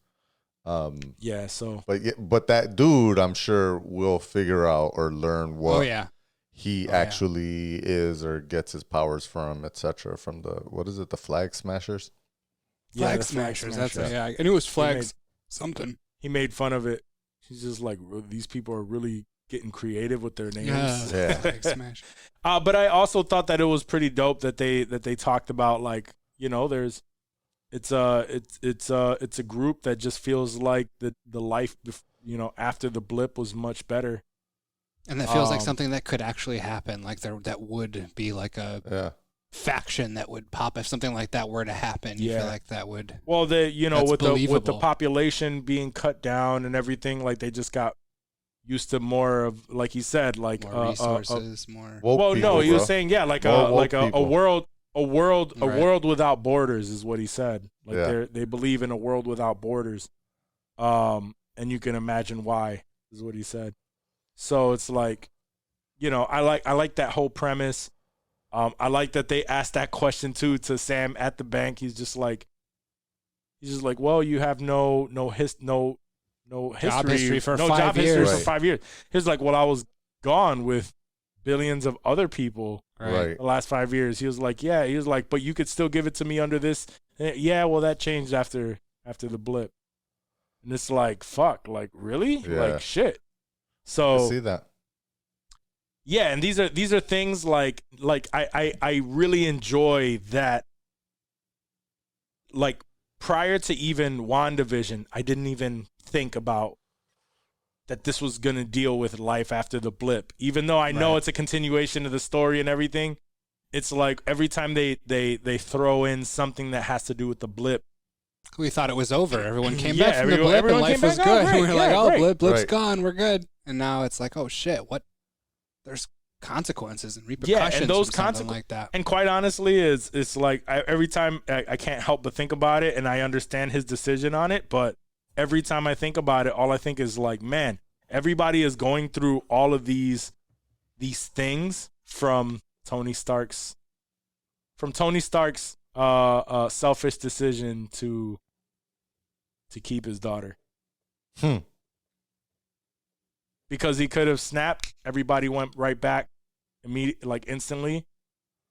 Yeah. So, but that dude, I'm sure, will figure out or learn what he actually is or gets his powers from, etc. From the Flag Smashers? Flag Smashers. That's it. Yeah, I knew it was Flag something. He made fun of it. He's just like, these people are really getting creative with their names. Yeah. Flag Smash. But I also thought that it was pretty dope that they talked about, like, it's a group that just feels like the life after the blip was much better. And that feels like something that could actually happen. Like that would be like a faction that would pop if something like that were to happen. You feel like that would. Well, with the population being cut down and everything, like they just got used to more of, like he said, like more resources, more. Well, no, he was saying a world without borders is what he said. Like they believe in a world without borders, and you can imagine why is what he said. So it's like, I like that whole premise. I like that they asked that question too to Sam at the bank. He's just like, well, you have no history for 5 years. He's like, well, I was gone with billions of other people the last 5 years. He was like, but you could still give it to me under this. Yeah, well, that changed after the blip. And it's like, fuck, like, really? Yeah. Like, shit. So I see that. Yeah, and these are things like I really enjoy that. Like, prior to even WandaVision, I didn't even think about that this was going to deal with life after the blip. Even though I know it's a continuation of the story and everything, it's like every time they throw in something that has to do with the blip. We thought it was over. Everyone came back from the blip everyone and life was good. Right, we were like, blip's gone. We're good. And now it's like, oh, shit, what? There's consequences and repercussions and those from something like that. And quite honestly, it's like every time I can't help but think about it, and I understand his decision on it, but every time I think about it, all I think is like, man, everybody is going through all of these things from Tony Stark's selfish decision to keep his daughter. Because he could have snapped, everybody went right back instantly,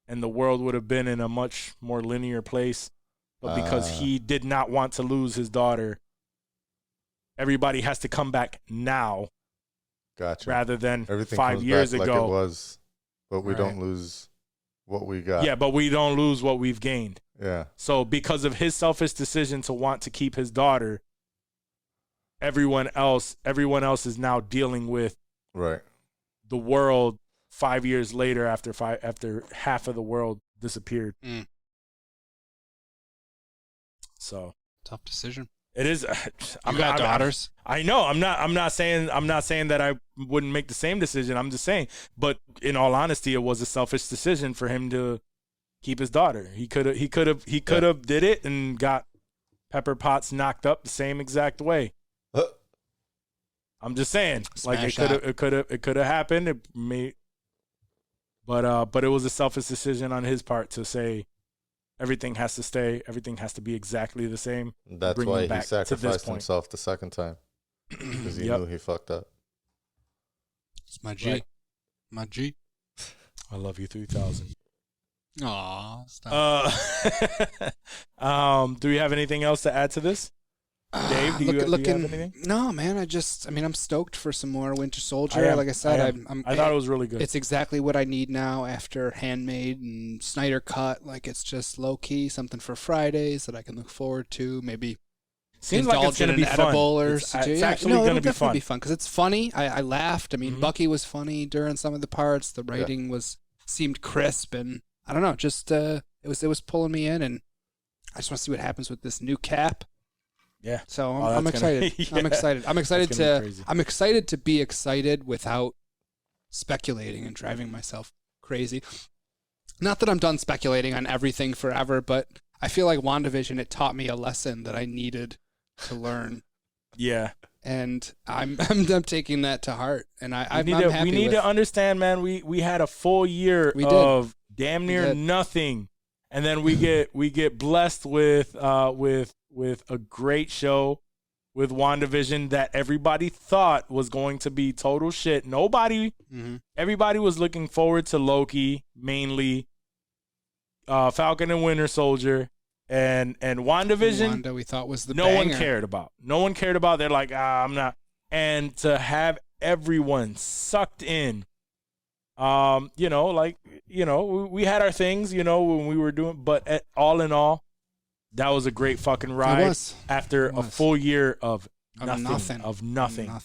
and the world would have been in a much more linear place. But because he did not want to lose his daughter, everybody has to come back now. Gotcha. Rather than everything 5 years ago. Like it was, but we don't lose what we got. Yeah, but we don't lose what we've gained. Yeah. So because of his selfish decision to want to keep his daughter, everyone else is now dealing with the world 5 years later after half of the world disappeared. So tough decision. It is. I'm got daughters. I know. I'm not saying that I wouldn't make the same decision. I'm just saying. But in all honesty, it was a selfish decision for him to keep his daughter. He could have did it and got Pepper Potts knocked up the same exact way. I'm just saying, like it could have happened. It may, but it was a selfish decision on his part to say everything has to stay, everything has to be exactly the same. That's why he sacrificed himself the second time because he knew he fucked up. It's my G, my G. I love you 3000. Aw, stop. Do we have anything else to add to this? Dave, do you have anything? No, man. I'm stoked for some more Winter Soldier. Like I said, I thought it was really good. It's exactly what I need now after Handmade and Snyder Cut. Like, it's just low key, something for Fridays that I can look forward to. Maybe seems like it's going to be fun. It's actually going to be fun. Be fun because it's funny. I laughed. I mean, Bucky was funny during some of the parts. The writing seemed crisp, and I don't know, just. it was pulling me in, and I just want to see what happens with this new cap. Yeah. So I'm excited. Yeah. I'm excited. I'm excited That's gonna be to. crazy. I'm excited to be excited without speculating and driving myself crazy. Not that I'm done speculating on everything forever, but I feel like WandaVision, it taught me a lesson that I needed to learn. Yeah. And I'm taking that to heart, and I'm We happy need with. to understand, man. We had a full year We did. of damn near nothing, and then we get blessed with a great show with WandaVision that everybody thought was going to be total shit. Everybody was looking forward to Loki mainly, Falcon and Winter Soldier. And WandaVision, Wanda, we thought was the no banger. one cared about. No one cared about. They're like, I'm not. And to have everyone sucked in, we had our things, when we were doing, but all in all, that was a great fucking ride. It was. After a full year of nothing.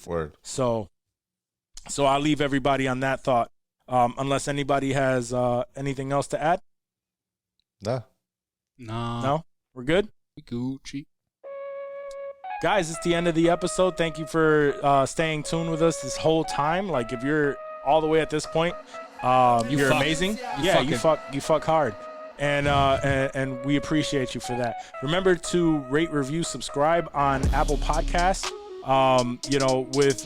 Word. So I'll leave everybody on that thought, unless anybody has anything else to add. No, we're good. Gucci. Guys, it's the end of the episode. Thank you for staying tuned with us this whole time. Like, if you're all the way at this point, you're amazing. You fuck hard, and we appreciate you for that. Remember to rate, review, subscribe on Apple Podcasts.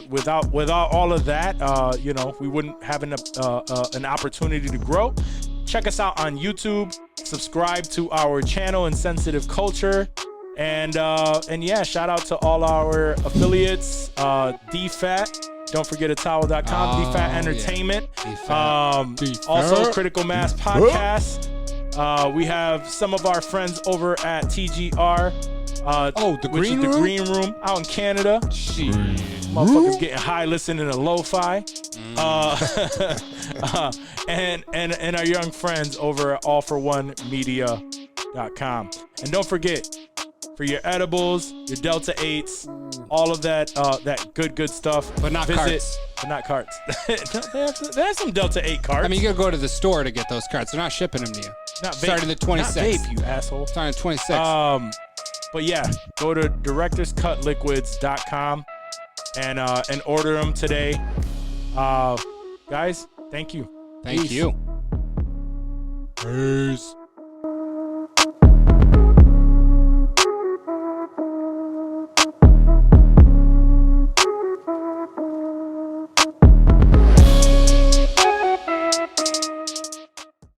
Without all of that, we wouldn't have an opportunity to grow. Check us out on YouTube. Subscribe to our channel, Insensitive Culture. And shout out to all our affiliates, DFAT. Don't forget towel.com, DFAT Entertainment. DFAT. Also Critical Mass Podcast. We have some of our friends over at TGR. The which Green is the Room? Green Room out in Canada. Motherfuckers getting high listening to lo-fi. And our young friends over at allfor1media.com. And don't forget, for your edibles, your Delta 8s, all of that good stuff. But not carts. But not carts. They have some Delta 8 carts. I mean, you gotta go to the store to get those carts. They're not shipping them to you. Not vape. Starting the 26th. Not vape, you asshole. Starting the 26th. But yeah, go to directorscutliquids.com and order them today. Guys, thank you. Thank you. Peace.